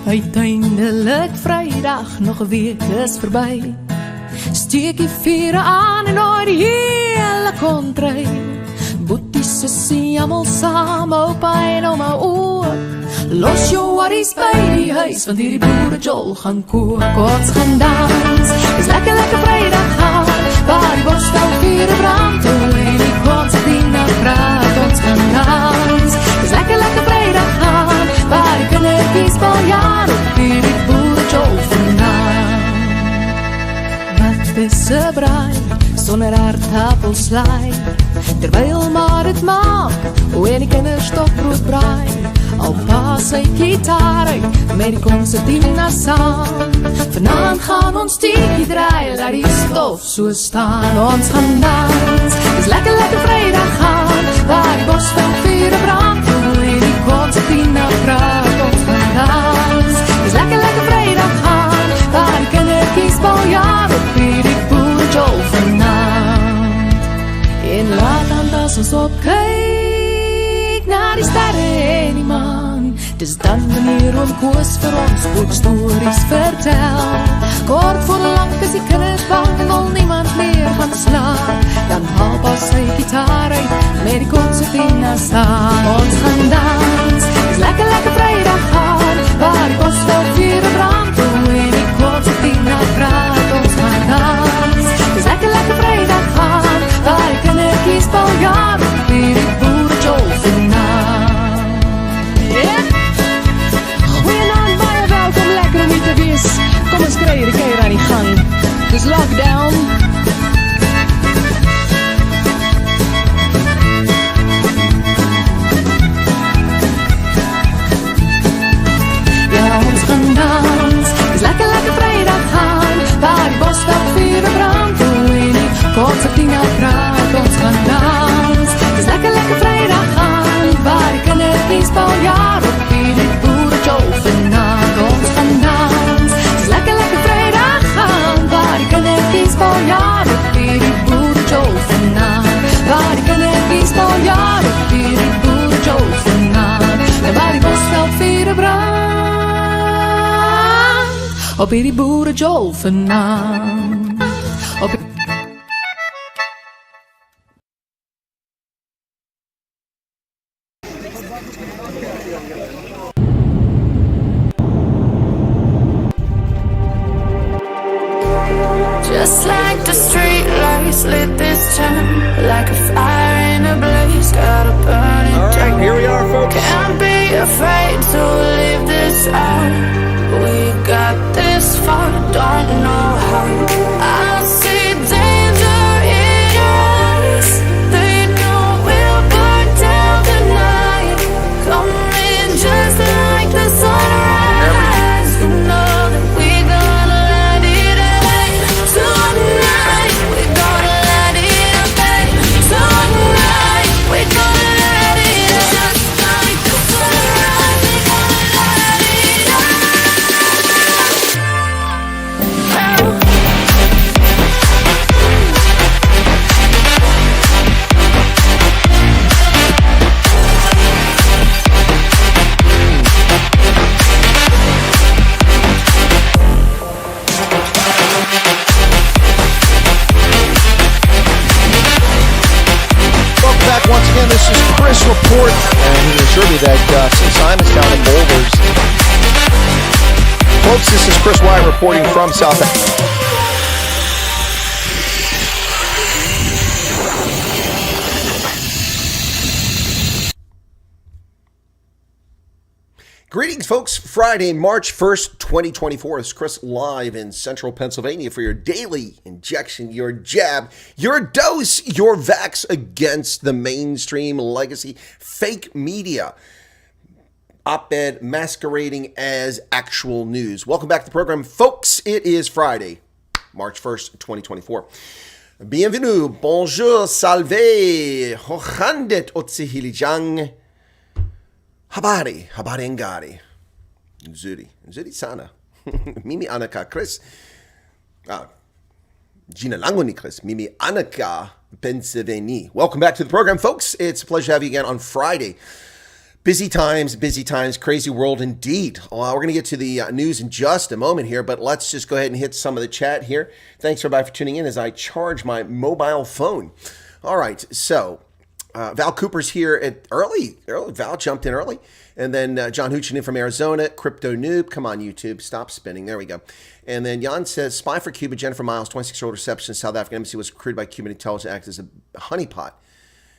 Uiteindelik Vrydag, nog 'n week is verby. Steek die vure aan en oor die hele kontry. Boeties sussie, almal saam, oupa en ouma ook. Los jou worries by die huis, want hierdie boerejol gaan kook. Ons gaan dans, is lekker Vrydag gaan, waar die borstel vure brand toe en die konsertina praat. Ons gaan dans, is lekker Vrydag gaan, waar die kindertjies baljaar op hierdie boerejol vandaan. Wat is 'n braai, sonder aardappelslaai, terwyl maar het maak, hoe en die kinders stokbrood braai. Al pa sy gitaar uit, met die concertina saam. Vanaand gaan ons tiekie draai, laat die stof so staan. Ons gaan dans, is lekker Vrydag gaan, waar die borstel vure brand toe en die concertina praat. Ons gaan dans, is lekker Vrydag gaan, waar die kindertjies baljaar op hierdie boerejol vanaand. En laat aan das ons opkyk na die sterre en die maan. Dis dan wanneer oom Koos vir ons boekstories vertel. Kort voor lang is die kinders bang, wil niemand meer gaan slaap. Dan haal pa sy gitaar uit, met die concertina staan. Ons gaan dans, is lekker Vrydag gaan, waar die borstel vure brand toe en die concertina praat. Ons gaan dans, is lekker Vrydag gaan, waar die kindertjies baljaar op hierdie boerejol vanaand. Goeienaand, baie welkom, lekker om hier te wees. Kom ons kry hierdie keer aan die gang. Dis lockdown. Ja, ons gaan dans, is lekker Vrydag gaan, waar die borstel vure brand toe en die concertina praat. Ons gaan dans, is lekker Vrydag gaan, waar die kindertjies baljaar op hierdie boerejol vanaand. Ons gaan dans, is lekker Vrydag gaan, waar die kindertjies baljaar op hierdie boerejol vanaand. Waar die kindertjies baljaar op hierdie boerejol vanaand. En waar die borstel vure brand op hierdie boerejol vanaand. Just like the street lights lit this town, like a fire in a blaze, gotta burn it down. All right, here we are, folks. Can't be afraid to leave this out. We got this far, don't know how. I see danger in your eyes. They know we'll burn down the night. Coming just like the sunrise. You know that we gonna light it up. Tonight, we gonna light it up. Tonight, we gonna light it up. Just like the sunrise, we gonna light it up. Welcome back once again. This is Chris Report, and he assured me that since I'm down in Boulders, folks, this is Chris Wyatt reporting from South Africa. Greetings, folks. Friday, March 1st, 2024. It's Chris live in central Pennsylvania for your daily injection, your jab, your dose, your vax against the mainstream legacy fake media op-ed masquerading as actual news. Welcome back to the program, folks. It is Friday, March 1st, 2024. Bienvenue, bonjour, salve, hochandet otsihilijang. Habari ngari. Nzuri sana. Mimi anaka Chris. Gina langu ni Chris. Mimi anaka Pennsylvania. Welcome back to the program, folks. It's a pleasure to have you again on Friday. Busy times, crazy world indeed. Well, we're going to get to the news in just a moment here, but let's just go ahead and hit some of the chat here. Thanks everybody for tuning in as I charge my mobile phone. All right, so Val Cooper's here at early. Val jumped in early. And then John Huchin in from Arizona. Crypto Noob. Come on, YouTube. Stop spinning. There we go. And then Jan says, spy for Cuba. Jennifer Miles, 26-year-old receptionist, South African embassy, was recruited by Cuban intelligence to act as a honeypot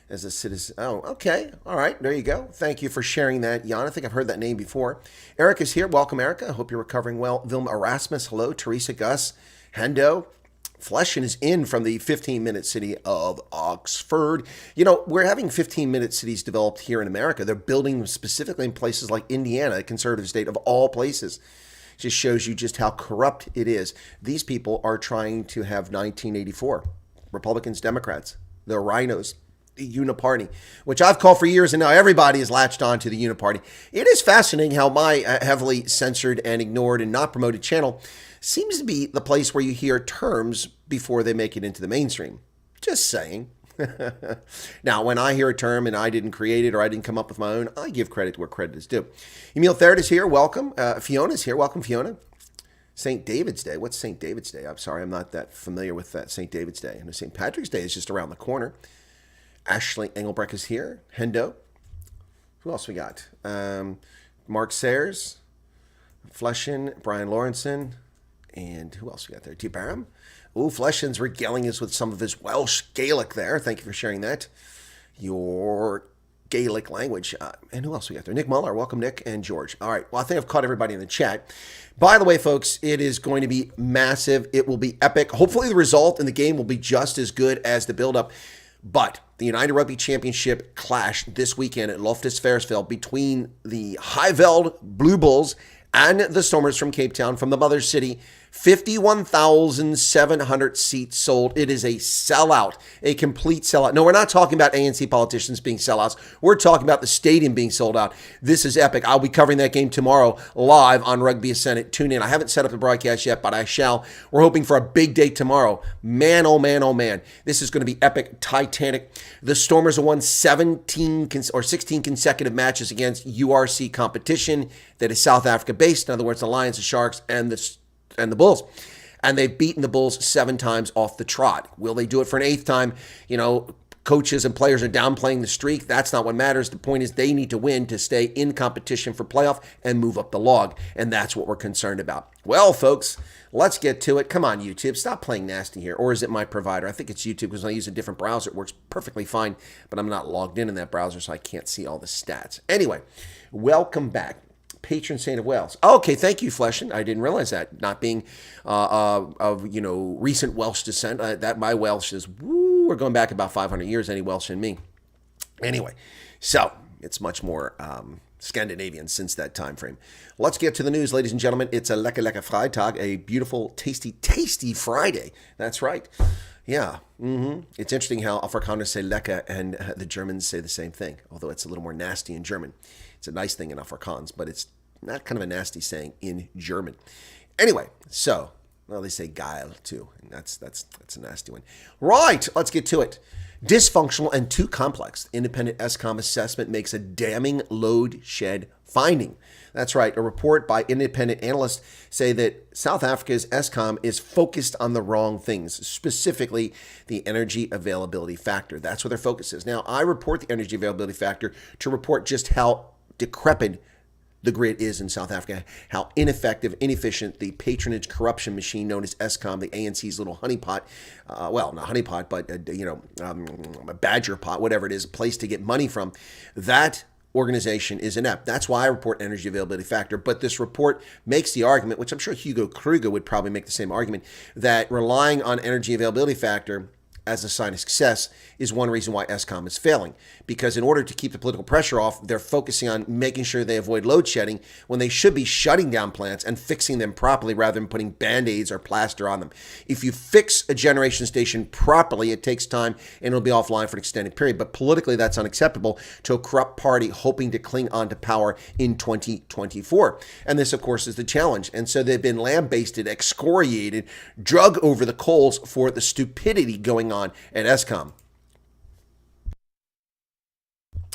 as a citizen. Oh, okay. All right. There you go. Thank you for sharing that, Jan. I think I've heard that name before. Eric is here. Welcome, Erica. I hope you're recovering well. Vilma Erasmus. Hello. Teresa Gus. Hendo. Fleshin is in from the 15-minute city of Oxford. You know, we're having 15-minute cities developed here in America. They're building them specifically in places like Indiana, a conservative state of all places. Just shows you just how corrupt it is. These people are trying to have 1984. Republicans, Democrats, the rhinos, the Uniparty, which I've called for years, and now everybody is latched on to the Uniparty. It is fascinating how my heavily censored and ignored and not promoted channel seems to be the place where you hear terms before they make it into the mainstream. Just saying. Now, when I hear a term and I didn't create it or I didn't come up with my own, I give credit where credit is due. Emil Therrett is here. Welcome. Fiona's here. Welcome, Fiona. St. David's Day. What's St. David's Day? I'm sorry, I'm not that familiar with that St. David's Day. And St. Patrick's Day is just around the corner. Ashley Engelbrecht is here. Hendo. Who else we got? Mark Sayers. Fleshin. Brian Lawrenson. And who else we got there? T. Barham. Ooh, Fleshin's regaling us with some of his Welsh Gaelic there. Thank you for sharing that. Your Gaelic language. And who else we got there? Nick Muller. Welcome, Nick and George. All right. Well, I think I've caught everybody in the chat. By the way, folks, it is going to be massive. It will be epic. Hopefully the result in the game will be just as good as the build-up. But the United Rugby Championship clash this weekend at Loftus Versfeld between the Highveld Blue Bulls and the Stormers from Cape Town, from the mother city. 51,700 seats sold. It is a sellout, a complete sellout. No, we're not talking about ANC politicians being sellouts. We're talking about the stadium being sold out. This is epic. I'll be covering that game tomorrow live on Rugby Ascendant. Tune in. I haven't set up the broadcast yet, but I shall. We're hoping for a big day tomorrow. Man, oh man, oh man. This is going to be epic, titanic. The Stormers have won 16 consecutive matches against URC competition that is South Africa based. In other words, the Lions, the Sharks, and the Bulls. And they've beaten the Bulls 7 times off the trot. Will they do it for an 8th time? You know, coaches and players are downplaying the streak. That's not what matters. The point is they need to win to stay in competition for playoff and move up the log. And that's what we're concerned about. Well, folks, let's get to it. Come on, YouTube. Stop playing nasty here. Or is it my provider? I think it's YouTube because I use a different browser. It works perfectly fine, but I'm not logged in that browser, so I can't see all the stats. Anyway, welcome back. Patron saint of Wales. Okay, thank you, Fleshin. I didn't realize that. Not being of recent Welsh descent, that my Welsh is we're going back about 500 years. Any Welsh in me. Anyway, so it's much more Scandinavian since that time frame. Let's get to the news, ladies and gentlemen. It's a lekker Freitag, a beautiful, tasty Friday. That's right. Yeah. It's interesting how Afrikaners say lekker and the Germans say the same thing, although it's a little more nasty in German. It's a nice thing in Afrikaans, but it's not kind of a nasty saying in German. Anyway, so, well, they say geil too, and that's a nasty one. Right, let's get to it. Dysfunctional and too complex. Independent Eskom assessment makes a damning load shed finding. That's right. A report by independent analysts say that South Africa's Eskom is focused on the wrong things, specifically the energy availability factor. That's where their focus is. Now, I report the energy availability factor to report just how decrepit the grid is in South Africa, how ineffective, inefficient the patronage corruption machine known as Eskom, the ANC's little honeypot, well, not honeypot, but, a badger pot, whatever it is, a place to get money from, that organization is inept. That's why I report energy availability factor. But this report makes the argument, which I'm sure Hugo Kruger would probably make the same argument, that relying on energy availability factor as a sign of success is one reason why Eskom is failing. Because in order to keep the political pressure off, they're focusing on making sure they avoid load shedding when they should be shutting down plants and fixing them properly rather than putting Band-Aids or plaster on them. If you fix a generation station properly, it takes time and it'll be offline for an extended period. But politically, that's unacceptable to a corrupt party hoping to cling on to power in 2024. And this, of course, is the challenge. And so they've been lambasted, excoriated, drug over the coals for the stupidity going on at Eskom.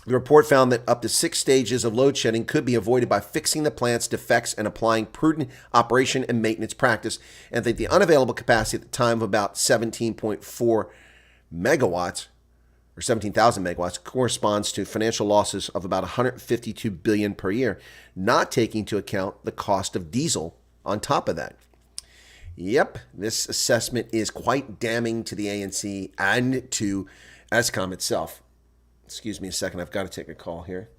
The report found that up to 6 stages of load shedding could be avoided by fixing the plant's defects and applying prudent operation and maintenance practice, and that the unavailable capacity at the time of about 17.4 megawatts, or 17,000 megawatts, corresponds to financial losses of about 152 billion per year, not taking into account the cost of diesel on top of that. Yep, this assessment is quite damning to the ANC and to Eskom itself. Excuse me a second, I've got to take a call here.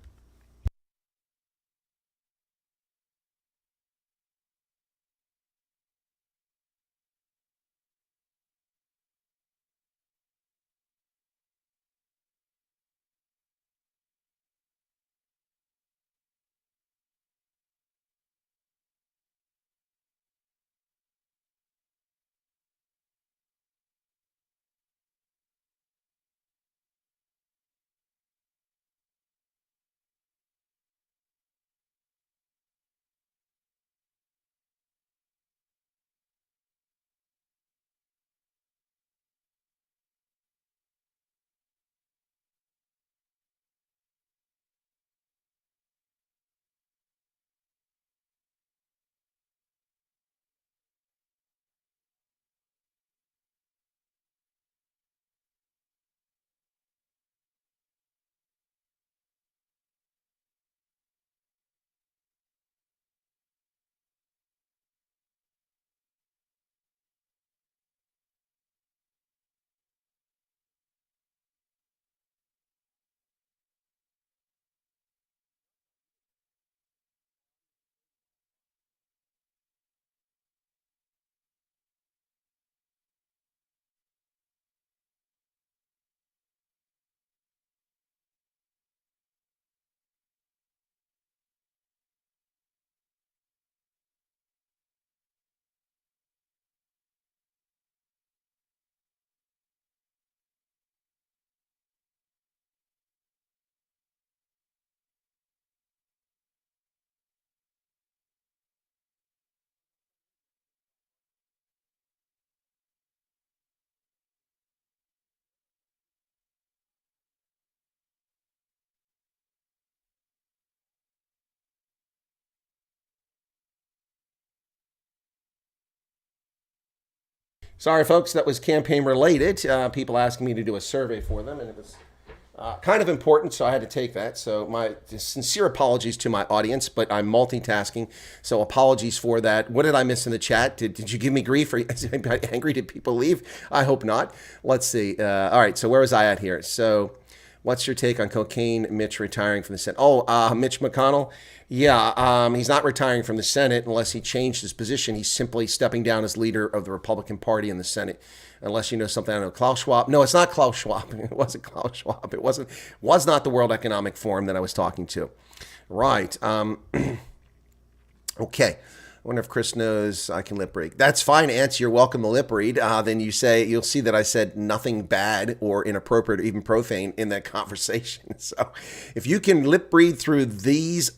Sorry, folks, that was campaign related. People asking me to do a survey for them, and it was kind of important, so I had to take that. So my sincere apologies to my audience, but I'm multitasking, so apologies for that. What did I miss in the chat? Did you give me grief? Are you angry? Did people leave? I hope not. Let's see. All right, so where was I at here? So what's your take on cocaine Mitch retiring from the Senate? Oh, Mitch McConnell? Yeah, he's not retiring from the Senate unless he changed his position. He's simply stepping down as leader of the Republican Party in the Senate. Unless you know something, I don't know, Klaus Schwab. No, it's not Klaus Schwab. It wasn't Klaus Schwab. It was not the World Economic Forum that I was talking to. Right. Okay. I wonder if Chris knows I can lip read. That's fine, Ants. You're welcome to lip read. Then you'll see that I said nothing bad or inappropriate or even profane in that conversation. So if you can lip read through these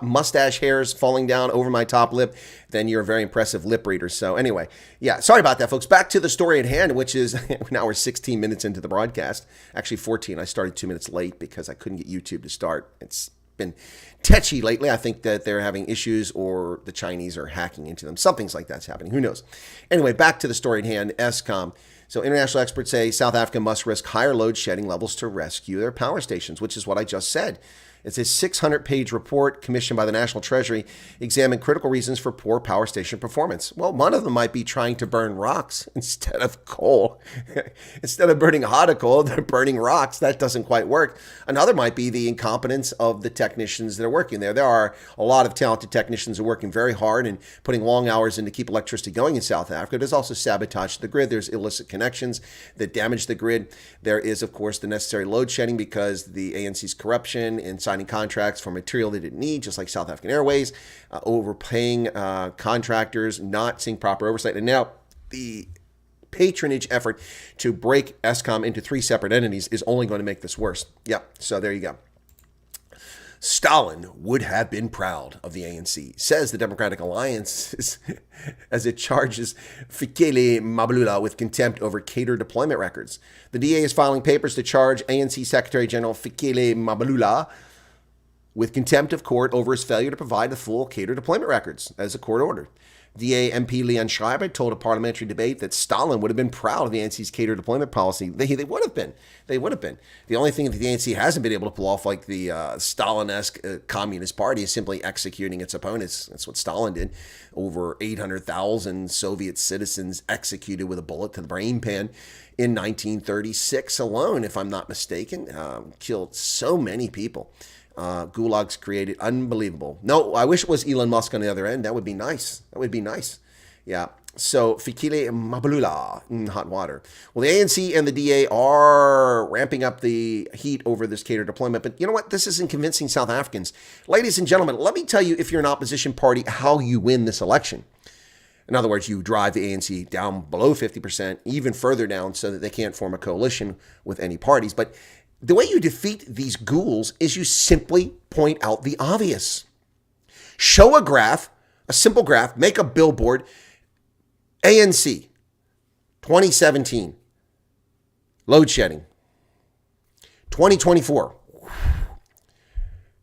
mustache hairs falling down over my top lip, then you're a very impressive lip reader. So anyway, yeah, sorry about that, folks. Back to the story at hand, which is now we're 16 minutes into the broadcast. Actually, 14. I started 2 minutes late because I couldn't get YouTube to start. It's been tetchy lately. I think that they're having issues or the Chinese are hacking into them. Something's like that's happening. Who knows? Anyway, back to the story at hand, Eskom. So international experts say South Africa must risk higher load shedding levels to rescue their power stations, which is what I just said. It's a 600-page report commissioned by the National Treasury examined critical reasons for poor power station performance. Well, one of them might be trying to burn rocks instead of coal. Instead of burning hot coal, they're burning rocks. That doesn't quite work. Another might be the incompetence of the technicians that are working there. There are a lot of talented technicians who are working very hard and putting long hours in to keep electricity going in South Africa. There's also sabotage to the grid. There's illicit connections that damage the grid. There is, of course, the necessary load shedding because the ANC's corruption in signing contracts for material they didn't need, just like South African Airways, overpaying contractors, not seeing proper oversight. And now the patronage effort to break Eskom into 3 separate entities is only going to make this worse. Yeah, so there you go. Stalin would have been proud of the ANC, says the Democratic Alliance as it charges Fikile Mbalula with contempt over cater deployment records. The DA is filing papers to charge ANC Secretary General Fikile Mbalula with contempt of court over his failure to provide the full cater deployment records, as the court ordered. DA MP Leon Schreiber told a parliamentary debate that Stalin would have been proud of the ANC's cater deployment policy. They would have been. They would have been. The only thing that the ANC hasn't been able to pull off, like the Stalin-esque Communist Party, is simply executing its opponents. That's what Stalin did. Over 800,000 Soviet citizens executed with a bullet to the brain pan in 1936 alone, if I'm not mistaken. Killed so many people. Gulags created. Unbelievable. No, I wish it was Elon Musk on the other end. That would be nice. That would be nice. Yeah. So, Fikile Mbalula in hot water. Well, the ANC and the DA are ramping up the heat over this cater deployment. But you know what? This isn't convincing South Africans. Ladies and gentlemen, let me tell you, if you're an opposition party, how you win this election. In other words, you drive the ANC down below 50%, even further down, so that they can't form a coalition with any parties. But the way you defeat these ghouls is you simply point out the obvious. Show a graph, a simple graph, make a billboard, ANC, 2017, load shedding, 2024,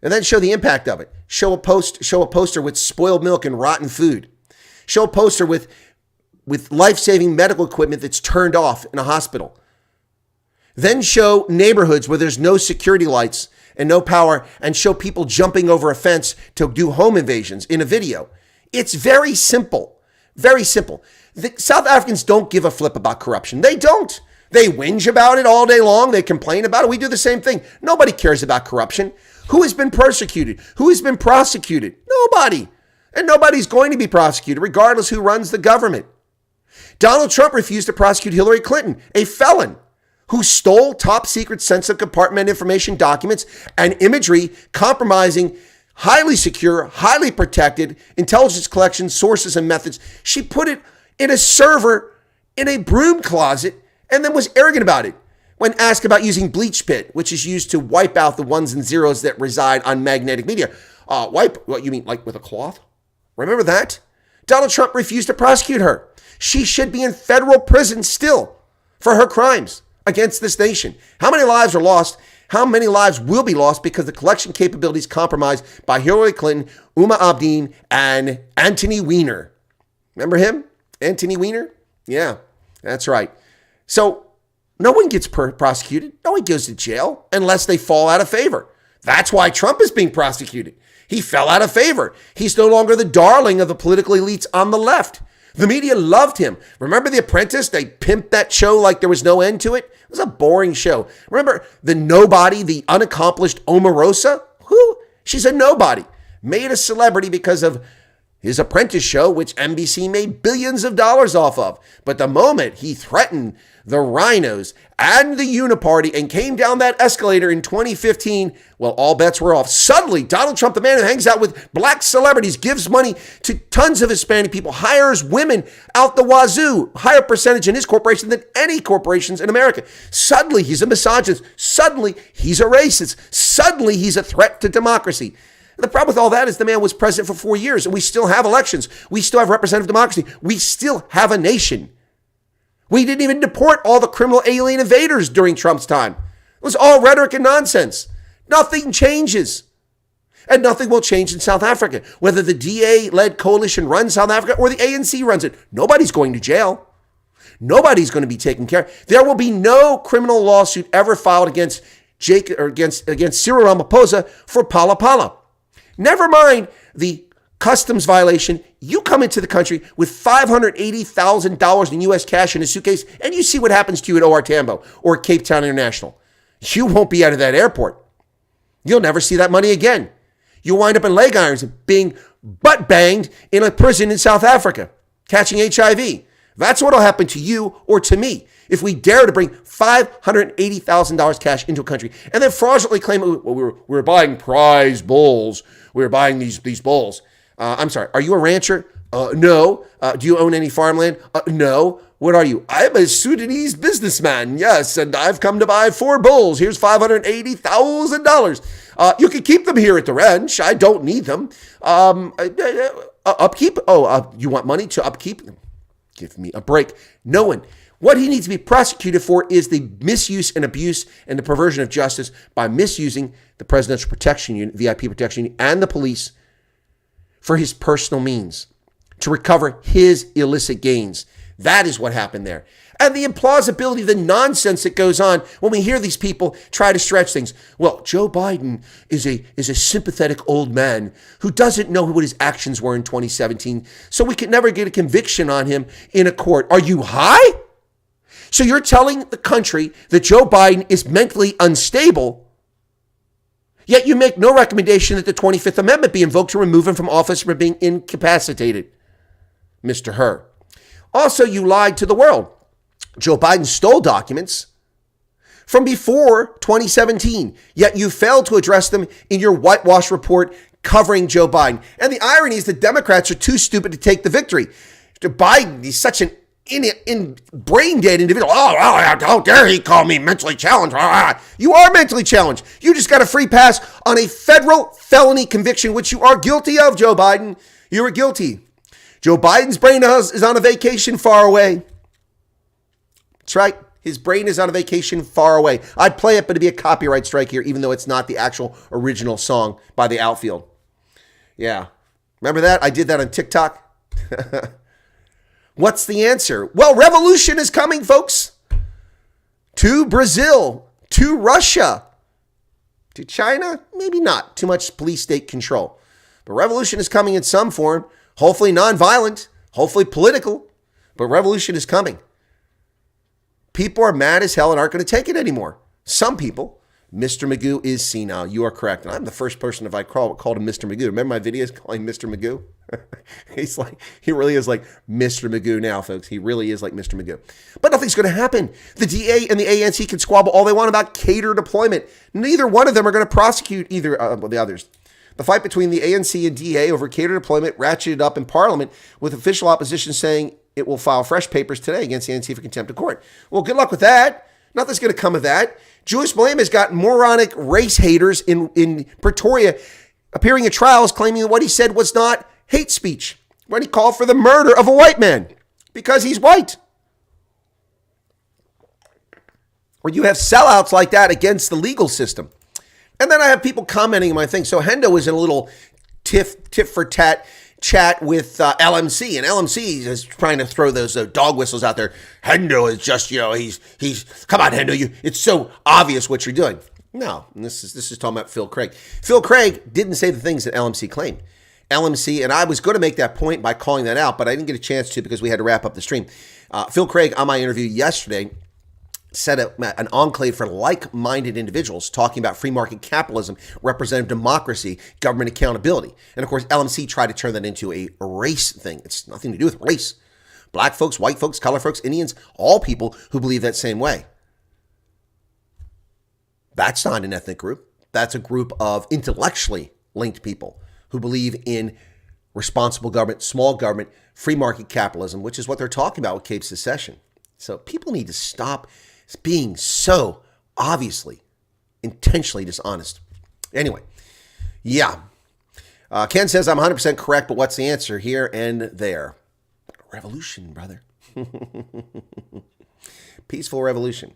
and then show the impact of it. Show a poster with spoiled milk and rotten food. Show a poster with life-saving medical equipment that's turned off in a hospital. Then show neighborhoods where there's no security lights and no power, and show people jumping over a fence to do home invasions in a video. It's very simple. Very simple. The South Africans don't give a flip about corruption. They don't. They whinge about it all day long. They complain about it. We do the same thing. Nobody cares about corruption. Who has been persecuted? Who has been prosecuted? Nobody. And nobody's going to be prosecuted, regardless who runs the government. Donald Trump refused to prosecute Hillary Clinton, a felon who stole top secret sensitive compartment information documents and imagery compromising highly secure, highly protected intelligence collection sources and methods. She put it in a server in a broom closet and then was arrogant about it when asked about using bleach pit, which is used to wipe out the ones and zeros that reside on magnetic media. Wipe, what you mean, like with a cloth? Remember that? Donald Trump refused to prosecute her. She should be in federal prison still for her crimes against this nation. How many lives are lost? How many lives will be lost because the collection capabilities compromised by Hillary Clinton, Uma Abedin, and Anthony Weiner? Remember him? Anthony Weiner? Yeah, that's right. So no one gets prosecuted. No one goes to jail unless they fall out of favor. That's why Trump is being prosecuted. He fell out of favor. He's no longer the darling of the political elites on the left. The media loved him. Remember The Apprentice? They pimped that show like there was no end to it. It was a boring show. Remember the nobody, the unaccomplished Omarosa? Who? She's a nobody. Made a celebrity because of his Apprentice show, which NBC made billions of dollars off of. But the moment he threatened the rhinos and the Uniparty and came down that escalator in 2015, well, all bets were off. Suddenly, Donald Trump, the man who hangs out with black celebrities, gives money to tons of Hispanic people, hires women out the wazoo, higher percentage in his corporation than any corporations in America. Suddenly, he's a misogynist. Suddenly, he's a racist. Suddenly, he's a threat to democracy. The problem with all that is the man was president for 4 years, and we still have elections. We still have representative democracy. We still have a nation. We didn't even deport all the criminal alien invaders during Trump's time. It was all rhetoric and nonsense. Nothing changes. And nothing will change in South Africa. Whether the DA-led coalition runs South Africa or the ANC runs it, nobody's going to jail. Nobody's going to be taken care of. There will be no criminal lawsuit ever filed against against Cyril Ramaphosa for Pala Pala. Never mind the customs violation. You come into the country with $580,000 in U.S. cash in a suitcase, and you see what happens to you at OR Tambo or Cape Town International. You won't be out of that airport. You'll never see that money again. You'll wind up in leg irons being butt banged in a prison in South Africa, catching HIV. That's what will happen to you or to me if we dare to bring $580,000 cash into a country and then fraudulently claim, well, we were buying prize bulls. We were buying these bulls. I'm sorry, are you a rancher? No. Do you own any farmland? No. What are you? I'm a Sudanese businessman, yes, and I've come to buy 4 bulls. Here's $580,000. You can keep them here at the ranch. I don't need them. Upkeep? You want money to upkeep them? Give me a break. No one. What he needs to be prosecuted for is the misuse and abuse and the perversion of justice by misusing the Presidential Protection Unit, VIP Protection Unit, and the police for his personal means to recover his illicit gains. That is what happened there. And the implausibility, the nonsense that goes on when we hear these people try to stretch things. Well, Joe Biden is a sympathetic old man who doesn't know what his actions were in 2017, so we could never get a conviction on him in a court. Are you high? So you're telling the country that Joe Biden is mentally unstable, yet you make no recommendation that the 25th Amendment be invoked to remove him from office for being incapacitated, Mr. Herr. Also, you lied to the world. Joe Biden stole documents from before 2017, yet you failed to address them in your whitewash report covering Joe Biden. And the irony is the Democrats are too stupid to take the victory. Joe Biden, he's such an brain-dead individual. How dare he call me mentally challenged? You are mentally challenged. You just got a free pass on a federal felony conviction, which you are guilty of, Joe Biden. You were guilty. Joe Biden's brain is on a vacation far away. That's right. His brain is on a vacation far away. I'd play it, but it'd be a copyright strike here, even though it's not the actual original song by the Outfield. Yeah. Remember that? I did that on TikTok. What's the answer? Well, revolution is coming, folks. To Brazil, to Russia, to China, maybe not. Too much police state control. But revolution is coming in some form. Hopefully nonviolent, hopefully political, but revolution is coming. People are mad as hell and aren't going to take it anymore. Some people. Mr. Magoo is senile. You are correct. And I'm the first person, if I called him Mr. Magoo. Remember my videos calling Mr. Magoo? He really is like Mr. Magoo now, folks. He really is like Mr. Magoo. But nothing's going to happen. The DA and the ANC can squabble all they want about cater deployment. Neither one of them are going to prosecute the others. The fight between the ANC and DA over cater deployment ratcheted up in Parliament, with official opposition saying it will file fresh papers today against the ANC for contempt of court. Well, good luck with that. Nothing's going to come of that. Jewish Blame has got moronic race haters in Pretoria appearing at trials claiming that what he said was not hate speech when he called for the murder of a white man because he's white. Or you have sellouts like that against the legal system. And then I have people commenting on my thing. So Hendo was in a little tit for tat chat with LMC, and LMC is trying to throw those dog whistles out there. Hendo is just, he's come on, Hendo, it's so obvious what you're doing. No, and this is talking about Phil Craig. Phil Craig didn't say the things that LMC claimed. LMC, and I was going to make that point by calling that out, but I didn't get a chance to because we had to wrap up the stream. Phil Craig, on my interview yesterday, set up an enclave for like-minded individuals talking about free market capitalism, representative democracy, government accountability. And of course, LMC tried to turn that into a race thing. It's nothing to do with race. Black folks, white folks, color folks, Indians, all people who believe that same way. That's not an ethnic group. That's a group of intellectually linked people who believe in responsible government, small government, free market capitalism, which is what they're talking about with Cape Secession. So people need to stop being so obviously, intentionally dishonest. Anyway, yeah. Ken says, I'm 100% correct, but what's the answer here and there? Revolution, brother. Peaceful revolution.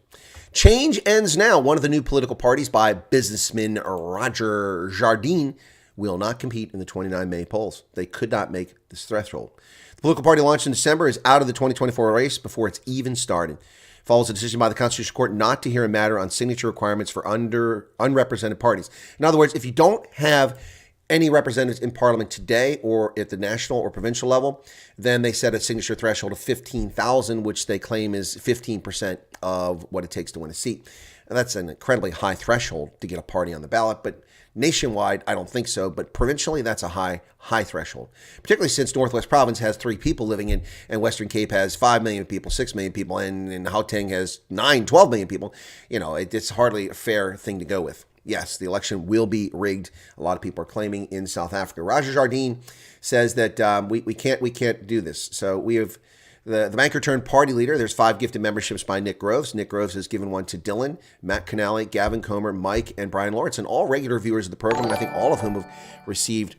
Change ends now. One of the new political parties by businessman Roger Jardine will not compete in the 29 May polls. They could not make this threshold. The political party launched in December is out of the 2024 race before it's even started. Follows a decision by the Constitutional Court not to hear a matter on signature requirements for unrepresented parties. In other words, if you don't have any representatives in Parliament today or at the national or provincial level, then they set a signature threshold of 15,000, which they claim is 15% of what it takes to win a seat. And that's an incredibly high threshold to get a party on the ballot, but nationwide, I don't think so, but provincially, that's a high threshold, particularly since Northwest Province has 3 people living in, and Western Cape has 5 million people, 6 million people, and Gauteng has 12 million people. It's hardly a fair thing to go with. Yes, the election will be rigged. A lot of people are claiming in South Africa. Roger Jardine says that we can't do this. So we have The banker turned party leader. There's 5 gifted memberships by Nick Groves. Nick Groves has given one to Dylan, Matt Canale, Gavin Comer, Mike, and Brian Lawrence, and all regular viewers of the program, and I think all of whom have received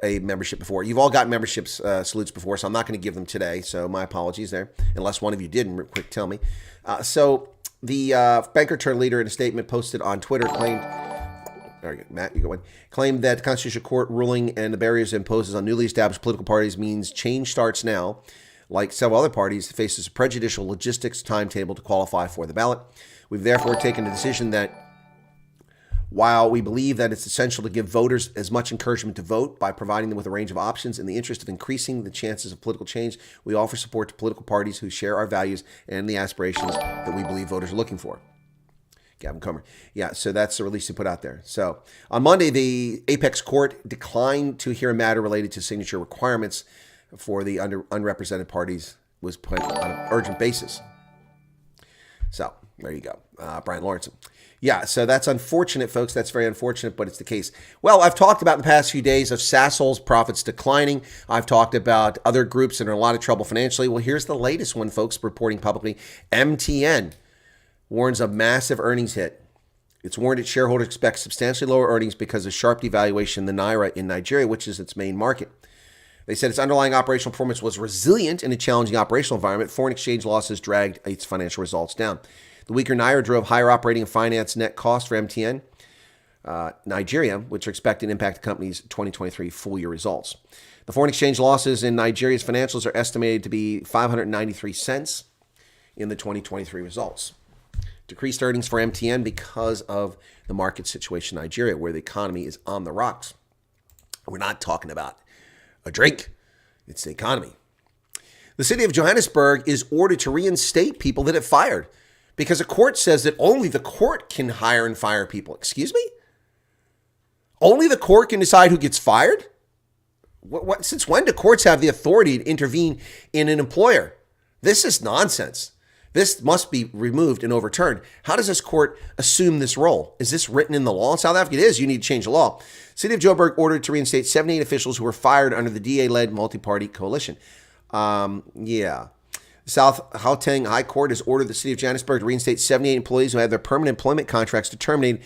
a membership before. You've all got memberships salutes before, so I'm not going to give them today, so my apologies there, unless one of you did, and quick tell me. So the banker turned leader in a statement posted on Twitter claimed, there you go, Matt, you go in, claimed that the Constitutional Court ruling and the barriers it imposes on newly established political parties means change starts now. Like several other parties, faces a prejudicial logistics timetable to qualify for the ballot. We've therefore taken the decision that while we believe that it's essential to give voters as much encouragement to vote by providing them with a range of options in the interest of increasing the chances of political change, we offer support to political parties who share our values and the aspirations that we believe voters are looking for. Gavin Comer. Yeah, so that's the release they put out there. So on Monday, the Apex Court declined to hear a matter related to signature requirements for the unrepresented parties was put on an urgent basis. So there you go, Brian Lawrence. Yeah, so that's unfortunate, folks. That's very unfortunate, but it's the case. Well, I've talked about in the past few days of Sasol's profits declining. I've talked about other groups that are in a lot of trouble financially. Well, here's the latest one, folks, reporting publicly. MTN warns of massive earnings hit. It's warned its shareholders expect substantially lower earnings because of sharp devaluation in the Naira in Nigeria, which is its main market. They said its underlying operational performance was resilient in a challenging operational environment. Foreign exchange losses dragged its financial results down. The weaker Naira drove higher operating and finance net costs for MTN Nigeria, which are expected to impact the company's 2023 full-year results. The foreign exchange losses in Nigeria's financials are estimated to be 593 cents in the 2023 results. Decreased earnings for MTN because of the market situation in Nigeria, where the economy is on the rocks. We're not talking about a drink. It's the economy. The city of Johannesburg is ordered to reinstate people that it fired because a court says that only the court can hire and fire people. Excuse me? Only the court can decide who gets fired? Since when do courts have the authority to intervene in an employer? This is nonsense. This must be removed and overturned. How does this court assume this role? Is this written in the law in South Africa? It is. You need to change the law. City of Joburg ordered to reinstate 78 officials who were fired under the DA-led multi-party coalition. South Gauteng High Court has ordered the City of Johannesburg to reinstate 78 employees who had their permanent employment contracts terminated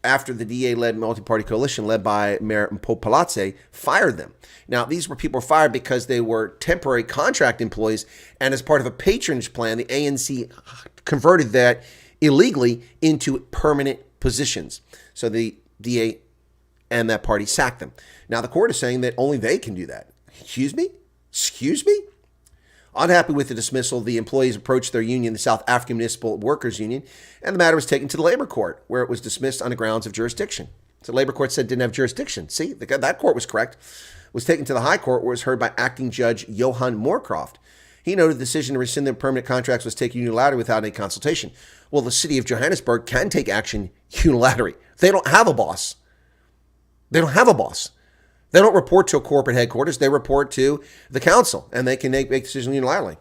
after the DA-led multi-party coalition led by Mayor Mpopalatse fired them. Now, these were people fired because they were temporary contract employees, and as part of a patronage plan, the ANC converted that illegally into permanent positions. So the DA and that party sacked them. Now, the court is saying that only they can do that. Excuse me? Excuse me? Unhappy with the dismissal, the employees approached their union, the South African Municipal Workers Union, and the matter was taken to the labor court, where it was dismissed on the grounds of jurisdiction. So the labor court said it didn't have jurisdiction. See, that court was correct. It was taken to the high court, where it was heard by acting judge Johan Moorcroft. He noted the decision to rescind their permanent contracts was taken unilaterally without any consultation. Well, the city of Johannesburg can take action unilaterally. They don't have a boss. They don't have a boss. They don't report to a corporate headquarters. They report to the council, and they can make decisions unilaterally.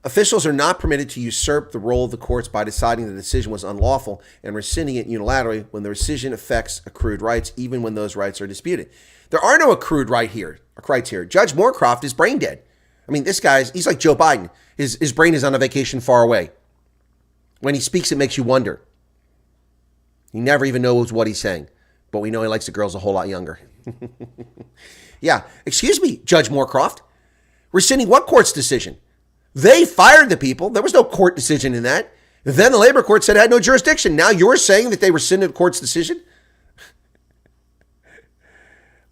Officials are not permitted to usurp the role of the courts by deciding the decision was unlawful and rescinding it unilaterally when the rescission affects accrued rights, even when those rights are disputed. There are no accrued rights here. Judge Moorcroft is brain dead. I mean, this guy's, he's like Joe Biden. His brain is on a vacation far away. When he speaks, it makes you wonder. He never even knows what he's saying. But we know he likes the girls a whole lot younger. Yeah, excuse me, Judge Moorcroft. Rescinding what court's decision? They fired the people. There was no court decision in that. Then the labor court said it had no jurisdiction. Now you're saying that they rescinded the court's decision?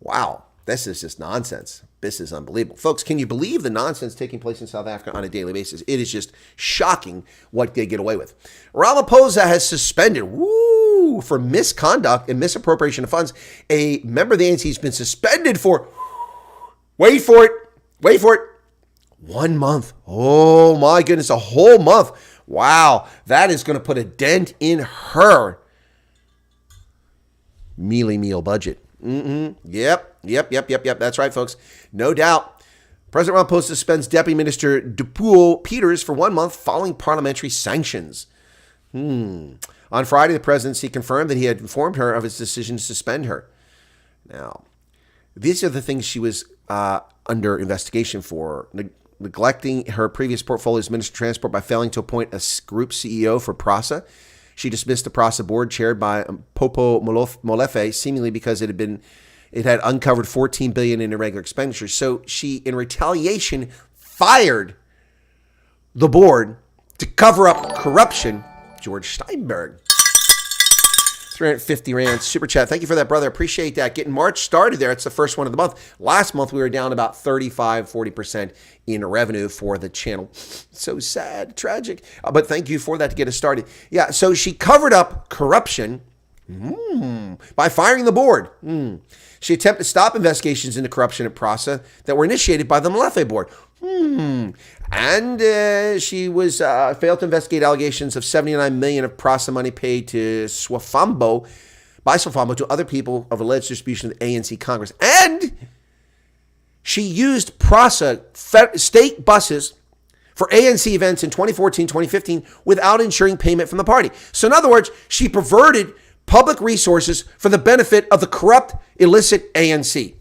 Wow, this is just nonsense. This is unbelievable. Folks, can you believe the nonsense taking place in South Africa on a daily basis? It is just shocking what they get away with. Ramaphosa has suspended, for misconduct and misappropriation of funds. A member of the ANC has been suspended for, wait for it, 1 month. Oh my goodness, a whole month. Wow, that is going to put a dent in her meal budget. Yep. That's right, folks. No doubt. President Ramaphosa suspends Deputy Minister Dipuo Peters for 1 month following parliamentary sanctions. On Friday, the presidency confirmed that he had informed her of his decision to suspend her. Now, these are the things she was under investigation for. neglecting her previous portfolio as Minister of Transport by failing to appoint a group CEO for PRASA. She dismissed the PRASA board chaired by Popo Molefe, seemingly because it had uncovered $14 billion in irregular expenditures. So she, in retaliation, fired the board to cover up corruption. George Steinberg. 350 Rand super chat. Thank you for that, brother. Appreciate that. Getting March started there. It's the first one of the month. Last month, we were down about 40% in revenue for the channel. So sad, tragic. But thank you for that to get us started. Yeah, so she covered up corruption by firing the board. She attempted to stop investigations into corruption at PRASA that were initiated by the Molefe board. And she was failed to investigate allegations of $79 million of PRASA money paid to Swafambo to other people of alleged distribution of the ANC Congress. And she used PRASA state buses for ANC events in 2014, 2015 without ensuring payment from the party. So in other words, she perverted public resources for the benefit of the corrupt, illicit ANC.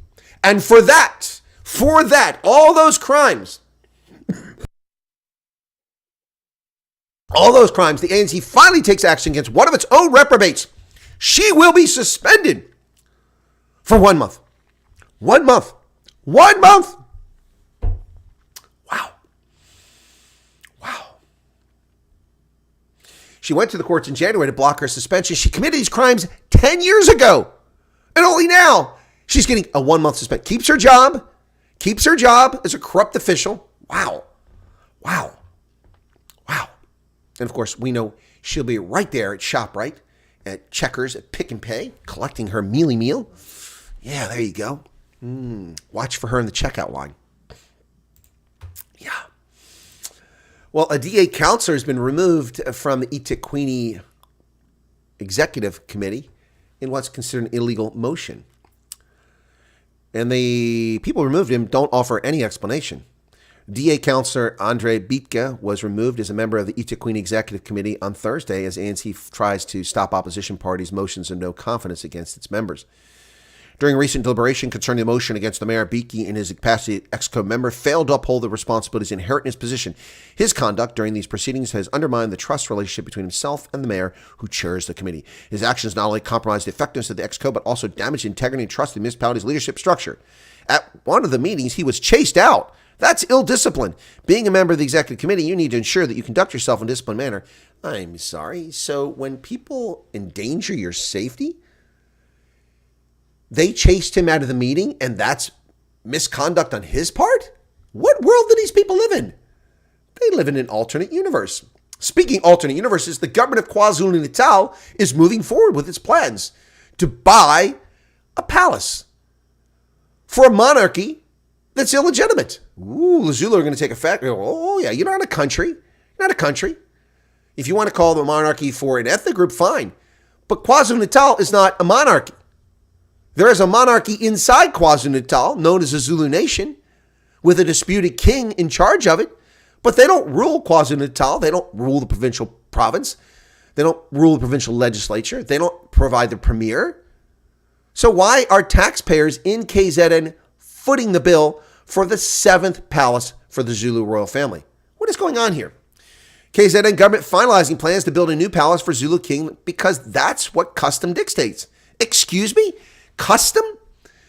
And for that, all those crimes, the ANC finally takes action against one of its own reprobates. She will be suspended for 1 month. 1 month. 1 month. Wow. She went to the courts in January to block her suspension. She committed these crimes 10 years ago. And only now she's getting a 1 month suspension. Keeps her job as a corrupt official. Wow. And of course, we know she'll be right there at ShopRite, at Checkers, at Pick and Pay, collecting her mealy meal. Yeah, there you go. Watch for her in the checkout line. Yeah. Well, a DA counselor has been removed from the Ethiopian Executive Committee in what's considered an illegal motion. And the people who removed him don't offer any explanation. DA Councillor Andre Bitka was removed as a member of the Ethiopian Executive Committee on Thursday as ANC tries to stop opposition parties' motions of no confidence against its members. During a recent deliberation concerning the motion against the mayor, Biki, in his capacity as Exco member, failed to uphold the responsibilities inherent in his position. His conduct during these proceedings has undermined the trust relationship between himself and the mayor, who chairs the committee. His actions not only compromised the effectiveness of the Exco, but also damaged the integrity and trust of the municipality's leadership structure. At one of the meetings, he was chased out. That's ill discipline. Being a member of the executive committee, you need to ensure that you conduct yourself in a disciplined manner. I'm sorry. So when people endanger your safety, they chased him out of the meeting, and that's misconduct on his part? What world do these people live in? They live in an alternate universe. Speaking alternate universes, the government of KwaZulu-Natal is moving forward with its plans to buy a palace for a monarchy that's illegitimate. Ooh, the Zulu are going to take effect. Oh, yeah, you're not a country. You're not a country. If you want to call the monarchy for an ethnic group, fine. But KwaZulu-Natal is not a monarchy. There is a monarchy inside KwaZulu-Natal, known as the Zulu Nation, with a disputed king in charge of it. But they don't rule KwaZulu-Natal. They don't rule the provincial province. They don't rule the provincial legislature. They don't provide the premier. So why are taxpayers in KZN footing the bill for the 7th palace for the Zulu royal family? What is going on here? KZN government finalizing plans to build a new palace for Zulu king because that's what custom dictates. Excuse me? Custom?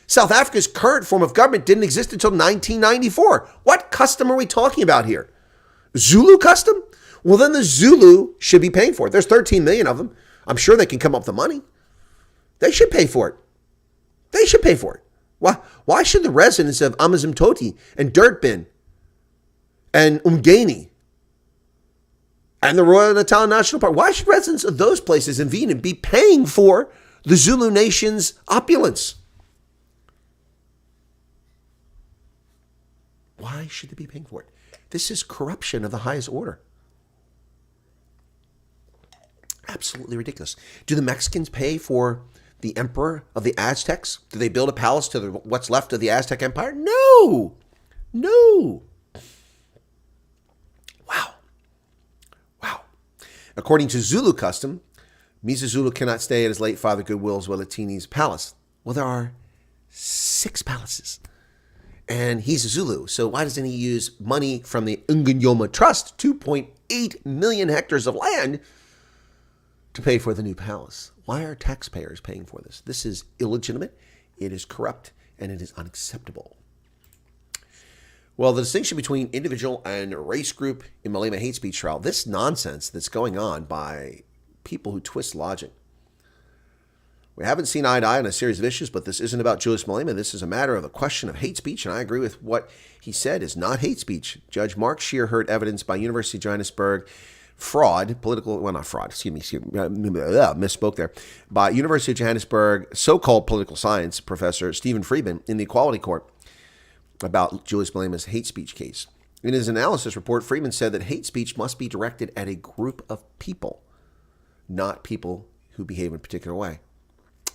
South Africa's current form of government didn't exist until 1994. What custom are we talking about here? Zulu custom? Well, then the Zulu should be paying for it. There's 13 million of them. I'm sure they can come up with the money. They should pay for it. They should pay for it. Why should the residents of Amazimtoti and Dirtbin and Umgeni and the Royal Natal National Park, why should residents of those places in Vienna be paying for the Zulu nation's opulence? Why should they be paying for it? This is corruption of the highest order. Absolutely ridiculous. Do the Mexicans pay for the emperor of the Aztecs? Do they build a palace to what's left of the Aztec Empire? No. Wow. According to Zulu custom, Misa Zulu cannot stay at his late father Goodwill's Wellatini's palace. Well, there are 6 palaces. And he's a Zulu, so why doesn't he use money from the Nganyoma Trust, 2.8 million hectares of land, to pay for the new palace? Why are taxpayers paying for this? This is illegitimate, it is corrupt, and it is unacceptable. Well, the distinction between individual and race group in Malema hate speech trial, this nonsense that's going on by people who twist logic. We haven't seen eye to eye on a series of issues, but this isn't about Julius Malema. This is a matter of a question of hate speech, and I agree with what he said is not hate speech. Judge Mark Scheer heard evidence by University of Johannesburg misspoke there, by University of Johannesburg so-called political science professor Stephen Friedman in the Equality Court about Julius Malema's hate speech case. In his analysis report, Friedman said that hate speech must be directed at a group of people, not people who behave in a particular way.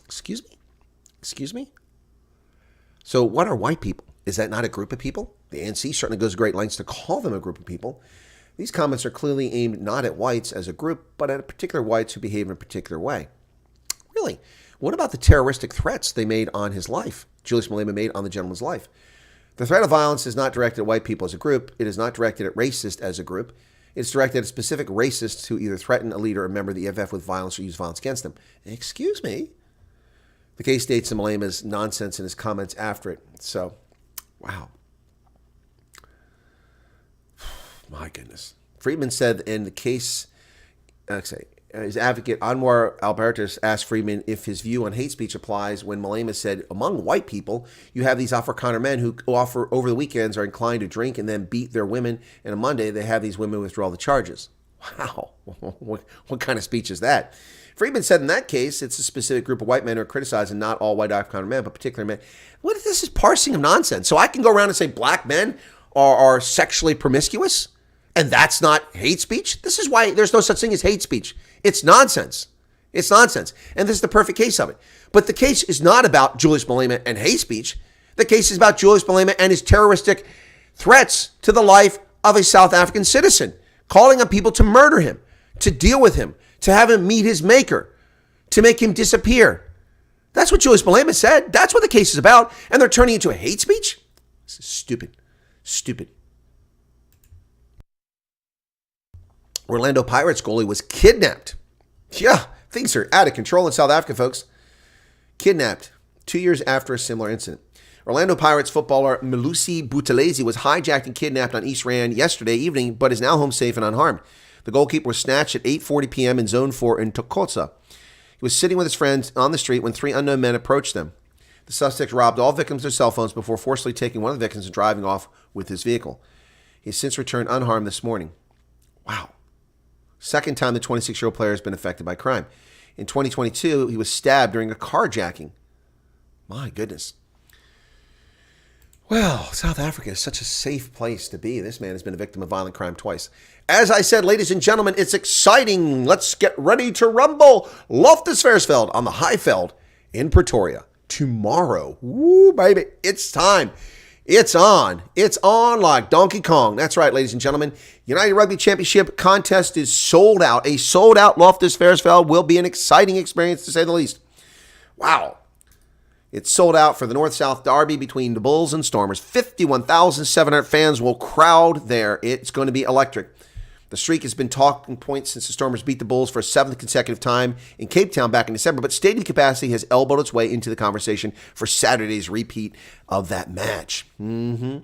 Excuse me? Excuse me? So what are white people? Is that not a group of people? The ANC certainly goes to great lengths to call them a group of people. These comments are clearly aimed not at whites as a group, but at particular whites who behave in a particular way. Really? What about the terroristic threats they made on his life? Julius Malema made on the gentleman's life. The threat of violence is not directed at white people as a group. It is not directed at racists as a group. It's directed at specific racists who either threaten a leader or a member of the EFF with violence or use violence against them. Excuse me? The case dates to Malema's nonsense and his comments after it. So, wow. My goodness. Friedman said in the case, his advocate Anwar Albertus asked Friedman if his view on hate speech applies when Malema said, among white people, you have these Afrikaner men who offer over the weekends are inclined to drink and then beat their women, and on Monday they have these women withdraw the charges. Wow. What kind of speech is that? Friedman said in that case, it's a specific group of white men who are criticized and not all white Afrikaner men, but particular men. What is this is parsing of nonsense? So I can go around and say black men are sexually promiscuous, and that's not hate speech? This is why there's no such thing as hate speech. It's nonsense. It's nonsense. And this is the perfect case of it. But the case is not about Julius Malema and hate speech. The case is about Julius Malema and his terroristic threats to the life of a South African citizen, calling on people to murder him, to deal with him, to have him meet his maker, to make him disappear. That's what Julius Malema said. That's what the case is about. And they're turning it into a hate speech? This is stupid. Stupid. Orlando Pirates goalie was kidnapped. Yeah, things are out of control in South Africa, folks. Kidnapped 2 years after a similar incident. Orlando Pirates footballer Melusi Buthelezi was hijacked and kidnapped on East Rand yesterday evening, but is now home safe and unharmed. The goalkeeper was snatched at 8:40 p.m. in Zone 4 in Tokotsa. He was sitting with his friends on the street when three unknown men approached them. The suspects robbed all victims of their cell phones before forcibly taking one of the victims and driving off with his vehicle. He has since returned unharmed this morning. Wow. Second time the 26-year-old player has been affected by crime. In 2022, he was stabbed during a carjacking. My goodness. Well, South Africa is such a safe place to be. This man has been a victim of violent crime twice. As I said, ladies and gentlemen, it's exciting. Let's get ready to rumble. Loftus Versfeld on the Highveld in Pretoria tomorrow. Woo, baby. It's time. It's on. It's on like Donkey Kong. That's right, ladies and gentlemen. United Rugby Championship contest is sold out. A sold-out Loftus Versfeld will be an exciting experience, to say the least. Wow. It's sold out for the North-South Derby between the Bulls and Stormers. 51,700 fans will crowd there. It's going to be electric. The streak has been talking points since the Stormers beat the Bulls for a seventh consecutive time in Cape Town back in December, but stadium capacity has elbowed its way into the conversation for Saturday's repeat of that match. With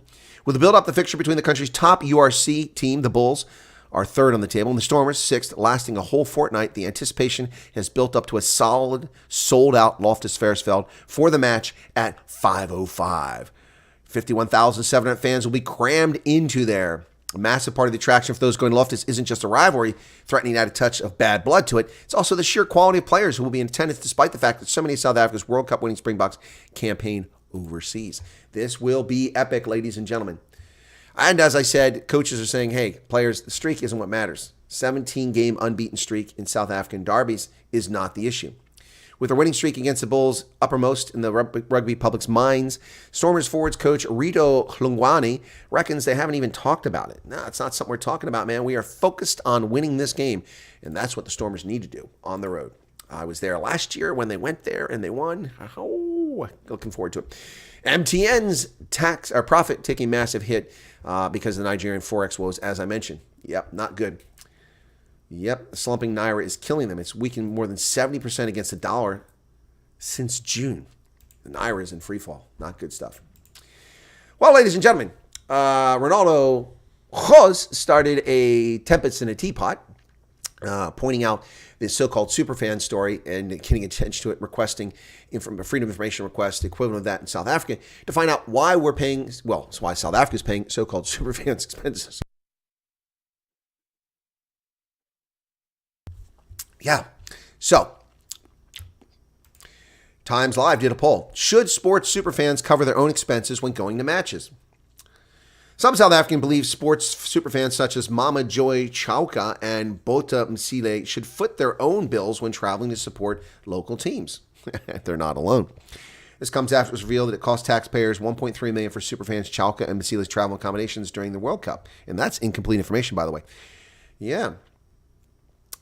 the build-up, the fixture between the country's top URC team, the Bulls, are third on the table, and the Stormers sixth, lasting a whole fortnight. The anticipation has built up to a solid, sold-out Loftus Versfeld for the match at 5:05. 51,700 fans will be crammed into there. A massive part of the attraction for those going to Loftus isn't just a rivalry threatening to add a touch of bad blood to it. It's also the sheer quality of players who will be in attendance, despite the fact that so many of South Africa's World Cup winning Springboks campaign overseas. This will be epic, ladies and gentlemen. And as I said, coaches are saying, hey, players, the streak isn't what matters. 17-game unbeaten streak in South African derbies is not the issue. With their winning streak against the Bulls uppermost in the rugby public's minds, Stormers forwards coach Rito Hlungwane reckons they haven't even talked about it. No, it's not something we're talking about, man. We are focused on winning this game, and that's what the Stormers need to do on the road. I was there last year when they went there and they won. Oh, looking forward to it. MTN's tax or profit taking a massive hit because of the Nigerian Forex woes, as I mentioned. Yep, not good. Yep, the slumping Naira is killing them. It's weakened more than 70% against the dollar since June. The Naira is in free fall. Not good stuff. Well, ladies and gentlemen, Ronaldo Jos started a Tempest in a Teapot, pointing out this so-called superfan story and getting attention to it, requesting from a freedom of information request, the equivalent of that in South Africa, to find out why we're paying, well, it's why South Africa is paying so-called superfans expenses. Yeah. So, Times Live did a poll. Should sports superfans cover their own expenses when going to matches? Some South Africans believe sports superfans such as Mama Joy Chauka and Bota Msile should foot their own bills when traveling to support local teams. They're not alone. This comes after it was revealed that it cost taxpayers $1.3 million for superfans Chauka and Msile's travel accommodations during the World Cup. And that's incomplete information, by the way. Yeah.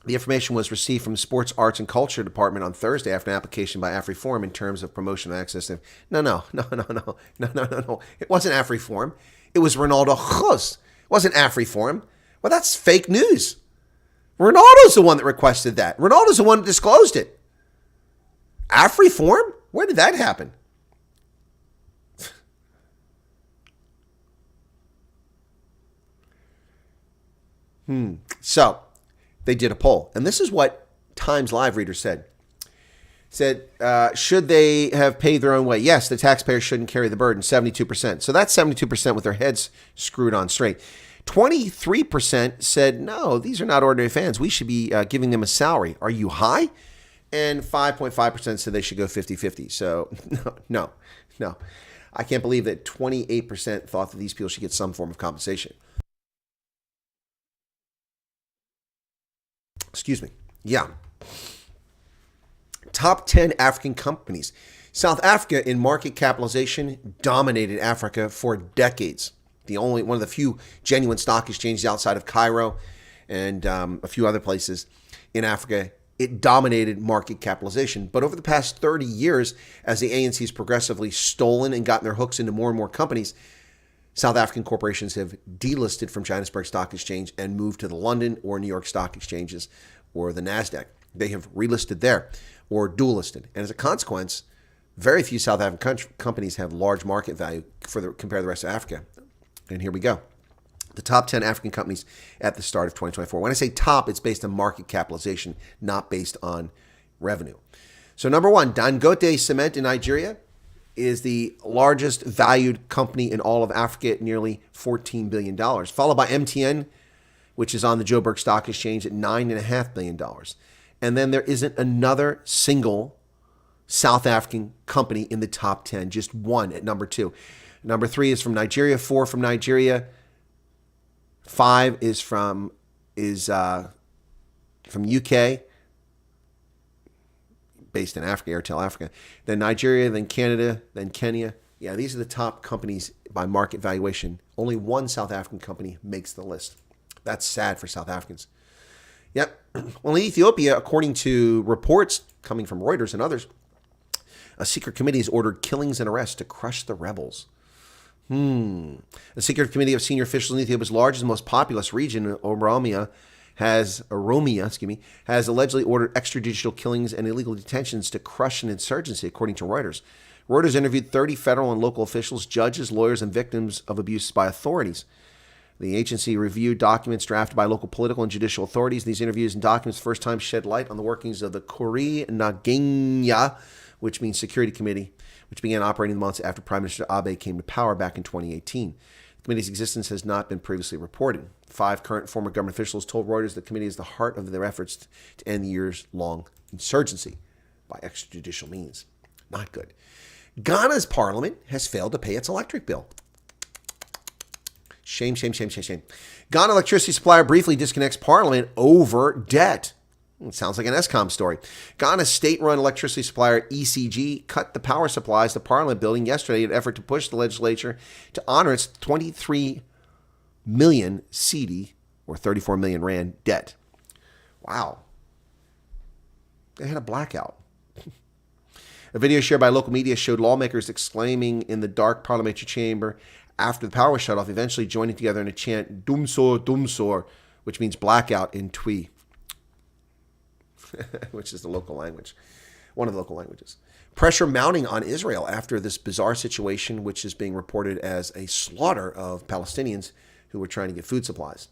The information was received from the Sports, Arts, and Culture Department on Thursday after an application by AfriForum in terms of promotion and access. No. It wasn't AfriForum. It was Ronaldo Jos. It wasn't AfriForum. Well, that's fake news. Ronaldo's the one that requested that. Ronaldo's the one that disclosed it. AfriForum? Where did that happen? So, they did a poll. And this is what Times Live readers said. Should they have paid their own way? Yes, the taxpayers shouldn't carry the burden, 72%. So that's 72% with their heads screwed on straight. 23% said, no, these are not ordinary fans. We should be giving them a salary. Are you high? And 5.5% said they should go 50-50. So no. I can't believe that 28% thought that these people should get some form of compensation. Excuse me. Yeah. Top 10 African companies. South Africa in market capitalization dominated Africa for decades. One of the few genuine stock exchanges outside of Cairo and a few other places in Africa. It dominated market capitalization. But over the past 30 years, as the ANC has progressively stolen and gotten their hooks into more and more companies, South African corporations have delisted from Johannesburg Stock Exchange and moved to the London or New York Stock Exchanges or the NASDAQ. They have relisted there or dual listed. And as a consequence, very few South African companies have large market value compared to the rest of Africa. And here we go. The top 10 African companies at the start of 2024. When I say top, it's based on market capitalization, not based on revenue. So number one, Dangote Cement in Nigeria is the largest valued company in all of Africa at nearly $14 billion, followed by MTN, which is on the Joburg Stock Exchange at $9.5 billion. And then there isn't another single South African company in the top 10, just one at number 2. Number 3 is from Nigeria, 4 from Nigeria, 5 is from UK, based in Africa, Airtel Africa, then Nigeria, then Canada, then Kenya. Yeah, these are the top companies by market valuation. Only one South African company makes the list. That's sad for South Africans. Yep. Well, in Ethiopia, according to reports coming from Reuters and others, a secret committee has ordered killings and arrests to crush the rebels. The secret committee of senior officials in Ethiopia's largest and most populous region, Oromia, has allegedly ordered extrajudicial killings and illegal detentions to crush an insurgency, according to Reuters. Reuters interviewed 30 federal and local officials, judges, lawyers, and victims of abuse by authorities. The agency reviewed documents drafted by local political and judicial authorities. These interviews and documents first time shed light on the workings of the Kuri Nagenya, which means Security Committee, which began operating months after Prime Minister Abe came to power back in 2018. The committee's existence has not been previously reported. 5 current and former government officials told Reuters the committee is the heart of their efforts to end the years-long insurgency by extrajudicial means. Not good. Ghana's parliament has failed to pay its electric bill. Shame. Ghana electricity supplier briefly disconnects parliament over debt. It sounds like an Eskom story. Ghana's state-run electricity supplier ECG cut the power supplies to Parliament building yesterday in an effort to push the legislature to honor its 23 million cedi, or 34 million rand, debt. Wow. They had a blackout. A video shared by local media showed lawmakers exclaiming in the dark parliamentary chamber after the power was shut off, eventually joining together in a chant, Dumsor, Dumsor, which means blackout in Twi, which is the local language, one of the local languages. Pressure mounting on Israel after this bizarre situation, which is being reported as a slaughter of Palestinians who were trying to get food supplies.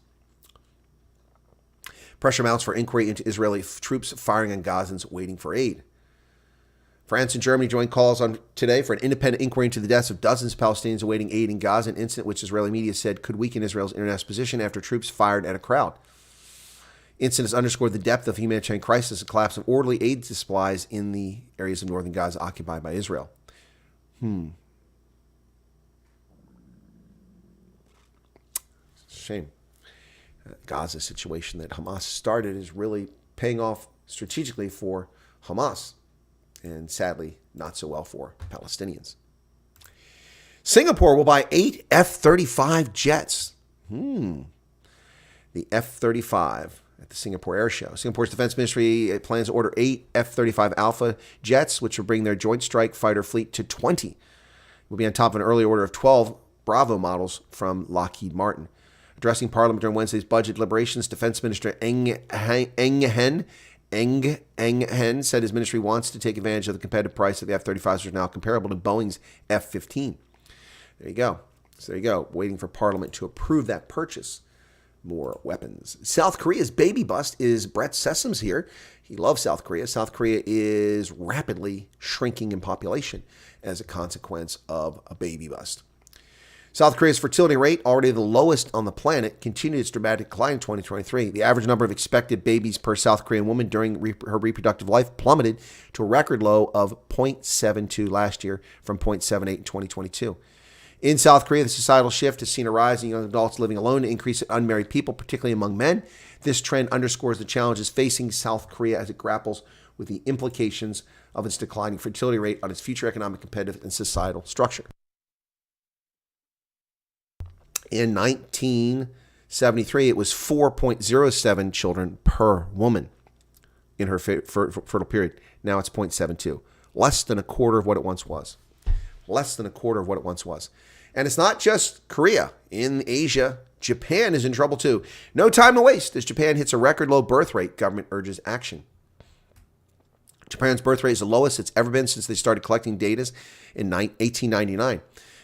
Pressure mounts for inquiry into Israeli troops firing on Gazans waiting for aid. France and Germany joined calls on today for an independent inquiry into the deaths of dozens of Palestinians awaiting aid in Gaza, an incident which Israeli media said could weaken Israel's international position after troops fired at a crowd. Incidents underscored the depth of the humanitarian crisis and collapse of orderly aid supplies in the areas of northern Gaza occupied by Israel. Shame. Gaza situation that Hamas started is really paying off strategically for Hamas, and sadly not so well for Palestinians. Singapore will buy 8 F-35 jets. The F-35 at the Singapore Air Show. Singapore's Defense Ministry plans to order 8 F-35 Alpha jets, which will bring their joint strike fighter fleet to 20. It will be on top of an early order of 12 Bravo models from Lockheed Martin. Addressing Parliament during Wednesday's budget deliberations, Defense Minister Eng Hen said his ministry wants to take advantage of the competitive price of the F-35s, which are now comparable to Boeing's F-15. There you go. So there you go. Waiting for Parliament to approve that purchase. More weapons. South Korea's baby bust is Brett Sessoms here. He loves South Korea. South Korea is rapidly shrinking in population as a consequence of a baby bust. South Korea's fertility rate, already the lowest on the planet, continued its dramatic decline in 2023. The average number of expected babies per South Korean woman during her reproductive life plummeted to a record low of 0.72 last year from 0.78 in 2022. In South Korea, the societal shift has seen a rise in young adults living alone, an increase in unmarried people, particularly among men. This trend underscores the challenges facing South Korea as it grapples with the implications of its declining fertility rate on its future economic, competitive, and societal structure. In 1973, it was 4.07 children per woman in her fertile period. Now it's 0.72. Less than a quarter of what it once was. Less than a quarter of what it once was. And it's not just Korea. In Asia, Japan is in trouble too. No time to waste as Japan hits a record low birth rate. Government urges action. Japan's birth rate is the lowest it's ever been since they started collecting data in 1899.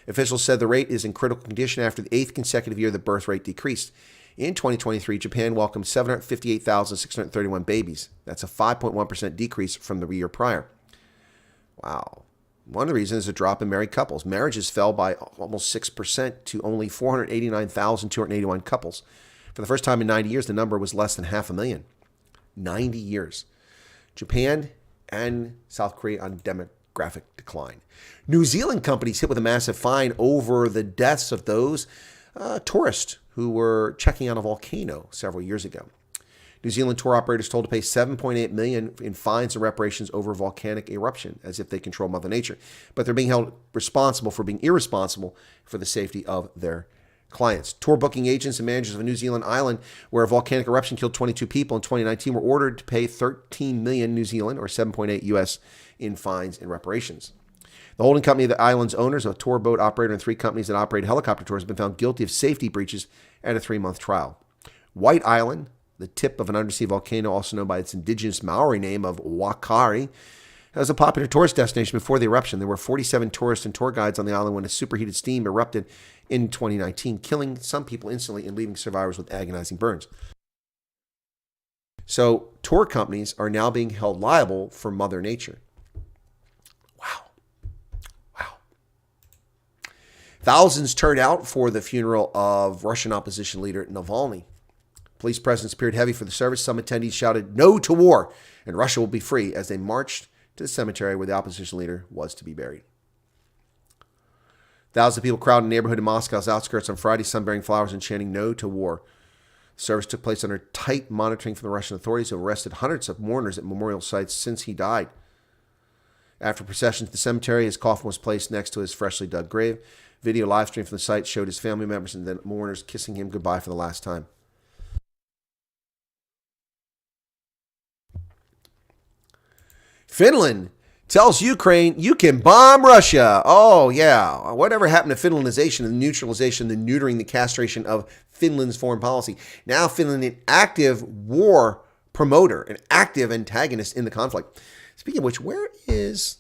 Officials said the rate is in critical condition after the 8th consecutive year the birth rate decreased. In 2023, Japan welcomed 758,631 babies. That's a 5.1% decrease from the year prior. Wow. One of the reasons is a drop in married couples. Marriages fell by almost 6% to only 489,281 couples. For the first time in 90 years, the number was less than 500,000. 90 years. Japan and South Korea on demographic decline. New Zealand companies hit with a massive fine over the deaths of those tourists who were checking out a volcano several years ago. New Zealand tour operators told to pay $7.8 million in fines and reparations over volcanic eruption, as if they control Mother Nature. But they're being held responsible for being irresponsible for the safety of their clients. Tour booking agents and managers of a New Zealand island where a volcanic eruption killed 22 people in 2019 were ordered to pay 13 million New Zealand or 7.8 US in fines and reparations. The holding company of the island's owners, a tour boat operator, and 3 companies that operate helicopter tours have been found guilty of safety breaches at a 3-month trial. White Island, the tip of an undersea volcano, also known by its indigenous Maori name of Wakari, was a popular tourist destination before the eruption. There were 47 tourists and tour guides on the island when a superheated steam erupted in 2019, killing some people instantly and leaving survivors with agonizing burns. So tour companies are now being held liable for Mother Nature. Wow. Thousands turned out for the funeral of Russian opposition leader Navalny. Police presence appeared heavy for the service. Some attendees shouted, "No to war," and Russia will be free, as they marched to the cemetery where the opposition leader was to be buried. Thousands of people crowded in a neighborhood in Moscow's outskirts on Friday, some bearing flowers and chanting "No to war." The service took place under tight monitoring from the Russian authorities, who arrested hundreds of mourners at memorial sites since he died. After procession to the cemetery, his coffin was placed next to his freshly dug grave. Video live stream from the site showed his family members and then mourners kissing him goodbye for the last time. Finland tells Ukraine you can bomb Russia. Oh, yeah. Whatever happened to Finlandization, the neutralization, the neutering, the castration of Finland's foreign policy? Now Finland, an active war promoter, an active antagonist in the conflict. Speaking of which, where is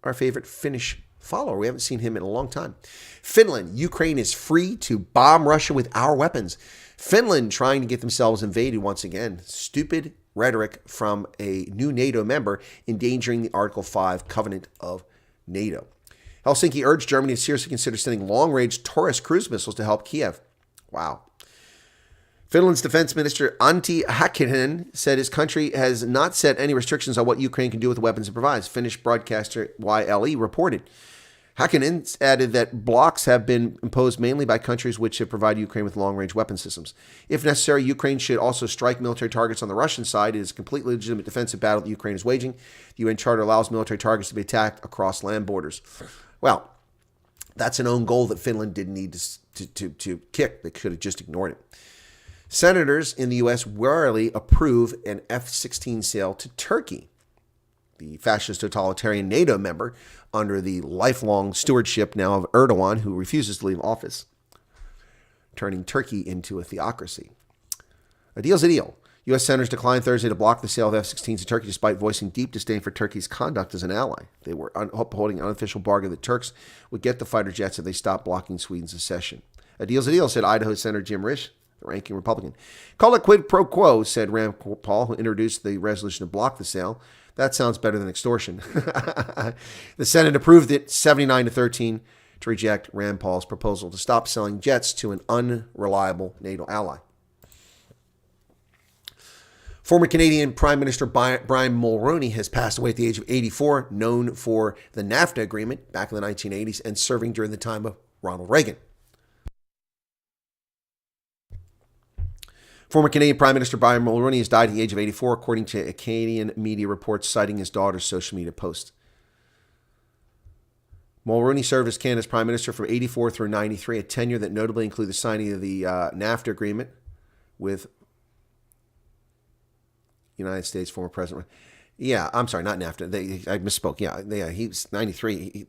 our favorite Finnish follower? We haven't seen him in a long time. Finland, Ukraine is free to bomb Russia with our weapons. Finland trying to get themselves invaded once again. Stupid rhetoric from a new NATO member endangering the Article 5 covenant of NATO. Helsinki urged Germany to seriously consider sending long-range Taurus cruise missiles to help Kiev. Wow. Finland's defense minister Antti Häkkänen said his country has not set any restrictions on what Ukraine can do with the weapons it provides. Finnish broadcaster YLE reported. Häkkänen added that blocks have been imposed mainly by countries which have provided Ukraine with long-range weapon systems. If necessary, Ukraine should also strike military targets on the Russian side. It is a completely legitimate defensive battle that Ukraine is waging. The UN Charter allows military targets to be attacked across land borders. Well, that's an own goal that Finland didn't need to kick. They could have just ignored it. Senators in the U.S. warily approve an F-16 sale to Turkey, the fascist totalitarian NATO member under the lifelong stewardship now of Erdogan, who refuses to leave office, turning Turkey into a theocracy. A deal's a deal. U.S. senators declined Thursday to block the sale of F-16s to Turkey despite voicing deep disdain for Turkey's conduct as an ally. They were upholding an unofficial bargain that Turks would get the fighter jets if they stopped blocking Sweden's accession. A deal's a deal, said Idaho Senator Jim Risch, the ranking Republican. Call it quid pro quo, said Rand Paul, who introduced the resolution to block the sale. That sounds better than extortion. The Senate approved it 79-13 to reject Rand Paul's proposal to stop selling jets to an unreliable NATO ally. Former Canadian Prime Minister Brian Mulroney has passed away at the age of 84, known for the NAFTA agreement back in the 1980s and serving during the time of Ronald Reagan. Former Canadian Prime Minister Brian Mulroney has died at the age of 84, according to a Canadian media reports citing his daughter's social media post. Mulroney served as Canada's Prime Minister from 84 through 93, a tenure that notably included the signing of the NAFTA agreement with United States former President. Yeah, I'm sorry, not NAFTA. I misspoke. Yeah, he was 93.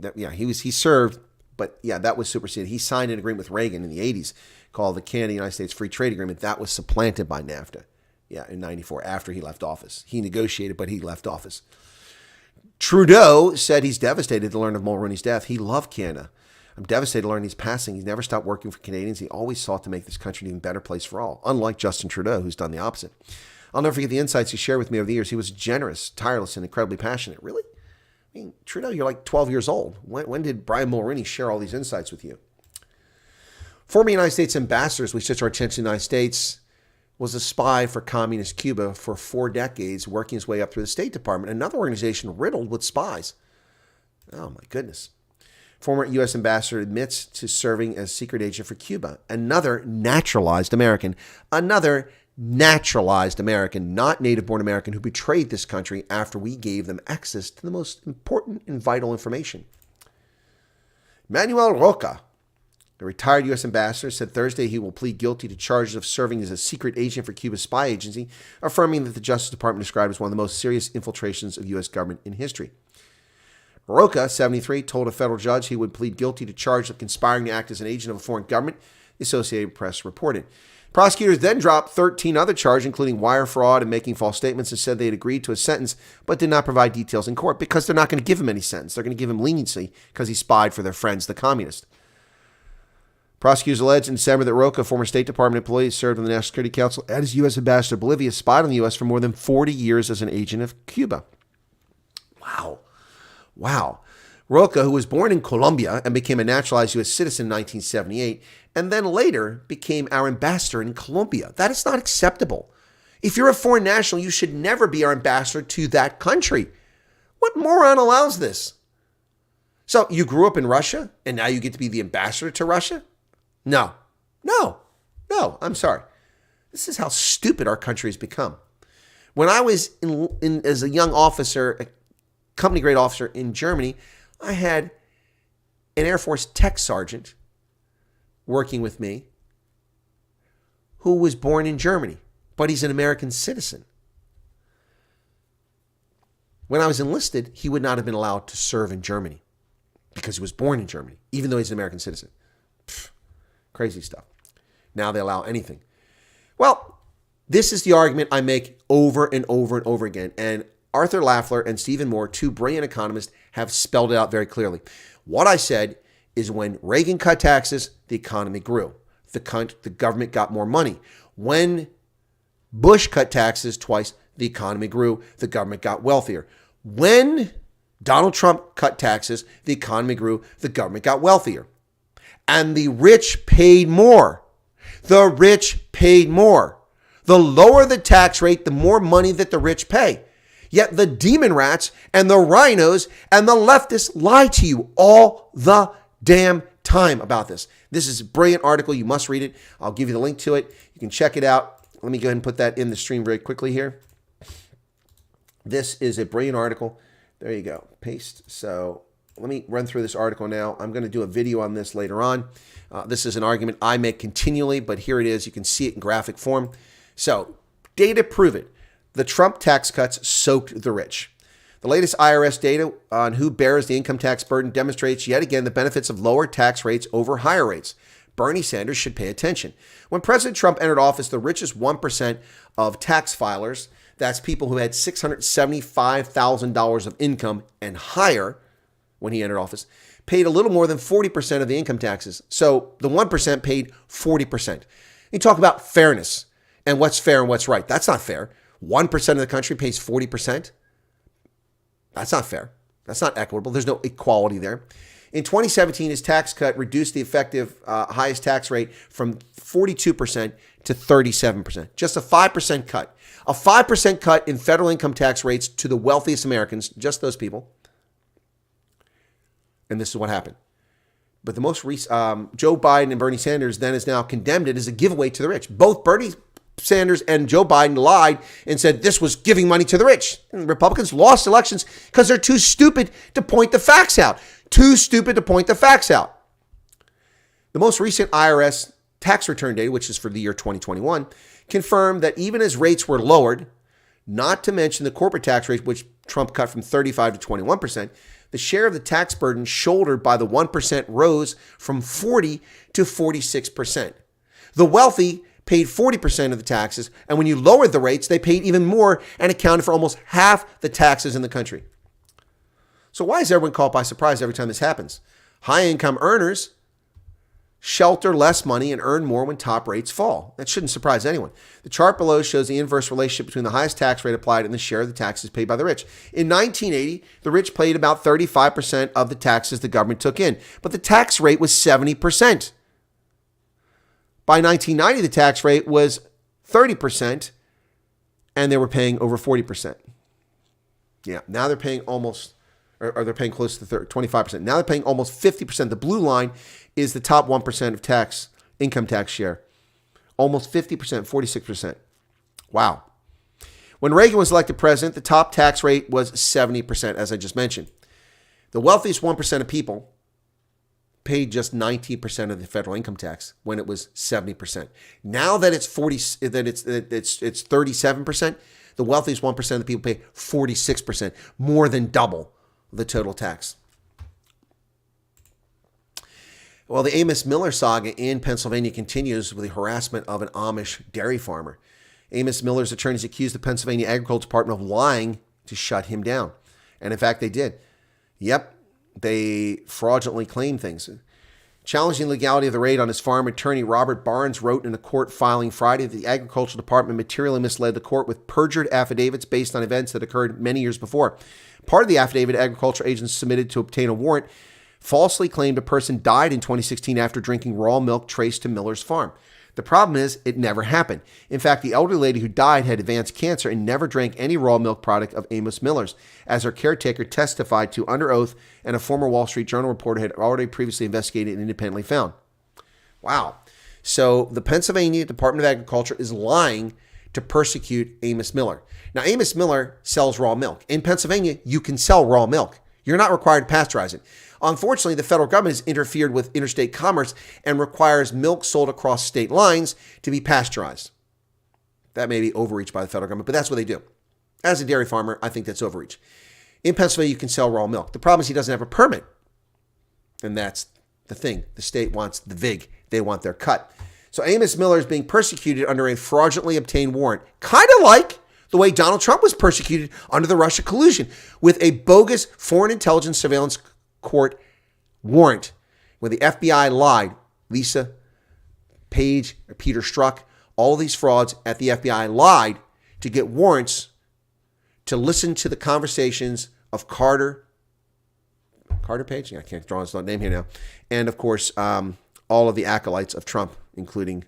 He served, but yeah, that was superseded. He signed an agreement with Reagan in the 80s called the Canada-United States Free Trade Agreement. That was supplanted by NAFTA, in 94, after he left office. He negotiated, but he left office. Trudeau said he's devastated to learn of Mulroney's death. He loved Canada. I'm devastated to learn he's passing. He's never stopped working for Canadians. He always sought to make this country an even better place for all, unlike Justin Trudeau, who's done the opposite. I'll never forget the insights he shared with me over the years. He was generous, tireless, and incredibly passionate. Really? I mean, Trudeau, you're like 12 years old. When did Brian Mulroney share all these insights with you? Former United States ambassadors, we switched our attention to the United States, was a spy for communist Cuba for 4 decades, working his way up through the State Department, another organization riddled with spies. Oh, my goodness. Former U.S. ambassador admits to serving as secret agent for Cuba. Another naturalized American, not native-born American, who betrayed this country after we gave them access to the most important and vital information. Manuel Roca, a retired U.S. ambassador, said Thursday he will plead guilty to charges of serving as a secret agent for Cuba's spy agency, affirming that the Justice Department described as one of the most serious infiltrations of U.S. government in history. Roca, 73, told a federal judge he would plead guilty to charges of conspiring to act as an agent of a foreign government, the Associated Press reported. Prosecutors then dropped 13 other charges, including wire fraud and making false statements, and said they had agreed to a sentence but did not provide details in court because they're not going to give him any sentence. They're going to give him leniency because he spied for their friends, the communists. Prosecutors alleged in December that Roca, a former State Department employee, served on the National Security Council as U.S. Ambassador to Bolivia, spied on the U.S. for more than 40 years as an agent of Cuba. Wow. Roca, who was born in Colombia and became a naturalized U.S. citizen in 1978, and then later became our ambassador in Colombia. That is not acceptable. If you're a foreign national, you should never be our ambassador to that country. What moron allows this? So you grew up in Russia, and now you get to be the ambassador to Russia? No, I'm sorry. This is how stupid our country has become. When I was as a young officer, a company grade officer in Germany, I had an Air Force tech sergeant working with me who was born in Germany, but he's an American citizen. When I was enlisted, he would not have been allowed to serve in Germany because he was born in Germany, even though he's an American citizen. Pfft, crazy stuff. Now they allow anything. Well, this is the argument I make over and over and over again. And Arthur Lafleur and Stephen Moore, two brilliant economists, have spelled it out very clearly. What I said is when Reagan cut taxes, the economy grew. The government got more money. When Bush cut taxes twice, the economy grew. The government got wealthier. When Donald Trump cut taxes, the economy grew. The government got wealthier. And the rich paid more. The rich paid more. The lower the tax rate, the more money that the rich pay. Yet the demon rats and the rhinos and the leftists lie to you all the damn time about this. This is a brilliant article. You must read it. I'll give you the link to it. You can check it out. Let me go ahead and put that in the stream very quickly here. This is a brilliant article. There you go. Paste. So let me run through this article now. I'm going to do a video on this later on. This is an argument I make continually, but here it is. You can see it in graphic form. So data prove it. The Trump tax cuts soaked the rich. The latest IRS data on who bears the income tax burden demonstrates yet again the benefits of lower tax rates over higher rates. Bernie Sanders should pay attention. When President Trump entered office, the richest 1% of tax filers, that's people who had $675,000 of income and higher when he entered office, paid a little more than 40% of the income taxes. So the 1% paid 40%. You talk about fairness and what's fair and what's right. That's not fair. 1% of the country pays 40%. That's not fair. That's not equitable. There's no equality there. In 2017, his tax cut reduced the effective highest tax rate from 42% to 37%. Just a 5% cut. A 5% cut in federal income tax rates to the wealthiest Americans, just those people. And this is what happened. But the most recent, Joe Biden and Bernie Sanders then has now condemned it as a giveaway to the rich. Both Bernie Sanders and Joe Biden lied and said this was giving money to the rich. And Republicans lost elections because they're too stupid to point the facts out. Too stupid to point the facts out. The most recent IRS tax return data, which is for the year 2021, confirmed that even as rates were lowered, not to mention the corporate tax rate, which Trump cut from 35 to 21%, the share of the tax burden shouldered by the 1% rose from 40 to 46%. The wealthy paid 40% of the taxes, and when you lowered the rates, they paid even more and accounted for almost half the taxes in the country. So why is everyone caught by surprise every time this happens? High-income earners shelter less money and earn more when top rates fall. That shouldn't surprise anyone. The chart below shows the inverse relationship between the highest tax rate applied and the share of the taxes paid by the rich. In 1980, the rich paid about 35% of the taxes the government took in, but the tax rate was 70%. By 1990, the tax rate was 30%, and they were paying over 40%. Yeah, now they're paying almost, or they're paying close to 25%. Now they're paying almost 50%. The blue line is the top 1% of tax, income tax share. Almost 50%, 46%. Wow. When Reagan was elected president, the top tax rate was 70%, as I just mentioned. The wealthiest 1% of people paid just 19% of the federal income tax when it was 70%. Now that it's 37%, the wealthiest 1% of the people pay 46%, more than double the total tax. Well, the Amos Miller saga in Pennsylvania continues with the harassment of an Amish dairy farmer. Amos Miller's attorneys accused the Pennsylvania Agriculture Department of lying to shut him down. And in fact, they did. Yep, they fraudulently claimed things. Challenging the legality of the raid on his farm, attorney Robert Barnes wrote in a court filing Friday that the Agricultural Department materially misled the court with perjured affidavits based on events that occurred many years before. Part of the affidavit agriculture agents submitted to obtain a warrant falsely claimed a person died in 2016 after drinking raw milk traced to Miller's farm. The problem is it never happened. In fact, the elderly lady who died had advanced cancer and never drank any raw milk product of Amos Miller's, as her caretaker testified to under oath and a former Wall Street Journal reporter had already previously investigated and independently found. Wow. So the Pennsylvania Department of Agriculture is lying to persecute Amos Miller. Now, Amos Miller sells raw milk. In Pennsylvania, you can sell raw milk. You're not required to pasteurize it. Unfortunately, the federal government has interfered with interstate commerce and requires milk sold across state lines to be pasteurized. That may be overreach by the federal government, but that's what they do. As a dairy farmer, I think that's overreach. In Pennsylvania, you can sell raw milk. The problem is he doesn't have a permit. And that's the thing. The state wants the VIG. They want their cut. So Amos Miller is being persecuted under a fraudulently obtained warrant, kind of like the way Donald Trump was persecuted under the Russia collusion with a bogus Foreign Intelligence Surveillance Court warrant where the FBI lied. Lisa Page, Peter Strzok, all these frauds at the FBI lied to get warrants to listen to the conversations of Carter Page? I can't draw his name here now. And, of course, all of the acolytes of Trump, including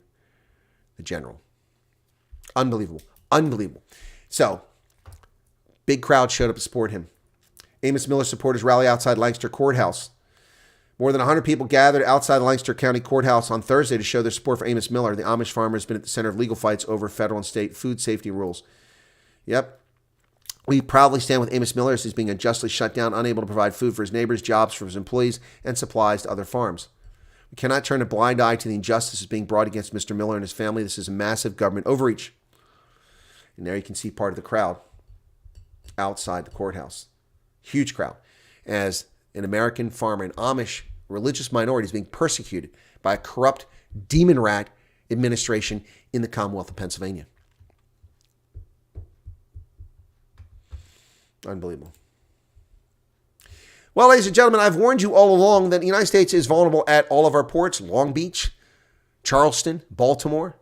the general. Unbelievable. Unbelievable. So, big crowd showed up to support him. Amos Miller supporters rally outside Lancaster Courthouse. More than 100 people gathered outside the Lancaster County Courthouse on Thursday to show their support for Amos Miller. The Amish farmer has been at the center of legal fights over federal and state food safety rules. Yep. We proudly stand with Amos Miller as he's being unjustly shut down, unable to provide food for his neighbors, jobs for his employees, and supplies to other farms. We cannot turn a blind eye to the injustices being brought against Mr. Miller and his family. This is a massive government overreach. And there you can see part of the crowd outside the courthouse. Huge crowd. As an American farmer, an Amish religious minority is being persecuted by a corrupt demon rat administration in the Commonwealth of Pennsylvania. Unbelievable. Well, ladies and gentlemen, I've warned you all along that the United States is vulnerable at all of our ports: Long Beach, Charleston, Baltimore,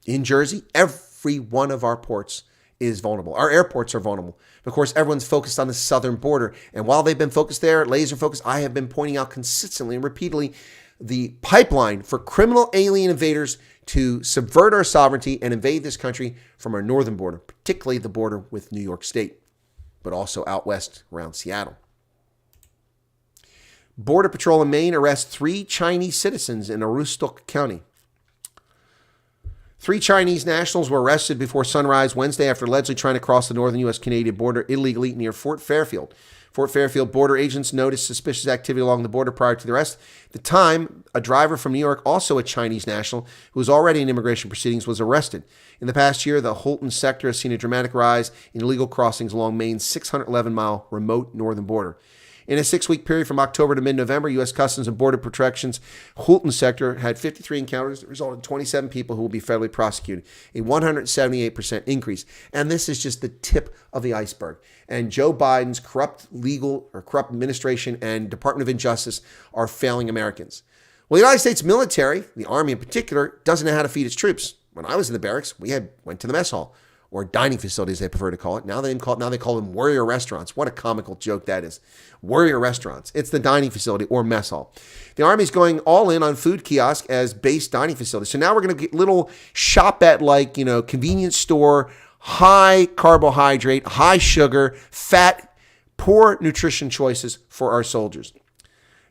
in Jersey. Every one of our ports is vulnerable. Our airports are vulnerable. Of course, everyone's focused on the southern border. And while they've been focused there, laser focused, I have been pointing out consistently and repeatedly the pipeline for criminal alien invaders to subvert our sovereignty and invade this country from our northern border, particularly the border with New York State, but also out west around Seattle. Border Patrol in Maine arrests 3 Chinese citizens in Aroostook County. 3 Chinese nationals were arrested before sunrise Wednesday after allegedly trying to cross the northern U.S.-Canadian border illegally near Fort Fairfield. Fort Fairfield border agents noticed suspicious activity along the border prior to the arrest. At the time, a driver from New York, also a Chinese national, who was already in immigration proceedings, was arrested. In the past year, the Houlton sector has seen a dramatic rise in illegal crossings along Maine's 611-mile remote northern border. In a 6-week period from October to mid-November, U.S. Customs and Border Protection's Houlton sector had 53 encounters that resulted in 27 people who will be federally prosecuted, a 178% increase. And this is just the tip of the iceberg. And Joe Biden's corrupt administration and Department of Injustice are failing Americans. Well, the United States military, the Army in particular, doesn't know how to feed its troops. When I was in the barracks, we went to the mess hall, or dining facilities, they prefer to call it. Now they call them warrior restaurants. What a comical joke that is. Warrior restaurants. It's the dining facility or mess hall. The Army's going all in on food kiosks as base dining facilities. So now we're going to get little shop at convenience store, high carbohydrate, high sugar, fat, poor nutrition choices for our soldiers.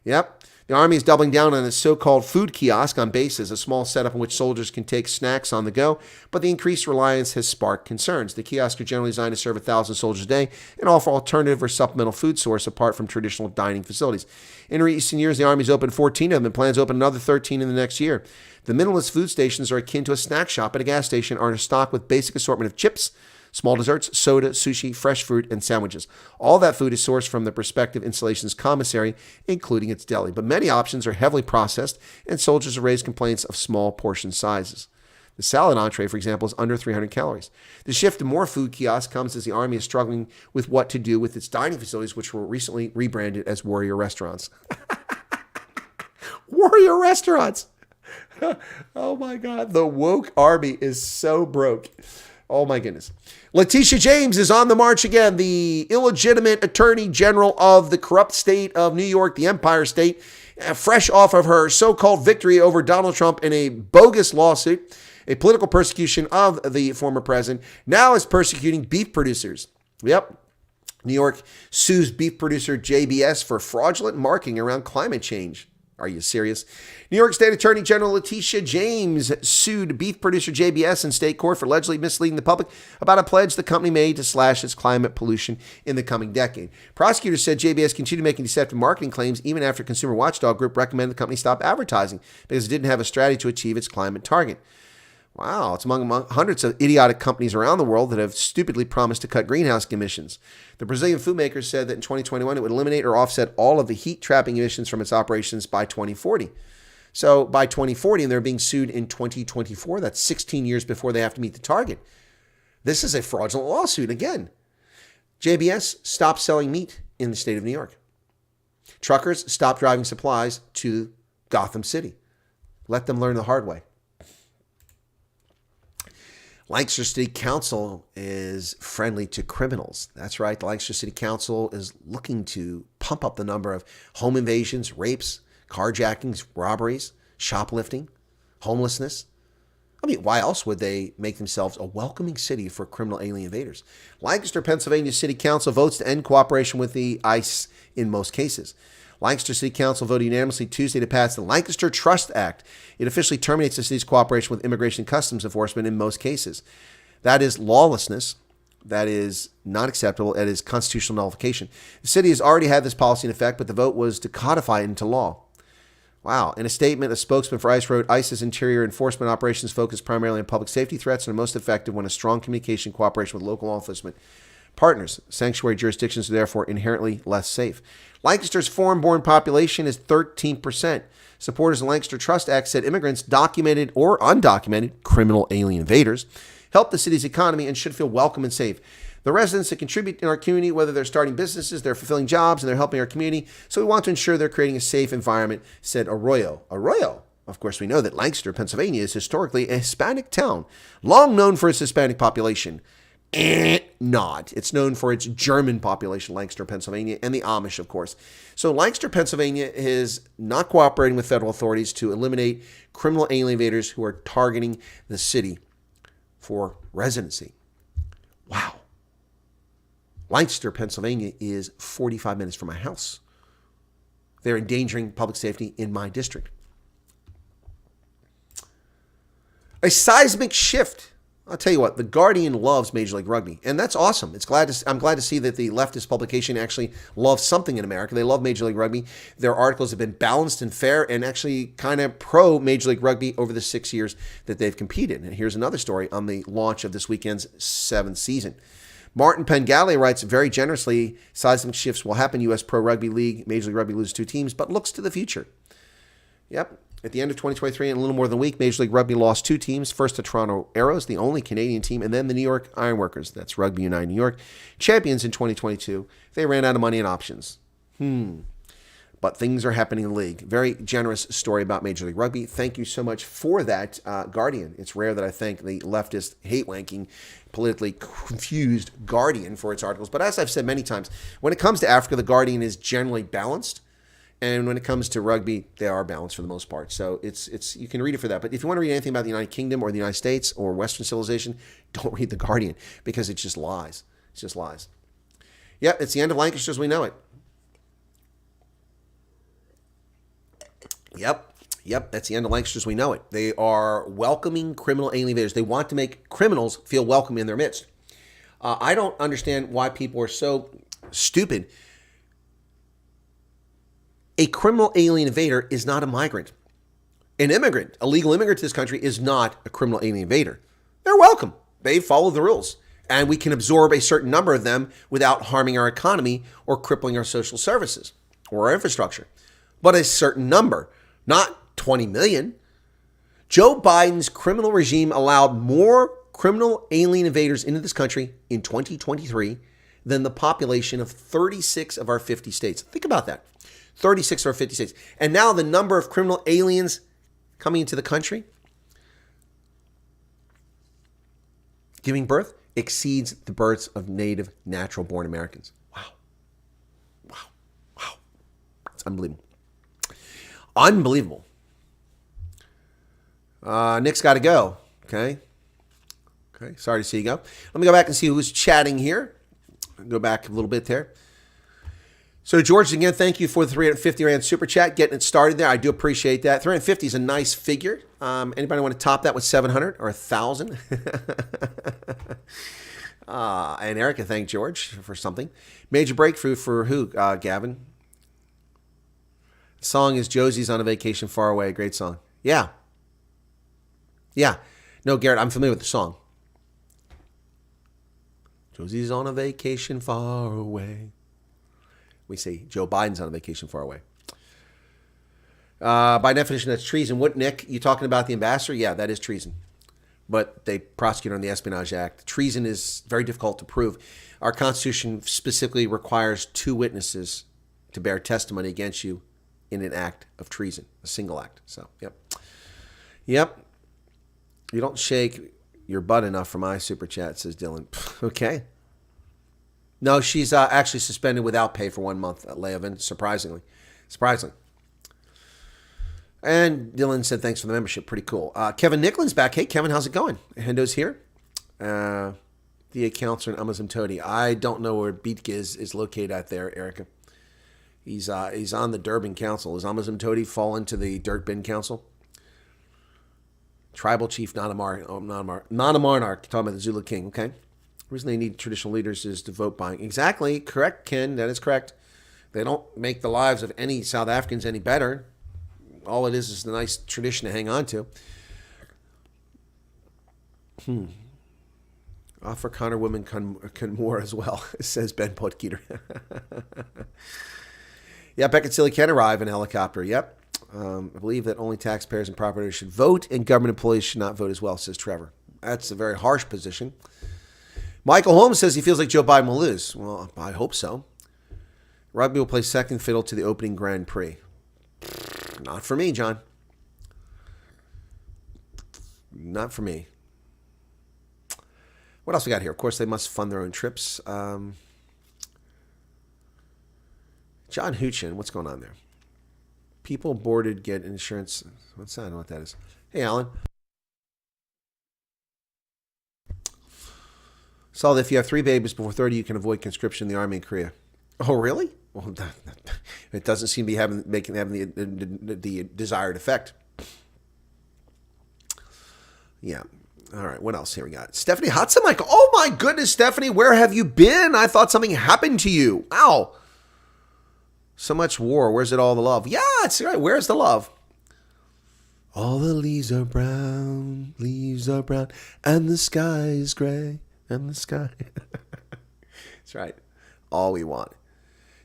Yep. The Army is doubling down on its so-called food kiosk on bases, a small setup in which soldiers can take snacks on the go, but the increased reliance has sparked concerns. The kiosks are generally designed to serve 1,000 soldiers a day and offer alternative or supplemental food source apart from traditional dining facilities. In recent years, the Army's opened 14 of them and plans to open another 13 in the next year. The minimalist food stations are akin to a snack shop at a gas station, are stocked with basic assortment of chips, small desserts, soda, sushi, fresh fruit, and sandwiches. All that food is sourced from the prospective installation's commissary, including its deli. But many options are heavily processed, and soldiers have raised complaints of small portion sizes. The salad entree, for example, is under 300 calories. The shift to more food kiosks comes as the Army is struggling with what to do with its dining facilities, which were recently rebranded as warrior restaurants. Warrior restaurants! Oh my God, the woke Army is so broke. Oh my goodness. Letitia James is on the march again, the illegitimate attorney general of the corrupt state of New York, the Empire State, fresh off of her so-called victory over Donald Trump in a bogus lawsuit, a political persecution of the former president, now is persecuting beef producers. Yep. New York sues beef producer JBS for fraudulent marketing around climate change. Are you serious? New York State Attorney General Letitia James sued beef producer JBS in state court for allegedly misleading the public about a pledge the company made to slash its climate pollution in the coming decade. Prosecutors said JBS continued making deceptive marketing claims even after consumer watchdog group recommended the company stop advertising because it didn't have a strategy to achieve its climate target. Wow, it's among hundreds of idiotic companies around the world that have stupidly promised to cut greenhouse emissions. The Brazilian food maker said that in 2021 it would eliminate or offset all of the heat-trapping emissions from its operations by 2040. So by 2040, and they're being sued in 2024, that's 16 years before they have to meet the target. This is a fraudulent lawsuit again. JBS stopped selling meat in the state of New York. Truckers stopped driving supplies to Gotham City. Let them learn the hard way. Lancaster City Council is friendly to criminals. That's right. The Lancaster City Council is looking to pump up the number of home invasions, rapes, carjackings, robberies, shoplifting, homelessness. I mean, why else would they make themselves a welcoming city for criminal alien invaders? Lancaster, Pennsylvania City Council votes to end cooperation with the ICE in most cases. Lancaster City Council voted unanimously Tuesday to pass the Lancaster Trust Act. It officially terminates the city's cooperation with Immigration and Customs Enforcement in most cases. That is lawlessness. That is not acceptable. That is constitutional nullification. The city has already had this policy in effect, but the vote was to codify it into law. Wow. In a statement, a spokesman for ICE wrote, ICE's interior enforcement operations focus primarily on public safety threats and are most effective when a strong communication cooperation with local law enforcement partners. Sanctuary jurisdictions are therefore inherently less safe. Lancaster's foreign-born population is 13%. Supporters of the Lancaster Trust Act said immigrants, documented or undocumented, criminal alien invaders, help the city's economy and should feel welcome and safe. The residents that contribute in our community, whether they're starting businesses, they're fulfilling jobs, and they're helping our community, so we want to ensure they're creating a safe environment, said Arroyo. Arroyo. Of course, we know that Lancaster, Pennsylvania is historically a Hispanic town, long known for its Hispanic population. Not. It's known for its German population, Lancaster, Pennsylvania, and the Amish, of course. So Lancaster, Pennsylvania is not cooperating with federal authorities to eliminate criminal alien invaders who are targeting the city for residency. Wow. Lancaster, Pennsylvania is 45 minutes from my house. They're endangering public safety in my district. A seismic shift. I'll tell you what, The Guardian loves Major League Rugby, and that's awesome. I'm glad to see that the leftist publication actually loves something in America. They love Major League Rugby. Their articles have been balanced and fair and actually kind of pro Major League Rugby over the 6 years that they've competed. And here's another story on the launch of this weekend's 7th season. Martin Pengale writes very generously, seismic shifts will happen. U.S. Pro Rugby League, Major League Rugby loses 2 teams, but looks to the future. Yep. At the end of 2023, in a little more than a week, Major League Rugby lost 2 teams. First, the Toronto Arrows, the only Canadian team, and then the New York Ironworkers. That's Rugby United New York. Champions in 2022. They ran out of money and options. But things are happening in the league. Very generous story about Major League Rugby. Thank you so much for that, Guardian. It's rare that I thank the leftist, hate-wanking, politically confused Guardian for its articles. But as I've said many times, when it comes to Africa, the Guardian is generally balanced. And when it comes to rugby, they are balanced for the most part. So it's you can read it for that. But if you want to read anything about the United Kingdom or the United States or Western civilization, don't read The Guardian because it's just lies. It's just lies. Yep, it's the end of Lancaster as we know it. Yep, that's the end of Lancaster as we know it. They are welcoming criminal alien invaders. They want to make criminals feel welcome in their midst. I don't understand why people are so stupid. A criminal alien invader is not a migrant. An immigrant, a legal immigrant to this country, is not a criminal alien invader. They're welcome. They follow the rules. And we can absorb a certain number of them without harming our economy or crippling our social services or our infrastructure. But a certain number, not 20 million. Joe Biden's criminal regime allowed more criminal alien invaders into this country in 2023 than the population of 36 of our 50 states. Think about that. 36 or 50 states. And now the number of criminal aliens coming into the country, giving birth, exceeds the births of native, natural-born Americans. Wow. It's unbelievable. Unbelievable. Nick's got to go. Okay. Sorry to see you go. Let me go back and see who's chatting here. Go back a little bit there. So, George, again, thank you for the 350 Rand Super Chat, getting it started there. I do appreciate that. 350 is a nice figure. Anybody want to top that with 700 or 1,000? And Erica thanked George for something. Major breakthrough for who, Gavin? The song is Josie's on a Vacation Far Away. Great song. Yeah. No, Garrett, I'm familiar with the song. Josie's on a vacation far away. We say Joe Biden's on a vacation far away. By definition, that's treason. What, Nick? You talking about the ambassador? Yeah, that is treason. But they prosecute on the Espionage Act. Treason is very difficult to prove. Our Constitution specifically requires 2 witnesses to bear testimony against you in an act of treason, a single act. So, yep. You don't shake your butt enough for my super chat, says Dylan. Okay. No, she's actually suspended without pay for 1 month at Leovan, surprisingly. And Dylan said, thanks for the membership. Pretty cool. Kevin Nicklin's back. Hey, Kevin, how's it going? Hendo's here. The counselor in Amazon I don't know where Beatke is located at there, Erica. He's on the Durban Council. Does Amazon fall into the Dirt Bin Council? Tribal chief, not a monarch. Talking about the Zulu king, okay? The reason they need traditional leaders is to vote buying. Exactly. Correct, Ken. That is correct. They don't make the lives of any South Africans any better. All it is a nice tradition to hang on to. Afrikaner women can more as well, says Ben Potgieter. Yeah, Beckett Silly can arrive in a helicopter. Yep. I believe that only taxpayers and property owners should vote, and government employees should not vote as well, says Trevor. That's a very harsh position. Michael Holmes says he feels like Joe Biden will lose. Well, I hope so. Rugby will play second fiddle to the opening Grand Prix. Not for me, John. Not for me. What else we got here? Of course, they must fund their own trips. John Huchin, what's going on there? People boarded get insurance. What's that? I don't know what that is. Hey, Alan. Saw that if you have 3 babies before 30, you can avoid conscription in the army in Korea. Oh, really? Well, it doesn't seem to be having the desired effect. Yeah. All right. What else here we got? Stephanie Hatzamike. Oh my goodness, Stephanie, where have you been? I thought something happened to you. Wow. So much war. Where's it all the love? Yeah, it's right. Where's the love? All the leaves are brown, and the sky is gray, and the sky. That's right. All we want.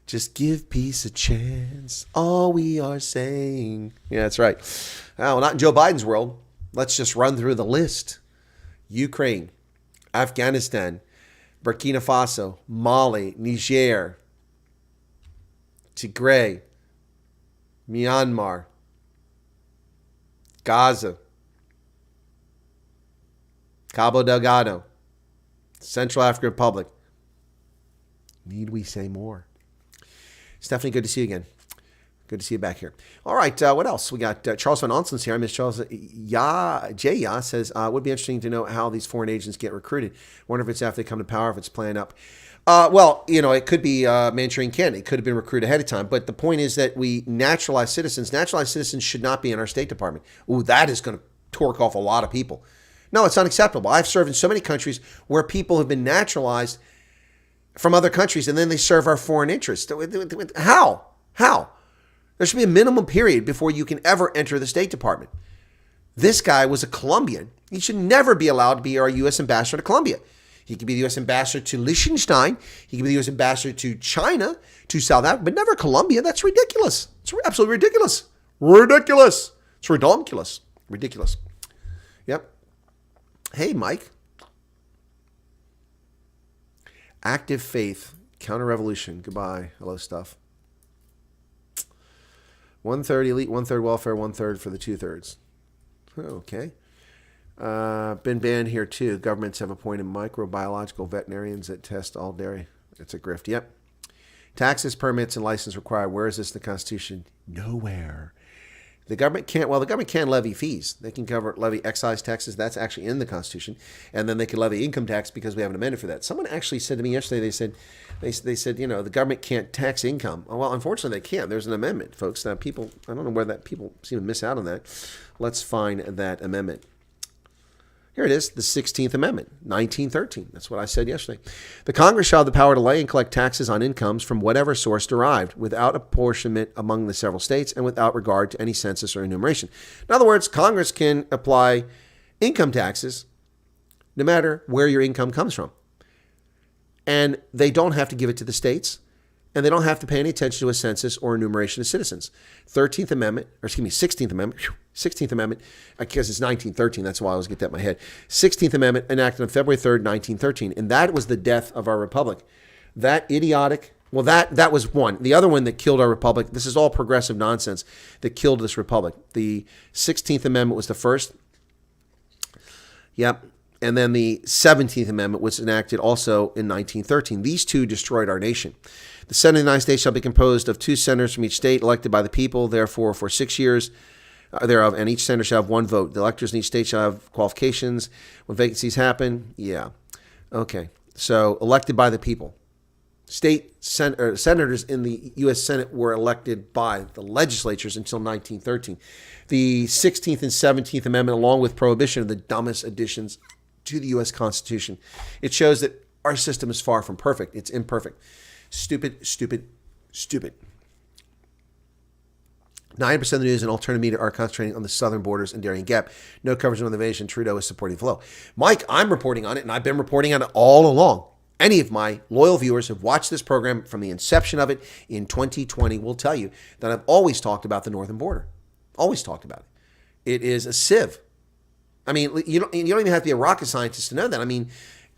Just give peace a chance. All we are saying. Yeah, that's right. Well, not in Joe Biden's world. Let's just run through the list. Ukraine, Afghanistan, Burkina Faso, Mali, Niger, Tigray, Myanmar, Gaza, Cabo Delgado, Central African Republic. Need we say more? Stephanie, good to see you again. Good to see you back here. All right, what else? We got Charles Van Onson's here. I miss Charles. Jay says, it would be interesting to know how these foreign agents get recruited. Wonder if it's after they come to power, if it's planned up. Well, it could be Manchurian candidate. It could have been recruited ahead of time. But the point is that we naturalize citizens. Naturalized citizens should not be in our State Department. Ooh, that is going to torque off a lot of people. No, it's unacceptable. I've served in so many countries where people have been naturalized from other countries, and then they serve our foreign interests. How? There should be a minimum period before you can ever enter the State Department. This guy was a Colombian. He should never be allowed to be our U.S. ambassador to Colombia. He could be the U.S. ambassador to Liechtenstein. He could be the U.S. ambassador to China, to South Africa, but never Colombia. That's ridiculous. It's absolutely ridiculous. It's redonkulous. Ridiculous. Yep. Hey, Mike. Active faith, counter-revolution. Goodbye. Hello, stuff. 1/3 elite, 1/3 welfare, 1/3 for the 2/3. Okay. Been banned here too. Governments have appointed microbiological veterinarians that test all dairy. It's a grift. Yep. Taxes, permits, and license required. Where is this in the Constitution? Nowhere. The government can't. Well, the government can levy fees. They can levy excise taxes. That's actually in the Constitution. And then they can levy income tax because we have an amendment for that. Someone actually said to me yesterday. They said, the government can't tax income. Well, unfortunately, they can't. There's an amendment, folks. That people, I don't know where that people seem to miss out on that. Let's find that amendment. Here it is, the 16th Amendment, 1913. That's what I said yesterday. The Congress shall have the power to lay and collect taxes on incomes from whatever source derived, without apportionment among the several states and without regard to any census or enumeration. In other words, Congress can apply income taxes, no matter where your income comes from. And they don't have to give it to the states, and they don't have to pay any attention to a census or enumeration of citizens. 16th Amendment, I guess it's 1913, that's why I always get that in my head. 16th Amendment enacted on February 3rd, 1913, and that was the death of our republic. That idiotic, well, that was one. The other one that killed our republic, this is all progressive nonsense that killed this republic. The 16th Amendment was the first. Yep. And then the 17th Amendment was enacted also in 1913. These two destroyed our nation. The Senate of the United States shall be composed of 2 senators from each state, elected by the people, therefore, for 6 years thereof, and each senator shall have 1 vote. The electors in each state shall have qualifications. When vacancies happen, yeah. Okay. So, elected by the people. Senators in the U.S. Senate were elected by the legislatures until 1913. The 16th and 17th Amendment, along with prohibition, are the dumbest additions to the U.S. Constitution. It shows that our system is far from perfect. It's imperfect. Stupid, stupid, stupid. 9% of the news and alternative media are concentrating on the southern borders and Darien Gap. No coverage on the invasion. Trudeau is supporting the flow. Mike, I'm reporting on it, and I've been reporting on it all along. Any of my loyal viewers who have watched this program from the inception of it in 2020 will tell you that I've always talked about the northern border. Always talked about it. It is a sieve. I mean, you don't even have to be a rocket scientist to know that. I mean,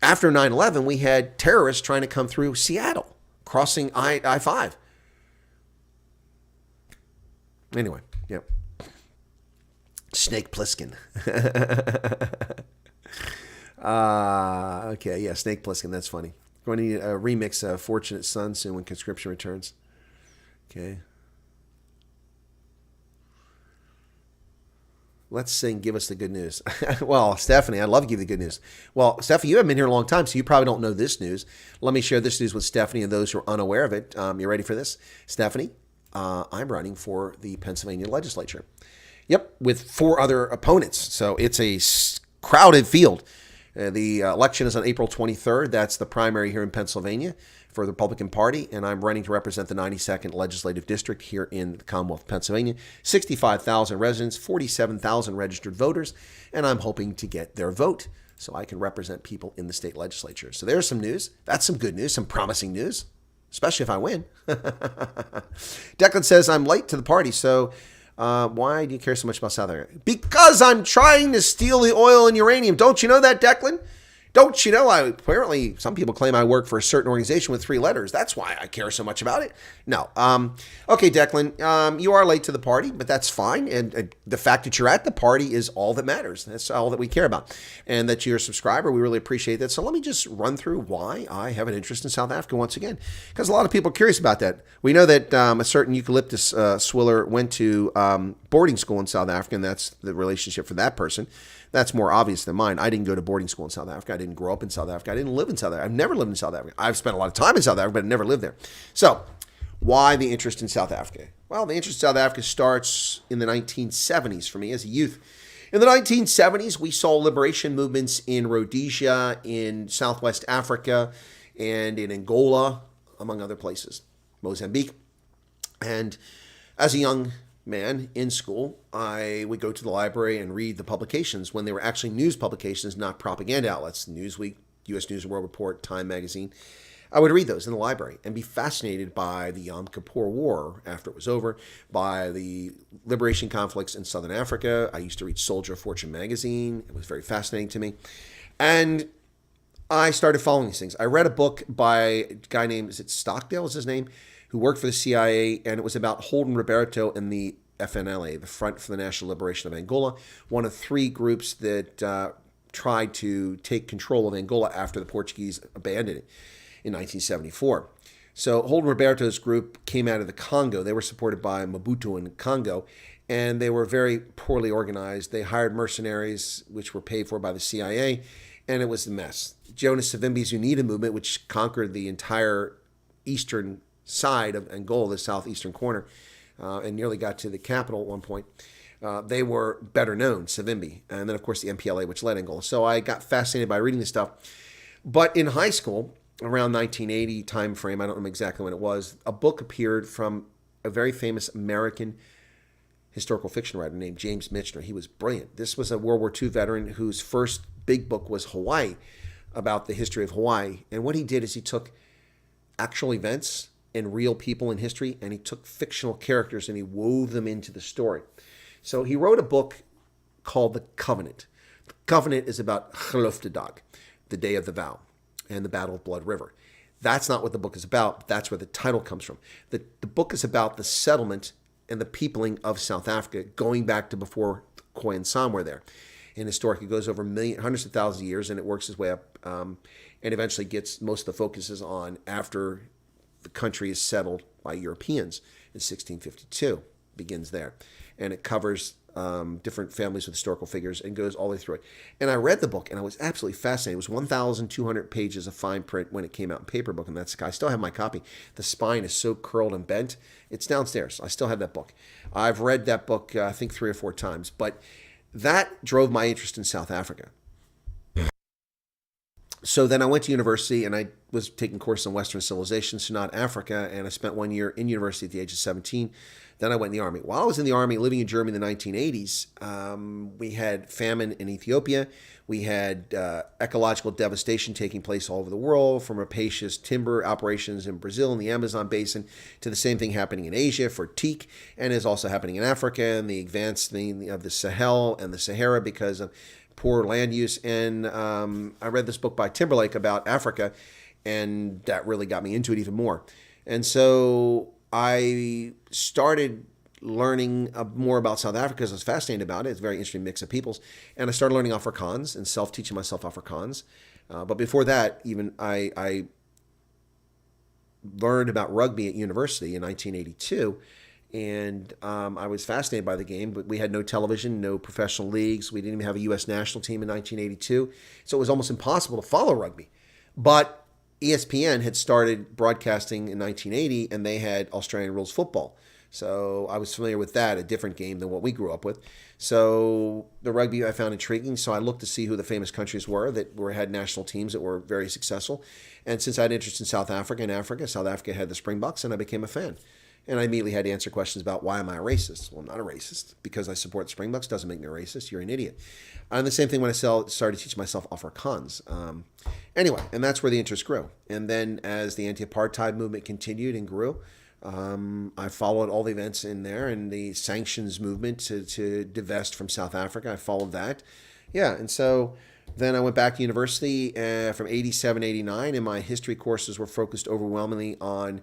after 9/11, we had terrorists trying to come through Seattle, crossing I-5. Anyway, yep. Snake Plissken. Okay, yeah, Snake Plissken, that's funny. Going to need a remix of Fortunate Son soon when conscription returns. Okay. Let's sing Give Us the Good News. Well, Stephanie, I'd love to give you the good news. Well, Stephanie, you haven't been here a long time, so you probably don't know this news. Let me share this news with Stephanie and those who are unaware of it. You ready for this? Stephanie, I'm running for the Pennsylvania legislature. Yep, with 4 other opponents. So it's a crowded field. The election is on April 23rd. That's the primary here in Pennsylvania for the Republican Party, and I'm running to represent the 92nd Legislative District here in the Commonwealth of Pennsylvania. 65,000 residents, 47,000 registered voters, and I'm hoping to get their vote so I can represent people in the state legislature. So there's some news. That's some good news, some promising news, especially if I win. Declan says, I'm late to the party, so why do you care so much about South Africa? Because I'm trying to steal the oil and uranium. Don't you know that, Declan? Don't you know, apparently some people claim I work for a certain organization with 3 letters. That's why I care so much about it. No. Okay, Declan, you are late to the party, but that's fine. And the fact that you're at the party is all that matters. That's all that we care about. And that you're a subscriber, we really appreciate that. So let me just run through why I have an interest in South Africa once again, because a lot of people are curious about that. We know that a certain eucalyptus swiller went to boarding school in South Africa, and that's the relationship for that person. That's more obvious than mine. I didn't go to boarding school in South Africa. I didn't grow up in South Africa. I didn't live in South Africa. I've never lived in South Africa. I've spent a lot of time in South Africa, but I never lived there. So why the interest in South Africa? Well, the interest in South Africa starts in the 1970s for me as a youth. In the 1970s, we saw liberation movements in Rhodesia, in Southwest Africa, and in Angola, among other places, Mozambique. And as a young man in school, I would go to the library and read the publications when they were actually news publications, not propaganda outlets. Newsweek, U.S. News and World Report, Time Magazine. I would read those in the library and be fascinated by the Yom Kippur War after it was over, by the liberation conflicts in Southern Africa. I used to read Soldier of Fortune magazine. It was very fascinating to me. And I started following these things. I read a book by a guy named, is it Stockdale is his name, who worked for the CIA, and it was about Holden Roberto and the FNLA, the Front for the National Liberation of Angola, one of 3 groups that tried to take control of Angola after the Portuguese abandoned it in 1974. So Holden Roberto's group came out of the Congo. They were supported by Mobutu in Congo, and they were very poorly organized. They hired mercenaries, which were paid for by the CIA, and it was a mess. Jonas Savimbi's UNITA movement, which conquered the entire eastern side of Angola, the southeastern corner, and nearly got to the capital at one point. They were better known, Savimbi, and then of course the MPLA, which led Angola. So I got fascinated by reading this stuff. But in high school, around 1980 time frame, I don't remember exactly when it was, a book appeared from a very famous American historical fiction writer named James Michener. He was brilliant. This was a World War II veteran whose first big book was Hawaii, about the history of Hawaii. And what he did is he took actual events and real people in history, and he took fictional characters and he wove them into the story. So he wrote a book called The Covenant. The Covenant is about Geloftedag, the day of the vow, and the Battle of Blood River. That's not what the book is about, but that's where the title comes from. The book is about the settlement and the peopling of South Africa, going back to before Khoi and San were there. And historically, it goes over hundreds of thousands of years, and it works its way up, and eventually gets most of the focuses on after the country is settled by Europeans in 1652. Begins there, and it covers different families with historical figures and goes all the way through it. And I read the book, and I was absolutely fascinated. It was 1,200 pages of fine print when it came out in paper book, and I still have my copy. The spine is so curled and bent. It's downstairs. I still have that book. I've read that book, I think, 3 or 4 times, but that drove my interest in South Africa. So then I went to university, and I was taking courses on Western civilization, so not Africa, and I spent 1 year in university at the age of 17. Then I went in the Army. While I was in the Army, living in Germany in the 1980s, we had famine in Ethiopia. We had ecological devastation taking place all over the world, from rapacious timber operations in Brazil and the Amazon basin to the same thing happening in Asia for teak, and is also happening in Africa and the advancing of the Sahel and the Sahara because of poor land use. And I read this book by Timberlake about Africa, and that really got me into it even more. And so I started learning more about South Africa because I was fascinated about it. It's a very interesting mix of peoples. And I started learning Afrikaans and self-teaching myself Afrikaans. But before that, even I learned about rugby at university in 1982. And I was fascinated by the game, but we had no television, no professional leagues. We didn't even have a U.S. national team in 1982. So it was almost impossible to follow rugby. But ESPN had started broadcasting in 1980, and they had Australian rules football. So I was familiar with that, a different game than what we grew up with. So the rugby I found intriguing, so I looked to see who the famous countries were that had national teams that were very successful. And since I had interest in South Africa, South Africa had the Springboks, and I became a fan. And I immediately had to answer questions about, why am I a racist? Well, I'm not a racist. Because I support the Springboks doesn't make me a racist. You're an idiot. And the same thing when I started teaching myself Afrikaans. Anyway, and that's where the interest grew. And then as the anti-apartheid movement continued and grew, I followed all the events in there, and the sanctions movement to divest from South Africa. I followed that. Yeah, and so then I went back to university from 87, 89, and my history courses were focused overwhelmingly on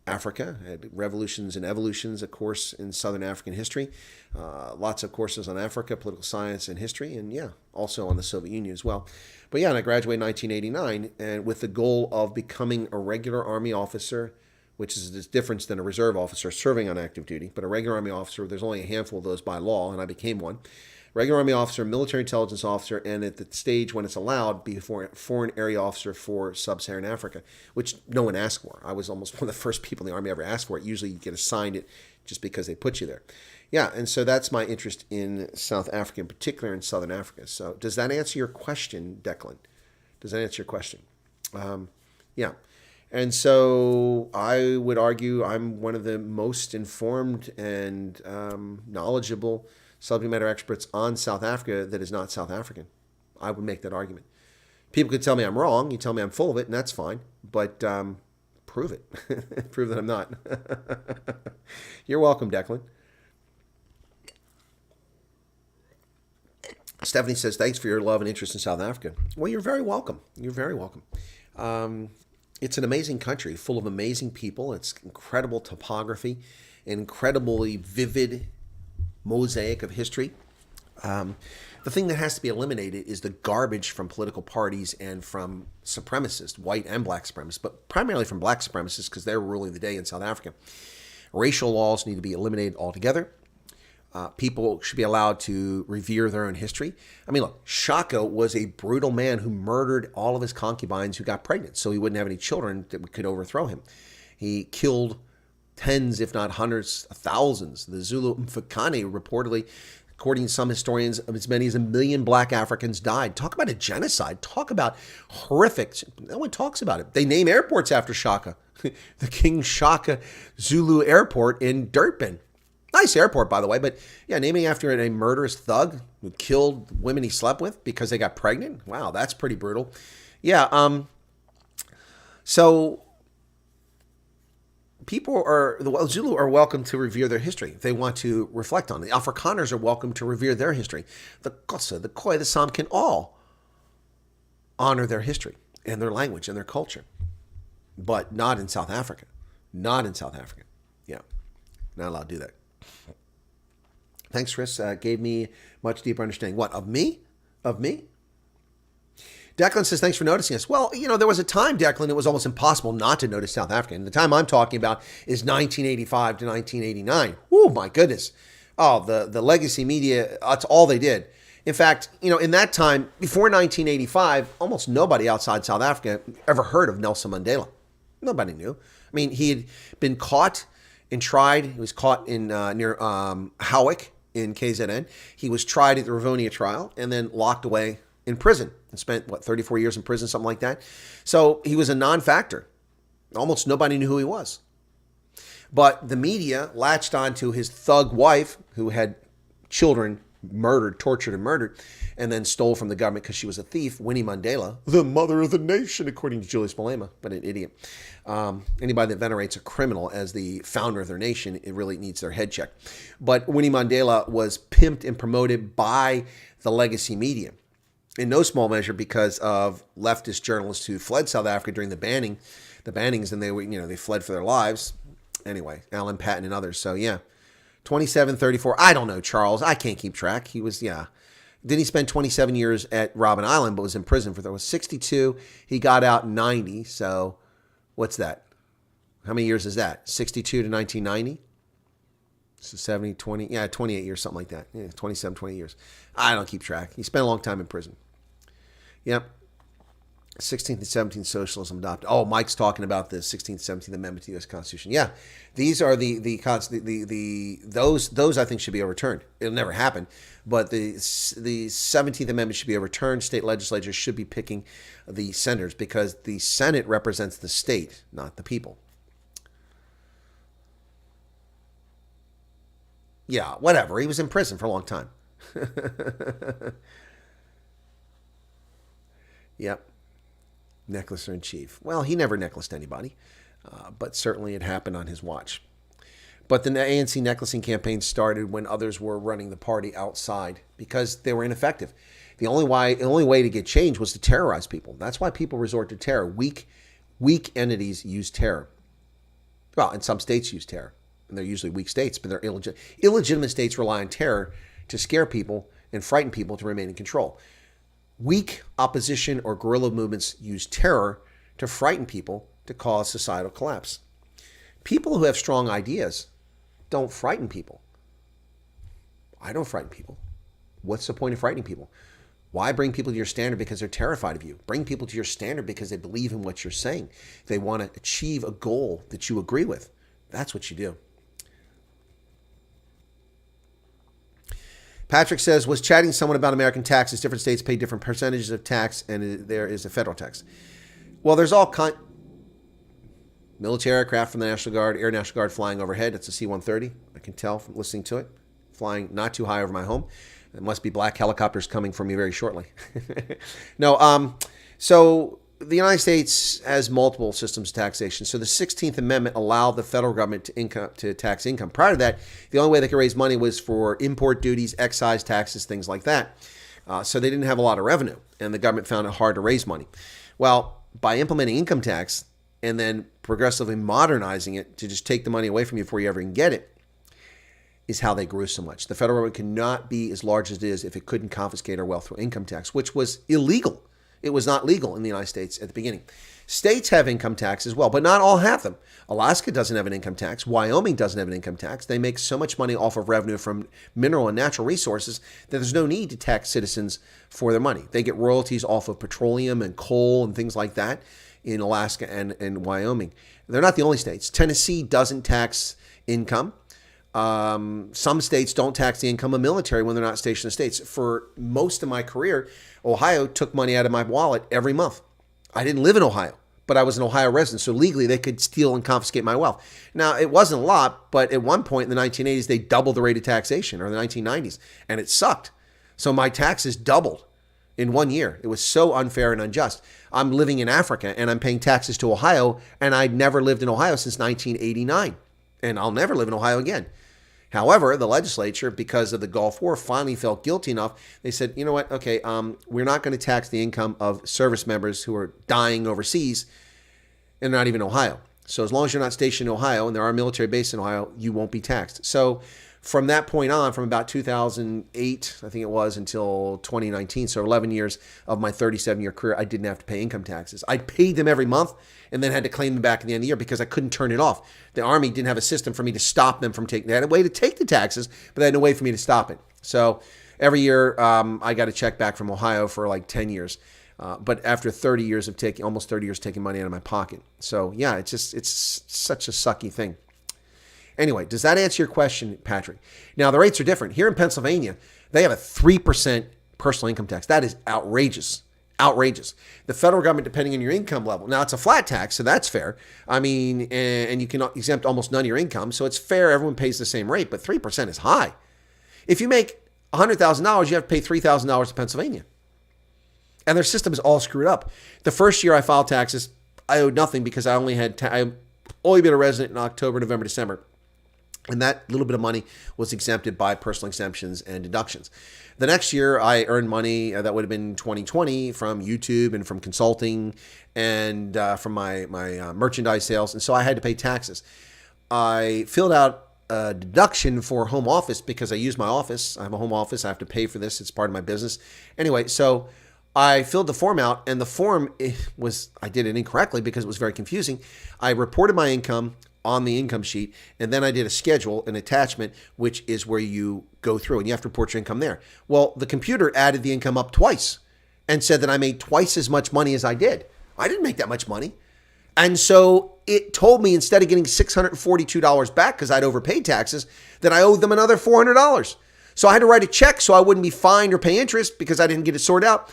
Africa. I had revolutions and evolutions, a course in Southern African history, lots of courses on Africa, political science and history, and also on the Soviet Union as well. But and I graduated in 1989, and with the goal of becoming a regular Army officer, which is a difference than a reserve officer serving on active duty. But a regular Army officer, there's only a handful of those by law, and I became one. Regular Army officer, military intelligence officer, and at the stage when it's allowed, be a foreign area officer for sub-Saharan Africa, which no one asked for. I was almost one of the first people in the Army ever asked for it. Usually you get assigned it just because they put you there. Yeah, and so that's my interest in South Africa, in particular in Southern Africa. So does that answer your question, Declan? Does that answer your question? Yeah. And so I would argue I'm one of the most informed and knowledgeable subject matter experts on South Africa that is not South African. I would make that argument. People could tell me I'm wrong. You tell me I'm full of it, and that's fine. But prove it. Prove that I'm not. You're welcome, Declan. Stephanie says, thanks for your love and interest in South Africa. Well, you're very welcome. You're very welcome. It's an amazing country full of amazing people. It's incredible topography, incredibly vivid mosaic of history. The thing that has to be eliminated is the garbage from political parties and from supremacists, white and black supremacists, but primarily from black supremacists because they're ruling the day in South Africa. Racial laws need to be eliminated altogether. People should be allowed to revere their own history. I mean, look, Shaka was a brutal man who murdered all of his concubines who got pregnant so he wouldn't have any children that could overthrow him. He killed tens, if not hundreds of thousands. The Zulu Mfukane reportedly, according to some historians, as many as 1 million black Africans died. Talk about a genocide. Talk about horrific. No one talks about it. They name airports after Shaka. The King Shaka Zulu Airport in Durban. Nice airport, by the way, but yeah, naming after a murderous thug who killed women he slept with because they got pregnant. Wow, that's pretty brutal. Yeah, so the Zulu are welcome to revere their history if they want to reflect on it. The Afrikaners are welcome to revere their history. The Xhosa, the Khoi, the Sam can all honor their history and their language and their culture, but not in South Africa. Not in South Africa. Yeah, not allowed to do that. Thanks, Chris. Gave me much deeper understanding. What, of me? Of me? Declan says, thanks for noticing us. Well, there was a time, Declan, it was almost impossible not to notice South Africa. And the time I'm talking about is 1985 to 1989. Oh, my goodness. Oh, the legacy media, that's all they did. In fact, in that time, before 1985, almost nobody outside South Africa ever heard of Nelson Mandela. Nobody knew. I mean, he had been caught and tried. He was caught in near Howick in KZN. He was tried at the Rivonia trial and then locked away in prison and spent, 34 years in prison, something like that. So he was a non-factor. Almost nobody knew who he was. But the media latched on to his thug wife, who had children tortured and murdered, and then stole from the government because she was a thief, Winnie Mandela, the mother of the nation, according to Julius Malema, but an idiot. Anybody that venerates a criminal as the founder of their nation, it really needs their head checked. But Winnie Mandela was pimped and promoted by the legacy media, in no small measure because of leftist journalists who fled South Africa during the bannings, and they fled for their lives. Anyway, Alan Patton and others. So yeah, 27, 34. I don't know, Charles. I can't keep track. He was, Didn't he spend 27 years at Robben Island, but was in prison for, there was 62. He got out in 90. So what's that? How many years is that? 62 to 1990? So 70, 20, 28 years, something like that. Yeah, 27, 20 years. I don't keep track. He spent a long time in prison. Yep. 16th and 17th socialism adopted. Oh, Mike's talking about the 16th, 17th Amendment to the U.S. Constitution. Yeah, these are those I think should be overturned. It'll never happen, but the 17th Amendment should be overturned. State legislatures should be picking the senators because the Senate represents the state, not the people. Yeah, whatever. He was in prison for a long time. Yep. Necklacer in chief. Well, he never necklaced anybody, but certainly it happened on his watch. But the ANC necklacing campaign started when others were running the party outside because they were ineffective. The only way to get change was to terrorize people. That's why people resort to terror. Weak entities use terror. Well, and some states use terror, and they're usually weak states, but they're illegitimate. Illegitimate states rely on terror to scare people and frighten people to remain in control. Weak opposition or guerrilla movements use terror to frighten people to cause societal collapse. People who have strong ideas don't frighten people. I don't frighten people. What's the point of frightening people? Why bring people to your standard because they're terrified of you? Bring people to your standard because they believe in what you're saying. They want to achieve a goal that you agree with. That's what you do. Patrick says, was chatting someone about American taxes. Different states pay different percentages of tax, and there is a federal tax. Well, there's all military aircraft from the National Guard, Air National Guard flying overhead. It's a C-130. I can tell from listening to it. Flying not too high over my home. It must be black helicopters coming for me very shortly. No, so the United States has multiple systems of taxation. So the 16th Amendment allowed the federal government to tax income. Prior to that, the only way they could raise money was for import duties, excise taxes, things like that. So they didn't have a lot of revenue, and the government found it hard to raise money. Well, by implementing income tax and then progressively modernizing it to just take the money away from you before you ever can get it, is how they grew so much. The federal government could not be as large as it is if it couldn't confiscate our wealth through income tax, which was illegal. It was not legal in the United States at the beginning. States have income tax as well, but not all have them. Alaska doesn't have an income tax. Wyoming doesn't have an income tax. They make so much money off of revenue from mineral and natural resources that there's no need to tax citizens for their money. They get royalties off of petroleum and coal and things like that in Alaska and Wyoming. They're not the only states. Tennessee doesn't tax income. Some states don't tax the income of military when they're not stationed in the states. For most of my career, Ohio took money out of my wallet every month. I didn't live in Ohio, but I was an Ohio resident, so legally they could steal and confiscate my wealth. Now, it wasn't a lot, but at one point in the 1980s, they doubled the rate of taxation, or the 1990s, and it sucked. So my taxes doubled in 1 year. It was so unfair and unjust. I'm living in Africa, and I'm paying taxes to Ohio, and I'd never lived in Ohio since 1989, and I'll never live in Ohio again. However, the legislature, because of the Gulf War, finally felt guilty enough. They said, you know what? Okay, we're not going to tax the income of service members who are dying overseas and not even Ohio. So as long as you're not stationed in Ohio, and there are military bases in Ohio, you won't be taxed. So from that point on, from about 2008, I think it was, until 2019, so 11 years of my 37-year career, I didn't have to pay income taxes. I paid them every month and then had to claim them back at the end of the year because I couldn't turn it off. The Army didn't have a system for me to stop them from taking. They had a way to take the taxes, but they had no way for me to stop it. So every year I got a check back from Ohio for like 10 years. But after 30 years of taking, almost 30 years taking money out of my pocket. So yeah, it's such a sucky thing. Anyway, does that answer your question, Patrick? Now, the rates are different. Here in Pennsylvania, they have a 3% personal income tax. That is outrageous. Outrageous. The federal government, depending on your income level. Now, it's a flat tax, so that's fair. I mean, and you can exempt almost none of your income, so it's fair. Everyone pays the same rate, but 3% is high. If you make $100,000, you have to pay $3,000 to Pennsylvania. And their system is all screwed up. The first year I filed taxes, I owed nothing because I only I've only been a resident in October, November, December. And that little bit of money was exempted by personal exemptions and deductions. The next year, I earned money that would have been 2020 from YouTube and from consulting and from my merchandise sales. And so I had to pay taxes. I filled out a deduction for home office because I use my office. I have a home office. I have to pay for this. It's part of my business. Anyway, so I filled the form out, and the form I did it incorrectly because it was very confusing. I reported my income on the income sheet, and then I did a schedule, an attachment, which is where you go through and you have to report your income there. Well, the computer added the income up twice and said that I made twice as much money as I did. I didn't make that much money. And so it told me, instead of getting $642 back because I'd overpaid taxes, that I owed them another $400. So I had to write a check so I wouldn't be fined or pay interest because I didn't get it sorted out.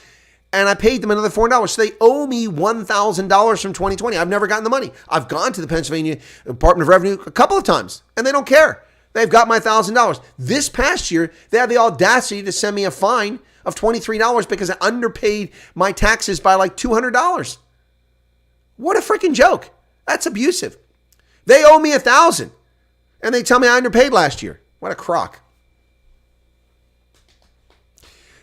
And I paid them another $400. So they owe me $1,000 from 2020. I've never gotten the money. I've gone to the Pennsylvania Department of Revenue a couple of times, and they don't care. They've got my $1,000. This past year, they had the audacity to send me a fine of $23 because I underpaid my taxes by like $200. What a freaking joke. That's abusive. They owe me $1,000, and they tell me I underpaid last year. What a crock.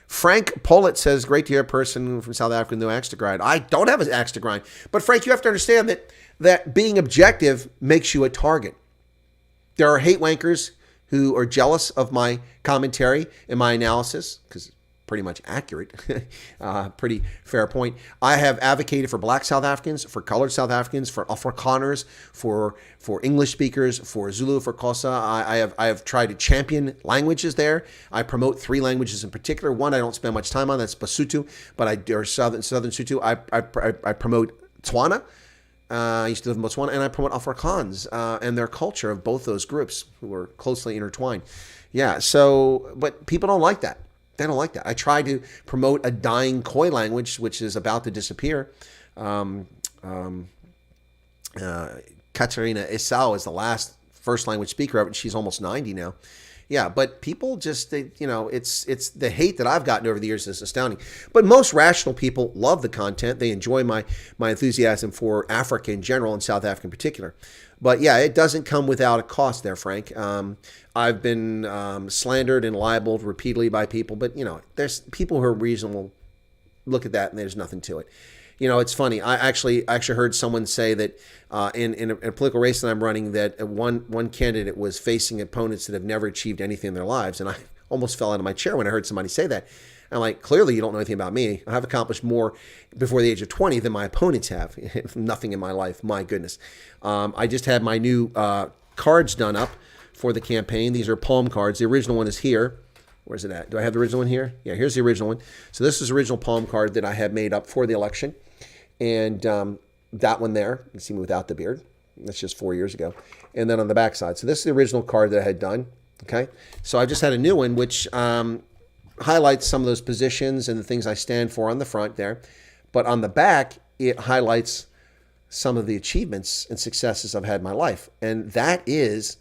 Frank Pollitt says, great to hear a person from South Africa with no axe to grind. I don't have an axe to grind. But Frank, you have to understand that being objective makes you a target. There are hate wankers who are jealous of my commentary and my analysis, because it's pretty much accurate, pretty fair point. I have advocated for black South Africans, for colored South Africans, for Afrikaners, for English speakers, for Zulu, for Xhosa. I have tried to champion languages there. I promote 3 languages in particular. One I don't spend much time on, that's Basotho, or Southern Sotho. I promote Tswana. I used to live in Botswana, and I promote Afrikaans and their culture of both those groups who are closely intertwined. Yeah, so, but people don't like that. They don't like that. I try to promote a dying Khoi language, which is about to disappear. Katarina Esau is the last first language speaker of it. She's almost 90 now. Yeah, but people just, it's the hate that I've gotten over the years is astounding. But most rational people love the content. They enjoy my enthusiasm for Africa in general and South Africa in particular. But yeah, it doesn't come without a cost there, Frank. I've been slandered and libeled repeatedly by people, but there's people who are reasonable look at that and there's nothing to it. It's funny. I actually heard someone say that in a political race that I'm running, that one candidate was facing opponents that have never achieved anything in their lives, and I almost fell out of my chair when I heard somebody say that. I'm like, clearly you don't know anything about me. I've accomplished more before the age of 20 than my opponents have. Nothing in my life. My goodness. I just had my new cards done up for the campaign. These are palm cards. The original one is here. Where's it at? Do I have the original one here? Yeah, here's the original one. So this is the original palm card that I had made up for the election. And that one there, you see me without the beard. That's just 4 years ago. And then on the back side. So this is the original card that I had done. Okay. So I just had a new one, which highlights some of those positions and the things I stand for on the front there. But on the back, it highlights some of the achievements and successes I've had in my life. And that is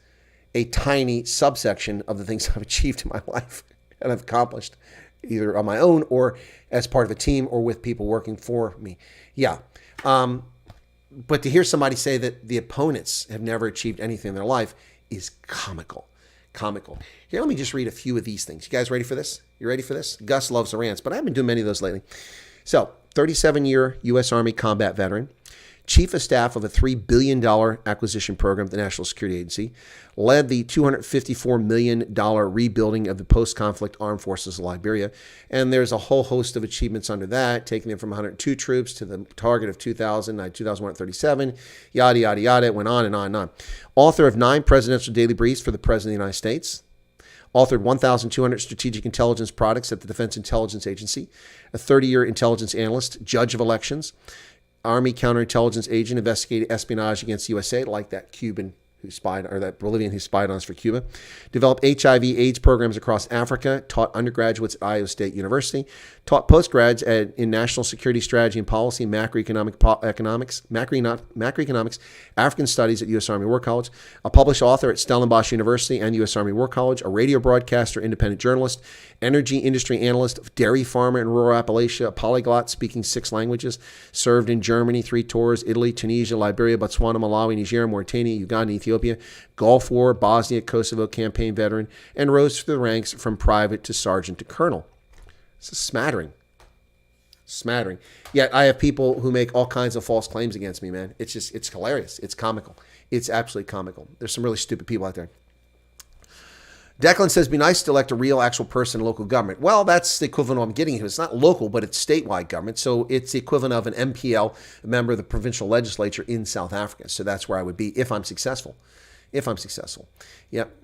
a tiny subsection of the things I've achieved in my life and I've accomplished either on my own or as part of a team or with people working for me. Yeah. But to hear somebody say that the opponents have never achieved anything in their life is comical. Here, let me just read a few of these things. You guys ready for this? You ready for this? Gus loves the rants, but I haven't been doing many of those lately. So, 37-year U.S. Army combat veteran, chief of staff of a $3 billion acquisition program at the National Security Agency, led the $254 million rebuilding of the post-conflict armed forces of Liberia. And there's a whole host of achievements under that, taking them from 102 troops to the target of 2,137, yada, yada, yada. It went on and on and on. Author of 9 presidential daily briefs for the President of the United States. Authored 1,200 strategic intelligence products at the Defense Intelligence Agency. A 30-year intelligence analyst, judge of elections. Army counterintelligence agent, investigated espionage against USA, like that Cuban who spied, or that Bolivian who spied on us for Cuba. Developed HIV/AIDS programs across Africa. Taught undergraduates at Iowa State University. Taught postgrads in national security strategy and policy, macroeconomics, African studies at U.S. Army War College. A published author at Stellenbosch University and U.S. Army War College. A radio broadcaster, independent journalist, energy industry analyst, dairy farmer in rural Appalachia, a polyglot speaking 6 languages. Served in Germany 3 tours, Italy, Tunisia, Liberia, Botswana, Malawi, Niger, Mauritania, Uganda, Ethiopia. Gulf War, Bosnia, Kosovo campaign veteran, and rose through the ranks from private to sergeant to colonel. It's a smattering. Yet I have people who make all kinds of false claims against me, man. It's hilarious. It's comical. It's absolutely comical. There's some really stupid people out there. Declan says, be nice to elect a real, actual person in local government. Well, that's the equivalent of what I'm getting to. It's not local, but it's statewide government. So it's the equivalent of an MPL, a member of the provincial legislature in South Africa. So that's where I would be if I'm successful. Yep.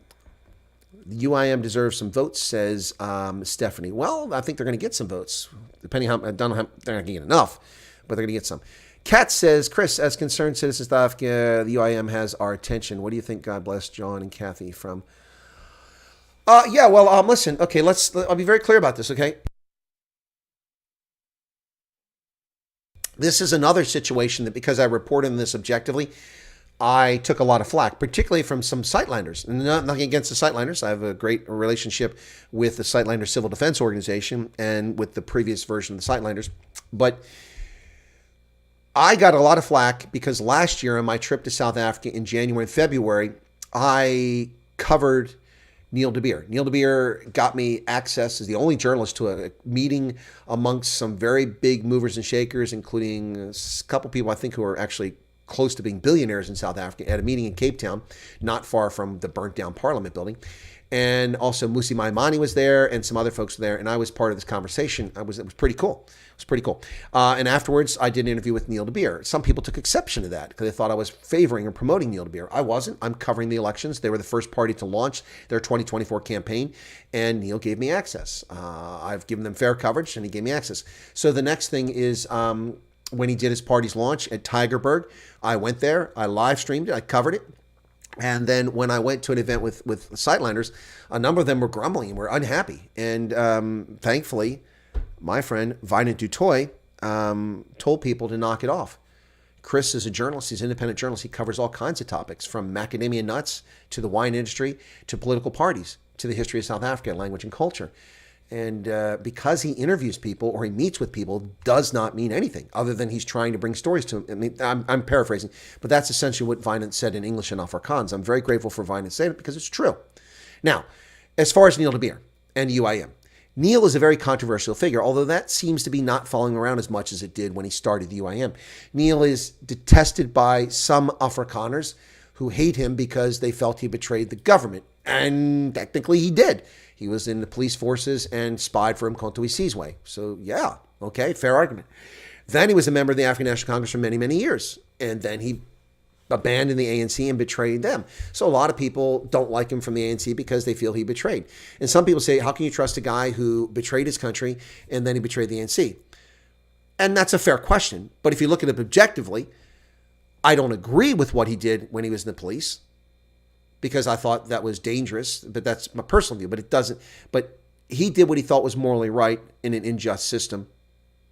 The UIM deserves some votes, says Stephanie. Well, I think they're going to get some votes, depending how, I don't know how, they're not going to get enough, but they're going to get some. Kat says, Chris, as concerned citizens of South Africa, the UIM has our attention. What do you think? God bless John and Kathy from... listen, okay, I'll be very clear about this, okay? This is another situation that because I reported on this objectively, I took a lot of flack, particularly from some Sightlanders. Nothing against the Sightlanders. I have a great relationship with the Sightlander Civil Defense Organization and with the previous version of the Sightlanders. But I got a lot of flack because last year on my trip to South Africa in January and February, I covered Neil de Beer. Neil de Beer got me access as the only journalist to a meeting amongst some very big movers and shakers, including a couple people I think who are actually close to being billionaires in South Africa, at a meeting in Cape Town, not far from the burnt down Parliament building. And also Musi Maimane was there and some other folks were there. And I was part of this conversation. It was pretty cool. And afterwards, I did an interview with Neil de Beer. Some people took exception to that because they thought I was favoring or promoting Neil de Beer. I wasn't. I'm covering the elections. They were the first party to launch their 2024 campaign, and Neil gave me access. I've given them fair coverage, and he gave me access. So the next thing is when he did his party's launch at Tygerberg, I went there. I live streamed it. I covered it. And then when I went to an event with Sightlanders, a number of them were grumbling and were unhappy. And thankfully, my friend Wyatt du Toit told people to knock it off. Chris is a journalist. He's an independent journalist. He covers all kinds of topics, from macadamia nuts to the wine industry to political parties to the history of South Africa, language and culture. And because he interviews people or he meets with people does not mean anything other than he's trying to bring stories to them. I mean, I'm paraphrasing, but that's essentially what Wyatt said in English and Afrikaans. I'm very grateful for Wyatt saying it because it's true. Now, as far as Neil de Beer and UIM, Neil is a very controversial figure, although that seems to be not following around as much as it did when he started the UIM. Neil is detested by some Afrikaners who hate him because they felt he betrayed the government. And technically he did. He was in the police forces and spied for Mkhonto we Sizwe. So yeah, okay, fair argument. Then he was a member of the African National Congress for many, many years. And then he abandoned the ANC and betrayed them. So a lot of people don't like him from the ANC because they feel he betrayed. And some people say, how can you trust a guy who betrayed his country and then he betrayed the ANC? And that's a fair question. But if you look at it objectively, I don't agree with what he did when he was in the police, because I thought that was dangerous, but that's my personal view. But he did what he thought was morally right in an unjust system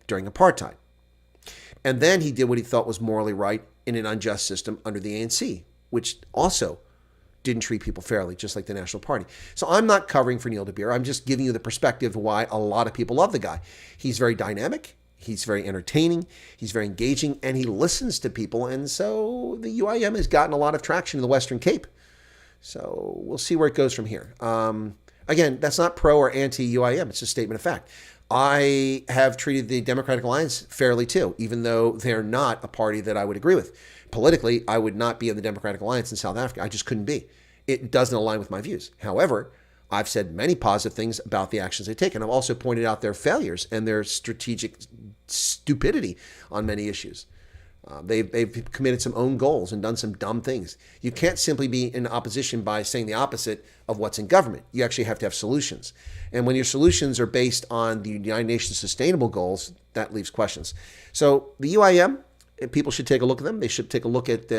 during apartheid. And then he did what he thought was morally right in an unjust system under the ANC, which also didn't treat people fairly, just like the National Party. So I'm not covering for Neil deBeer. I'm just giving you the perspective of why a lot of people love the guy. He's very dynamic. He's very entertaining. He's very engaging, and he listens to people. And so the UIM has gotten a lot of traction in the Western Cape. So we'll see where it goes from here. Again, that's not pro or anti-UIM. It's a statement of fact. I have treated the Democratic Alliance fairly too, even though they're not a party that I would agree with. Politically, I would not be in the Democratic Alliance in South Africa. I just couldn't be. It doesn't align with my views. However, I've said many positive things about the actions they take, and I've also pointed out their failures and their strategic stupidity on many issues. They've committed some own goals and done some dumb things. You can't simply be in opposition by saying the opposite of what's in government. You actually have to have solutions. And when your solutions are based on the United Nations Sustainable Goals, that leaves questions. So the UIM, people should take a look at them. They should take a look at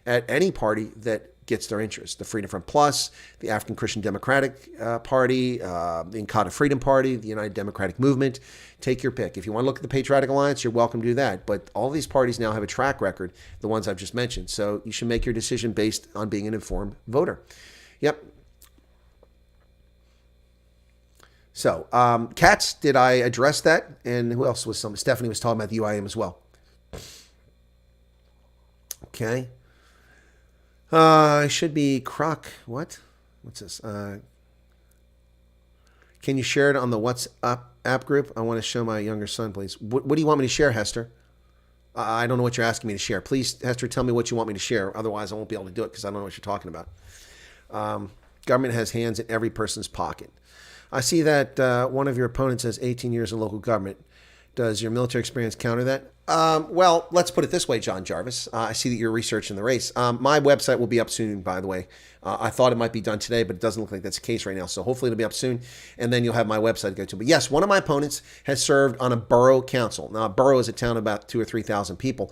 any party that gets their interest. The Freedom Front Plus, the African Christian Democratic Party, the Inkatha Freedom Party, the United Democratic Movement. Take your pick. If you want to look at the Patriotic Alliance, you're welcome to do that. But all these parties now have a track record, the ones I've just mentioned. So you should make your decision based on being an informed voter. Yep. So, Katz, did I address that? And who else was some? Stephanie was talking about the UIM as well. Okay. It should be Croc. What? What's this? Can you share it on the WhatsApp app group? I want to show my younger son, please. What do you want me to share, Hester? I don't know what you're asking me to share. Please, Hester, tell me what you want me to share. Otherwise, I won't be able to do it because I don't know what you're talking about. Government has hands in every person's pocket. I see that one of your opponents has 18 years in local government. Does your military experience counter that? Well, let's put it this way, John Jarvis. I see that you're researching the race. My website will be up soon, by the way. I thought it might be done today, but it doesn't look like that's the case right now. So hopefully it'll be up soon, and then you'll have my website to go to. But yes, one of my opponents has served on a borough council. Now, a borough is a town of about 2,000 or 3,000 people,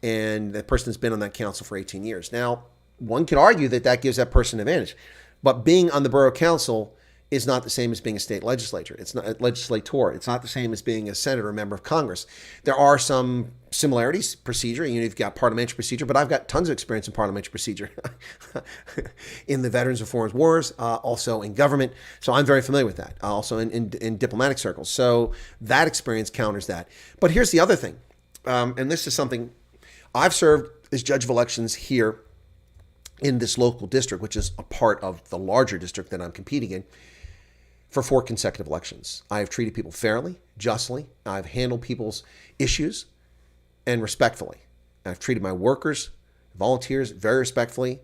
and that person has been on that council for 18 years. Now, one could argue that that gives that person an advantage, but being on the borough council is not the same as being a state legislator. It's not a legislator. It's not the same as being a senator or member of Congress. There are some similarities, procedure. You've got parliamentary procedure, but I've got tons of experience in parliamentary procedure in the Veterans of Foreign Wars, also in government. So I'm very familiar with that, also in diplomatic circles. So that experience counters that. But here's the other thing, and this is something I've served as judge of elections here in this local district, which is a part of the larger district that I'm competing in, for 4 consecutive elections. I have treated people fairly, justly. I've handled people's issues and respectfully. I've treated my workers, volunteers very respectfully.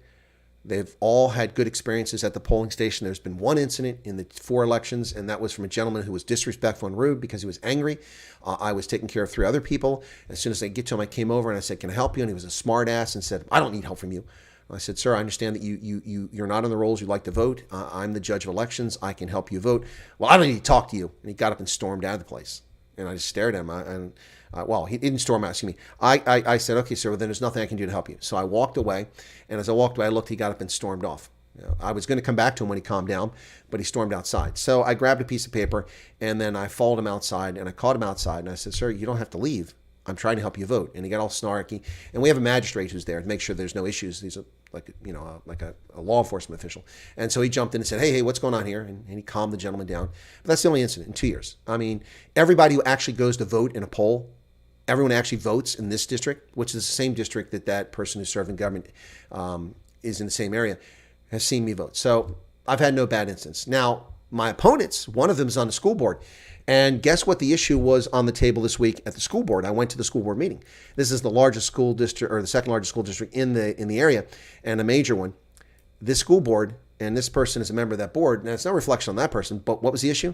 They've all had good experiences at the polling station. There's been one incident in the 4 elections, and that was from a gentleman who was disrespectful and rude because he was angry. I was taking care of 3 other people. As soon as I get to him, I came over and I said, "Can I help you?" And he was a smart ass and said, "I don't need help from you." I said, "Sir, I understand that you're not on the rolls. You'd like to vote. I'm the judge of elections. I can help you vote." "Well, I don't need to talk to you." And he got up and stormed out of the place. And I just stared at him. Well, he didn't storm out, excuse me. I said, "Okay, sir, well, then there's nothing I can do to help you." So I walked away. And as I walked away, I looked, he got up and stormed off. I was going to come back to him when he calmed down, but he stormed outside. So I grabbed a piece of paper, and then I followed him outside, and I caught him outside. And I said, "Sir, you don't have to leave. I'm trying to help you vote." And he got all snarky. And we have a magistrate who's there to make sure there's no issues. He's like a law enforcement official. And so he jumped in and said, hey, what's going on here? And he calmed the gentleman down. But that's the only incident in 2 years. I mean, everybody who actually goes to vote in a poll, everyone actually votes in this district, which is the same district that person who served in government is in the same area, has seen me vote. So I've had no bad incidents. Now, my opponents, one of them is on the school board. And guess what the issue was on the table this week at the school board? I went to the school board meeting. This is the largest school district, or the second largest school district in the area, and a major one. This school board, and this person is a member of that board. Now, it's no reflection on that person, but what was the issue?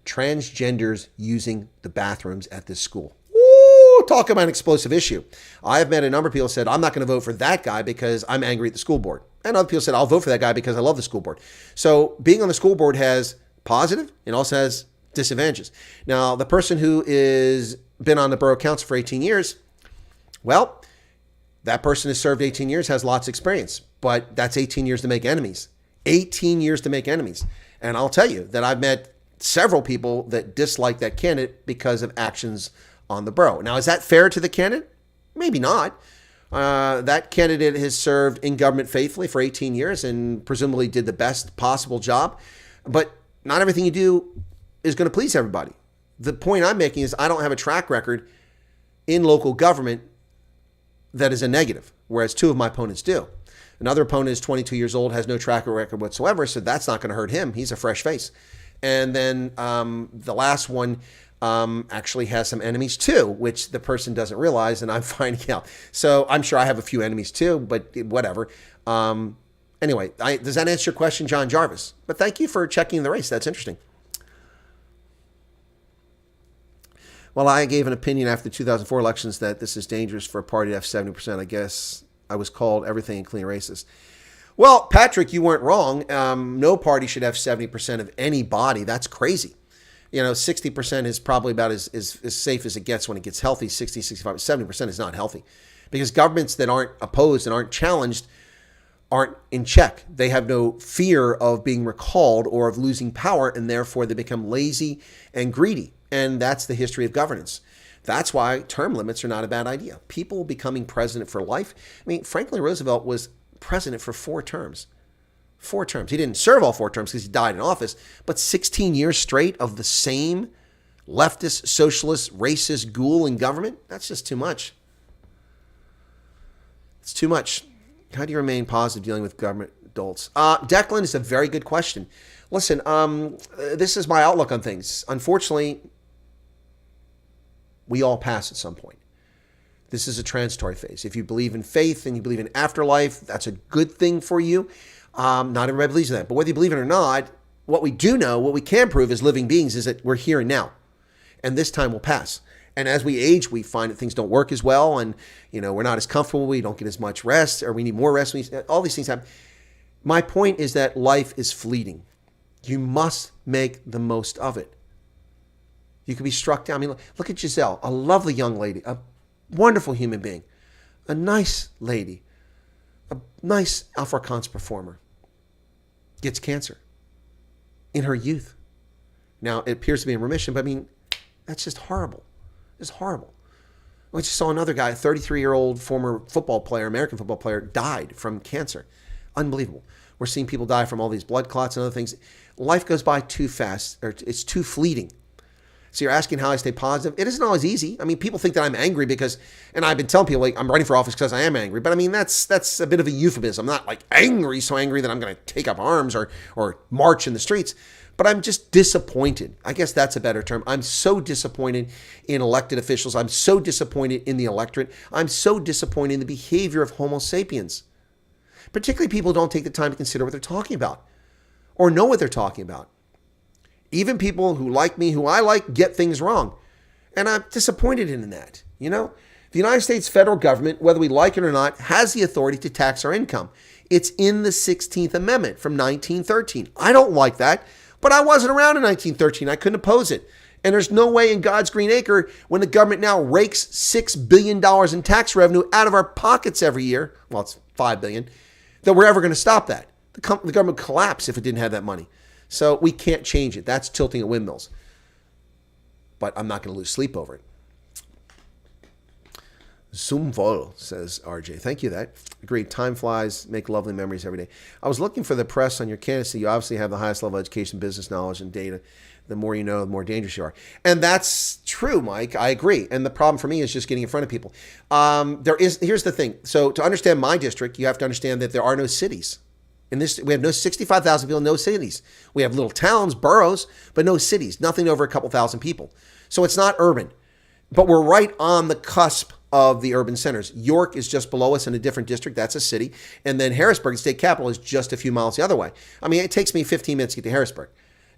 Transgenders using the bathrooms at this school. Woo! Talk about an explosive issue. I have met a number of people who said, "I'm not going to vote for that guy because I'm angry at the school board." And other people said, "I'll vote for that guy because I love the school board." So being on the school board has positive and also has disadvantages. Now, the person who is been on the borough council for 18 years, well, that person has served 18 years, has lots of experience, but that's 18 years to make enemies. 18 years to make enemies. And I'll tell you that I've met several people that dislike that candidate because of actions on the borough. Now, is that fair to the candidate? Maybe not. That candidate has served in government faithfully for 18 years and presumably did the best possible job. But not everything you do is going to please everybody. The point I'm making is I don't have a track record in local government that is a negative, whereas two of my opponents do. Another opponent is 22 years old, has no track record whatsoever, so that's not going to hurt him. He's a fresh face. And then the last one actually has some enemies too, which the person doesn't realize, and I'm finding out. So I'm sure I have a few enemies too, but whatever. Anyway, does that answer your question, John Jarvis? But thank you for checking the race. That's interesting. Well, I gave an opinion after the 2004 elections that this is dangerous for a party to have 70%. I guess I was called everything including racist. Well, Patrick, you weren't wrong. No party should have 70% of any body. That's crazy. 60% is probably about as safe as it gets when it gets healthy. 60, 65, 70% is not healthy because governments that aren't opposed and aren't challenged aren't in check. They have no fear of being recalled or of losing power, and therefore they become lazy and greedy. And that's the history of governance. That's why term limits are not a bad idea. People becoming president for life. I mean, Franklin Roosevelt was president for 4 terms. 4 terms. He didn't serve all 4 terms because he died in office, but 16 years straight of the same leftist, socialist, racist ghoul in government, that's just too much. It's too much. How do you remain positive dealing with government adults? Declan is a very good question. Listen, this is my outlook on things. Unfortunately, we all pass at some point. This is a transitory phase. If you believe in faith and you believe in afterlife, that's a good thing for you. Not everybody believes in that. But whether you believe it or not, what we do know, what we can prove as living beings is that we're here and now. And this time will pass. And as we age, we find that things don't work as well. And, we're not as comfortable. We don't get as much rest, or we need more rest. All these things happen. My point is that life is fleeting. You must make the most of it. You could be struck down. I mean, look at Giselle, a lovely young lady, a wonderful human being, a nice lady, a nice Afrikaans performer, gets cancer in her youth. Now, it appears to be in remission, but I mean, that's just horrible. It's horrible. I just saw another guy, a 33-year-old former football player, American football player, died from cancer. Unbelievable. We're seeing people die from all these blood clots and other things. Life goes by too fast, or it's too fleeting. So you're asking how I stay positive. It isn't always easy. I mean, people think that I'm angry because, and I've been telling people like I'm running for office because I am angry. But I mean, that's a bit of a euphemism. I'm not like angry, so angry that I'm going to take up arms or march in the streets. But I'm just disappointed. I guess that's a better term. I'm so disappointed in elected officials. I'm so disappointed in the electorate. I'm so disappointed in the behavior of Homo sapiens. Particularly people who don't take the time to consider what they're talking about or know what they're talking about. Even people who like me, who I like, get things wrong. And I'm disappointed in that. The United States federal government, whether we like it or not, has the authority to tax our income. It's in the 16th Amendment from 1913. I don't like that, but I wasn't around in 1913. I couldn't oppose it. And there's no way in God's green acre, when the government now rakes $6 billion in tax revenue out of our pockets every year, well, it's $5 billion, that we're ever going to stop that. The government would collapse if it didn't have that money. So we can't change it. That's tilting at windmills. But I'm not going to lose sleep over it. Zoomvol, says RJ. Thank you, that. Agreed. Time flies, make lovely memories every day. I was looking for the press on your candidacy. You obviously have the highest level of education, business knowledge, and data. The more you know, the more dangerous you are. And that's true, Mike. I agree. And the problem for me is just getting in front of people. Here's the thing. So to understand my district, you have to understand that there are no cities. We have no 65,000 people, no cities. We have little towns, boroughs, but no cities, nothing over a couple thousand people. So it's not urban, but we're right on the cusp of the urban centers. York is just below us in a different district. That's a city. And then Harrisburg, the state capital, is just a few miles the other way. I mean, it takes me 15 minutes to get to Harrisburg.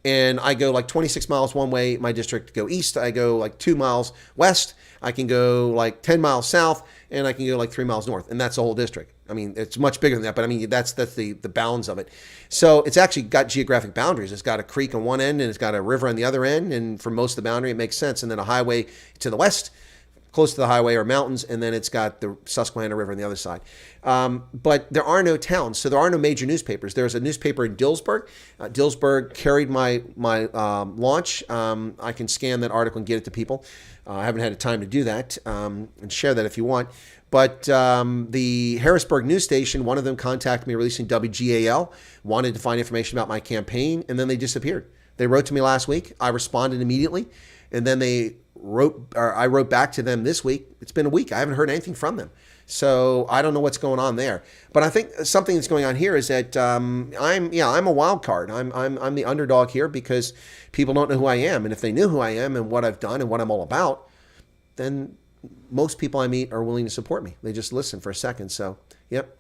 And I go like 26 miles one way, my district, to go east. I go like 2 miles west. I can go like 10 miles south, and I can go like 3 miles north. And that's the whole district. I mean, it's much bigger than that, but I mean, that's the bounds of it. So it's actually got geographic boundaries. It's got a creek on one end, and it's got a river on the other end. And for most of the boundary, it makes sense. And then a highway to the west, close to the highway or mountains, and then it's got the Susquehanna River on the other side. But there are no towns, so there are no major newspapers. There's a newspaper in Dillsburg. Dillsburg carried my launch. I can scan that article and get it to people. I haven't had time to do that, and share that if you want. But the Harrisburg news station, one of them contacted me releasing WGAL, wanted to find information about my campaign, and then they disappeared. They wrote to me last week. I responded immediately, and then I wrote back to them this week. It's been a week. I haven't heard anything from them. So I don't know what's going on there. But I think something that's going on here is that I'm a wild card. I'm the underdog here because people don't know who I am. And if they knew who I am and what I've done and what I'm all about, then most people I meet are willing to support me. They just listen for a second. So, yep.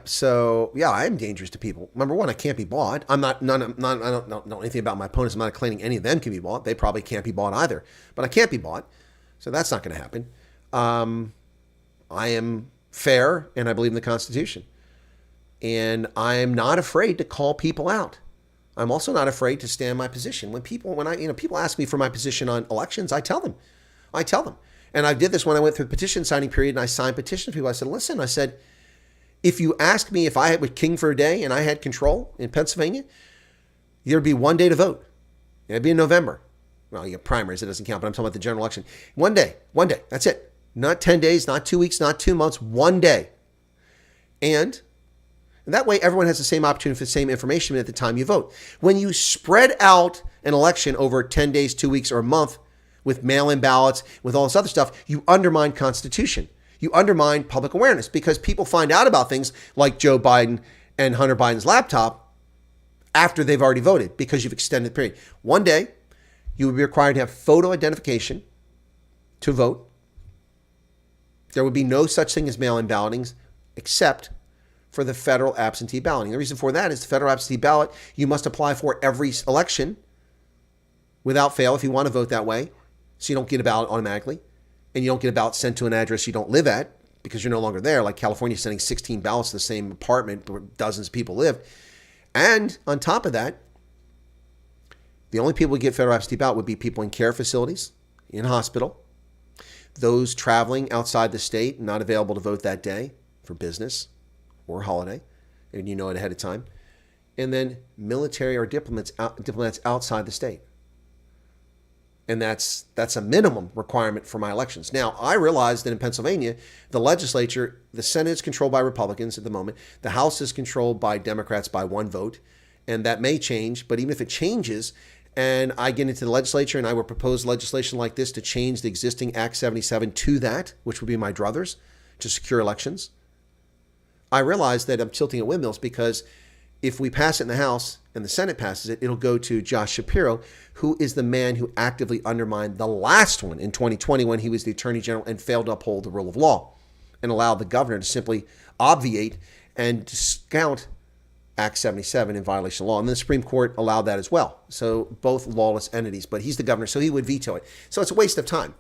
So, I am dangerous to people. Number one, I can't be bought. I don't know anything about my opponents. I'm not claiming any of them can be bought. They probably can't be bought either. But I can't be bought. So that's not going to happen. I am fair, and I believe in the Constitution. And I am not afraid to call people out. I'm also not afraid to stand my position. When people ask me for my position on elections, I tell them. And I did this when I went through the petition signing period, and I signed petitions for people. I said, listen, if you ask me if I was king for a day and I had control in Pennsylvania, there'd be one day to vote. It'd be in November. Well, you have primaries, it doesn't count, but I'm talking about the general election. One day, that's it. Not 10 days, not 2 weeks, not 2 months, one day. And that way everyone has the same opportunity for the same information at the time you vote. When you spread out an election over 10 days, 2 weeks, or a month with mail-in ballots, with all this other stuff, you undermine Constitution. You undermine public awareness because people find out about things like Joe Biden and Hunter Biden's laptop after they've already voted because you've extended the period. One day, you would be required to have photo identification to vote. There would be no such thing as mail-in ballotings except for the federal absentee balloting. The reason for that is the federal absentee ballot you must apply for every election without fail if you want to vote that way, so you don't get a ballot automatically. And you don't get a ballot sent to an address you don't live at because you're no longer there. Like California sending 16 ballots to the same apartment where dozens of people live. And on top of that, the only people who get federal absentee ballot would be people in care facilities, in hospital, those traveling outside the state, not available to vote that day for business or holiday, and you know it ahead of time, and then military or diplomats outside the state. And that's a minimum requirement for my elections. Now, I realize that in Pennsylvania, the legislature, the Senate is controlled by Republicans at the moment. The House is controlled by Democrats by one vote. And that may change. But even if it changes and I get into the legislature and I would propose legislation like this to change the existing Act 77 to that, which would be my druthers, to secure elections, I realize that I'm tilting at windmills because if we pass it in the House and the Senate passes it, it'll go to Josh Shapiro, who is the man who actively undermined the last one in 2020 when he was the Attorney General and failed to uphold the rule of law and allowed the governor to simply obviate and discount Act 77 in violation of law. And the Supreme Court allowed that as well. So both lawless entities, but he's the governor, so he would veto it. So it's a waste of time.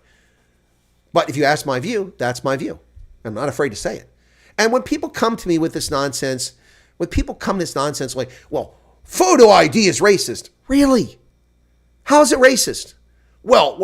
But if you ask my view, that's my view. I'm not afraid to say it. And when people come to me with this nonsense, like, well, photo ID is racist. Really? How is it racist? Well,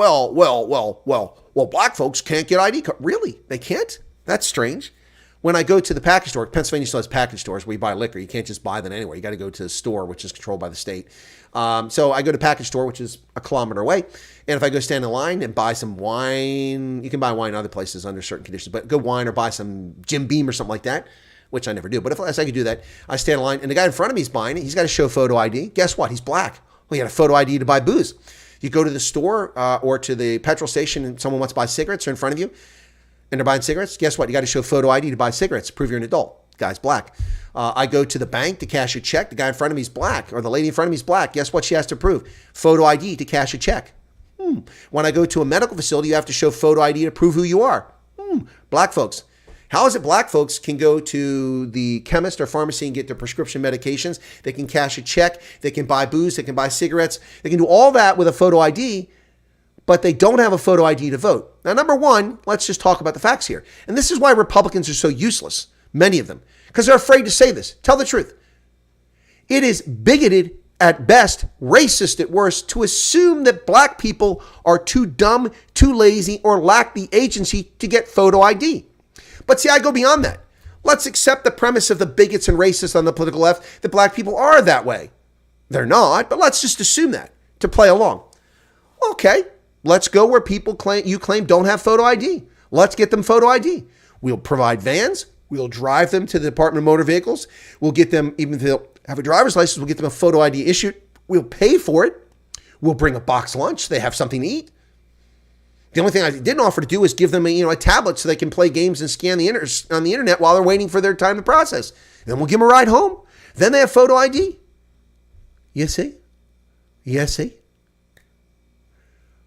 black folks can't get ID card. Really? They can't? That's strange. When I go to the package store, Pennsylvania still has package stores where you buy liquor. You can't just buy them anywhere. You got to go to the store, which is controlled by the state. So I go to package store, which is a kilometer away. And if I go stand in line and buy some wine, you can buy wine in other places under certain conditions, but go wine or buy some Jim Beam or something like that, which I never do. But if I could do that, I stand in line and the guy in front of me is buying it. He's got to show photo ID. Guess what? He's black. Well, he had a photo ID to buy booze. You go to the store or to the petrol station and someone wants to buy cigarettes. They're in front of you and they're buying cigarettes. Guess what? You got to show photo ID to buy cigarettes. Prove you're an adult. The guy's black. I go to the bank to cash a check. The guy in front of me is black, or the lady in front of me is black. Guess what she has to prove? Photo ID to cash a check. When I go to a medical facility, you have to show photo ID to prove who you are. Black folks. How is it black folks can go to the chemist or pharmacy and get their prescription medications? They can cash a check. They can buy booze. They can buy cigarettes. They can do all that with a photo ID, but they don't have a photo ID to vote. Now, number one, let's just talk about the facts here. And this is why Republicans are so useless, many of them, because they're afraid to say this. Tell the truth. It is bigoted at best, racist at worst, to assume that black people are too dumb, too lazy, or lack the agency to get photo ID. But see, I go beyond that. Let's accept the premise of the bigots and racists on the political left that black people are that way. They're not, but let's just assume that to play along. Okay, let's go where people claim don't have photo ID. Let's get them photo ID. We'll provide vans. We'll drive them to the Department of Motor Vehicles. We'll get them, even if they don't have a driver's license, we'll get them a photo ID issued. We'll pay for it. We'll bring a box lunch so they have something to eat. The only thing I didn't offer to do is give them a tablet so they can play games and scan on the internet while they're waiting for their time to process. Then we'll give them a ride home. Then they have photo ID. You see?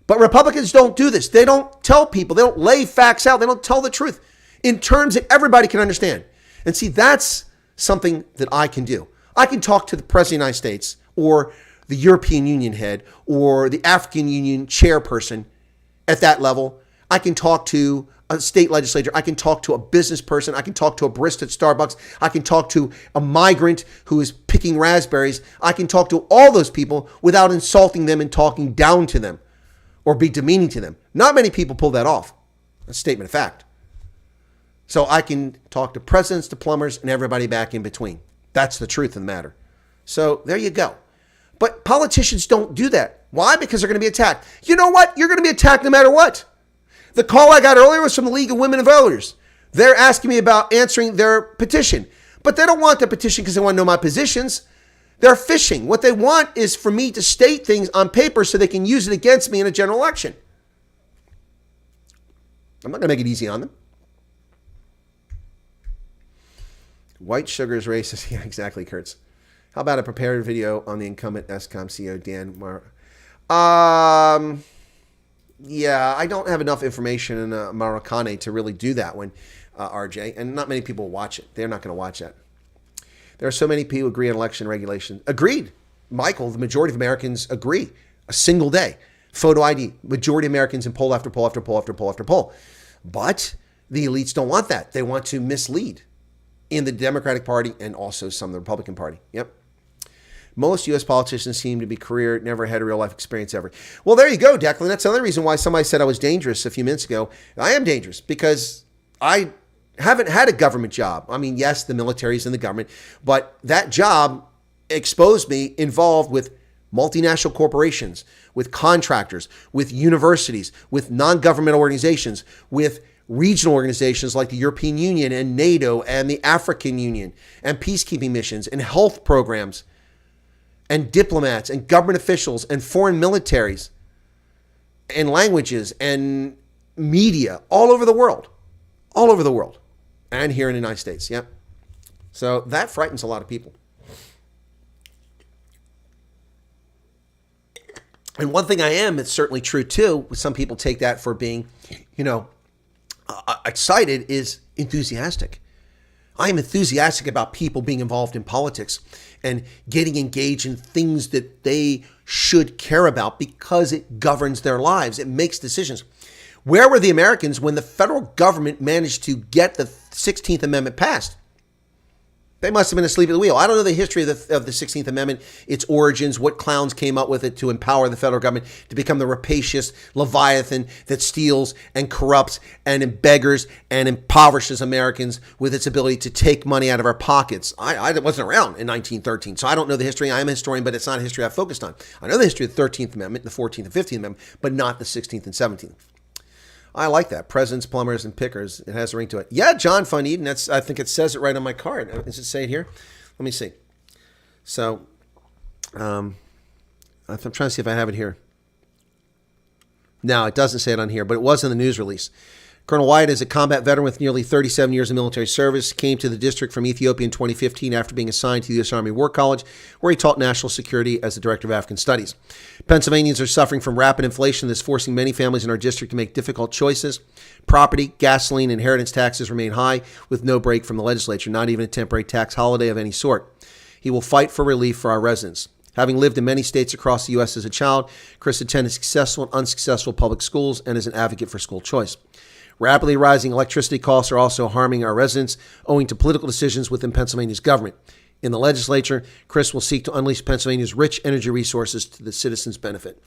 But Republicans don't do this. They don't tell people. They don't lay facts out. They don't tell the truth in terms that everybody can understand. And see, that's something that I can do. I can talk to the President of the United States or the European Union head or the African Union chairperson at that level. I can talk to a state legislator. I can talk to a business person. I can talk to a barista at Starbucks. I can talk to a migrant who is picking raspberries. I can talk to all those people without insulting them and talking down to them or be demeaning to them. Not many people pull that off. That's a statement of fact. So I can talk to presidents, to plumbers, and everybody back in between. That's the truth of the matter. So there you go. But politicians don't do that. Why? Because they're going to be attacked. You know what? You're going to be attacked no matter what. The call I got earlier was from the League of Women Voters. They're asking me about answering their petition. But they don't want the petition because they want to know my positions. They're fishing. What they want is for me to state things on paper so they can use it against me in a general election. I'm not going to make it easy on them. White sugar is racist. Yeah, exactly, Kurtz. How about a prepared video on the incumbent Eskom CEO, Dan Mar? Yeah, I don't have enough information in Maracane to really do that one, RJ. And not many people watch it. They're not going to watch that. There are so many people who agree on election regulation. Agreed. Michael, the majority of Americans agree. A single day. Photo ID. Majority of Americans in poll after poll after poll after poll after poll. But the elites don't want that. They want to mislead in the Democratic Party and also some of the Republican Party. Yep. Most U.S. politicians seem to be career, never had a real life experience ever. Well, there you go, Declan. That's another reason why somebody said I was dangerous a few minutes ago. I am dangerous because I haven't had a government job. I mean, yes, the military is in the government, but that job exposed me involved with multinational corporations, with contractors, with universities, with non-governmental organizations, with regional organizations like the European Union and NATO and the African Union and peacekeeping missions and health programs and diplomats and government officials and foreign militaries and languages and media all over the world and here in the United States. Yep. So that frightens a lot of people. And one thing I am, it's certainly true too, some people take that for being, excited, is enthusiastic. I am enthusiastic about people being involved in politics and getting engaged in things that they should care about because it governs their lives. It makes decisions. Where were the Americans when the federal government managed to get the 16th Amendment passed? They must have been asleep at the wheel. I don't know the history of the 16th Amendment, its origins, what clowns came up with it to empower the federal government to become the rapacious leviathan that steals and corrupts and beggars and impoverishes Americans with its ability to take money out of our pockets. I wasn't around in 1913, so I don't know the history. I am a historian, but it's not a history I've focused on. I know the history of the 13th Amendment, the 14th and 15th Amendment, but not the 16th and 17th. I like that. Presidents, plumbers, and pickers. It has a ring to it. Yeah, John Fun Eden. I think it says it right on my card. Does it say it here? Let me see. So, I'm trying to see if I have it here. No, it doesn't say it on here, but it was in the news release. Colonel Wyatt is a combat veteran with nearly 37 years of military service, came to the district from Ethiopia in 2015 after being assigned to the U.S. Army War College, where he taught national security as the Director of African Studies. Pennsylvanians are suffering from rapid inflation that's forcing many families in our district to make difficult choices. Property, gasoline, and inheritance taxes remain high with no break from the legislature, not even a temporary tax holiday of any sort. He will fight for relief for our residents. Having lived in many states across the U.S. as a child, Chris attended successful and unsuccessful public schools and is an advocate for school choice. Rapidly rising electricity costs are also harming our residents owing to political decisions within Pennsylvania's government. In the legislature, Chris will seek to unleash Pennsylvania's rich energy resources to the citizens' benefit.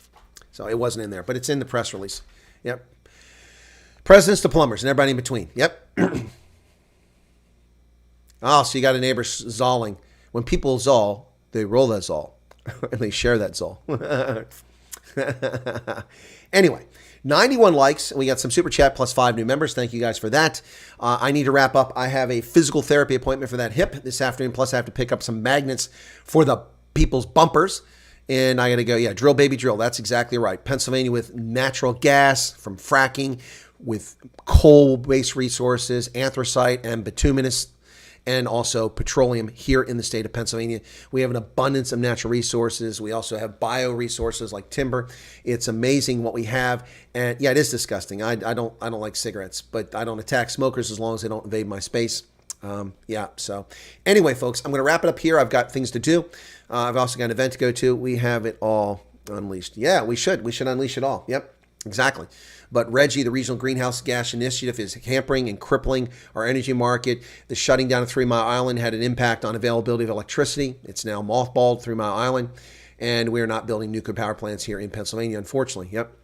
So it wasn't in there, but it's in the press release. Yep. Presidents to plumbers and everybody in between. Yep. Oh, so you got a neighbor zolling. When people zol, they roll that zol. And they share that zol. Anyway, 91 likes, and we got some super chat plus 5 new members. Thank you guys for that. I need to wrap up. I have a physical therapy appointment for that hip this afternoon. Plus, I have to pick up some magnets for the people's bumpers. And I got to go, yeah, drill, baby, drill. That's exactly right. Pennsylvania with natural gas from fracking, with coal-based resources, anthracite and bituminous, and also petroleum here in the state of Pennsylvania. We have an abundance of natural resources. We also have bioresources like timber. It's amazing what we have. And yeah, it is disgusting. I don't like cigarettes, but I don't attack smokers as long as they don't invade my space. Yeah, so anyway, folks, I'm going to wrap it up here. I've got things to do. I've also got an event to go to. We have it all unleashed. Yeah, we should. We should unleash it all. Yep, exactly. But Reggie, the Regional Greenhouse Gas Initiative, is hampering and crippling our energy market. The shutting down of 3 Mile Island had an impact on availability of electricity. It's now mothballed, 3 Mile Island, and we are not building nuclear power plants here in Pennsylvania, unfortunately. Yep.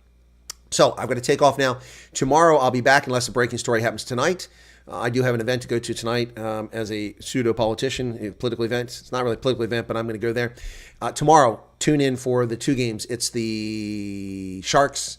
So I've got to take off now. Tomorrow I'll be back unless a breaking story happens tonight. I do have an event to go to tonight as a pseudo-politician, a political event. It's not really a political event, but I'm going to go there. Tomorrow, tune in for the 2 games. It's the Sharks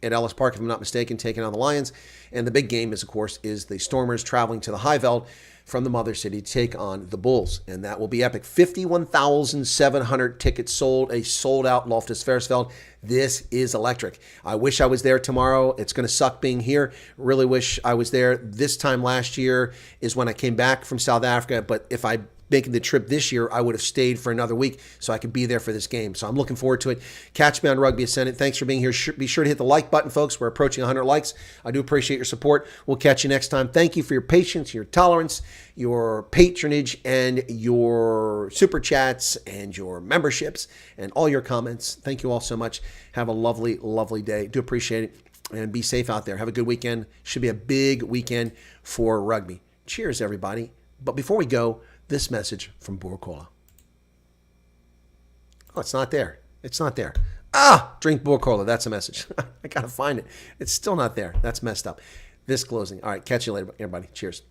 at Ellis Park, if I'm not mistaken, taking on the Lions. And the big game is, of course, is the Stormers traveling to the Highveld from the Mother City to take on the Bulls. And that will be epic. 51,700 tickets sold, a sold-out Loftus Versfeld. This is electric. I wish I was there tomorrow. It's going to suck being here. Really wish I was there. This time last year is when I came back from South Africa. But if I making the trip this year, I would have stayed for another week so I could be there for this game. So I'm looking forward to it. Catch me on Rugby Ascendant. Thanks for being here. Be sure to hit the like button, folks. We're approaching 100 likes. I do appreciate your support. We'll catch you next time. Thank you for your patience, your tolerance, your patronage, and your super chats, and your memberships, and all your comments. Thank you all so much. Have a lovely, lovely day. Do appreciate it. And be safe out there. Have a good weekend. Should be a big weekend for rugby. Cheers, everybody. But before we go, this message from Bor-Cola. Oh, it's not there. It's not there. Drink Bor-Cola. That's a message. I got to find it. It's still not there. That's messed up. This closing. All right. Catch you later, everybody. Cheers.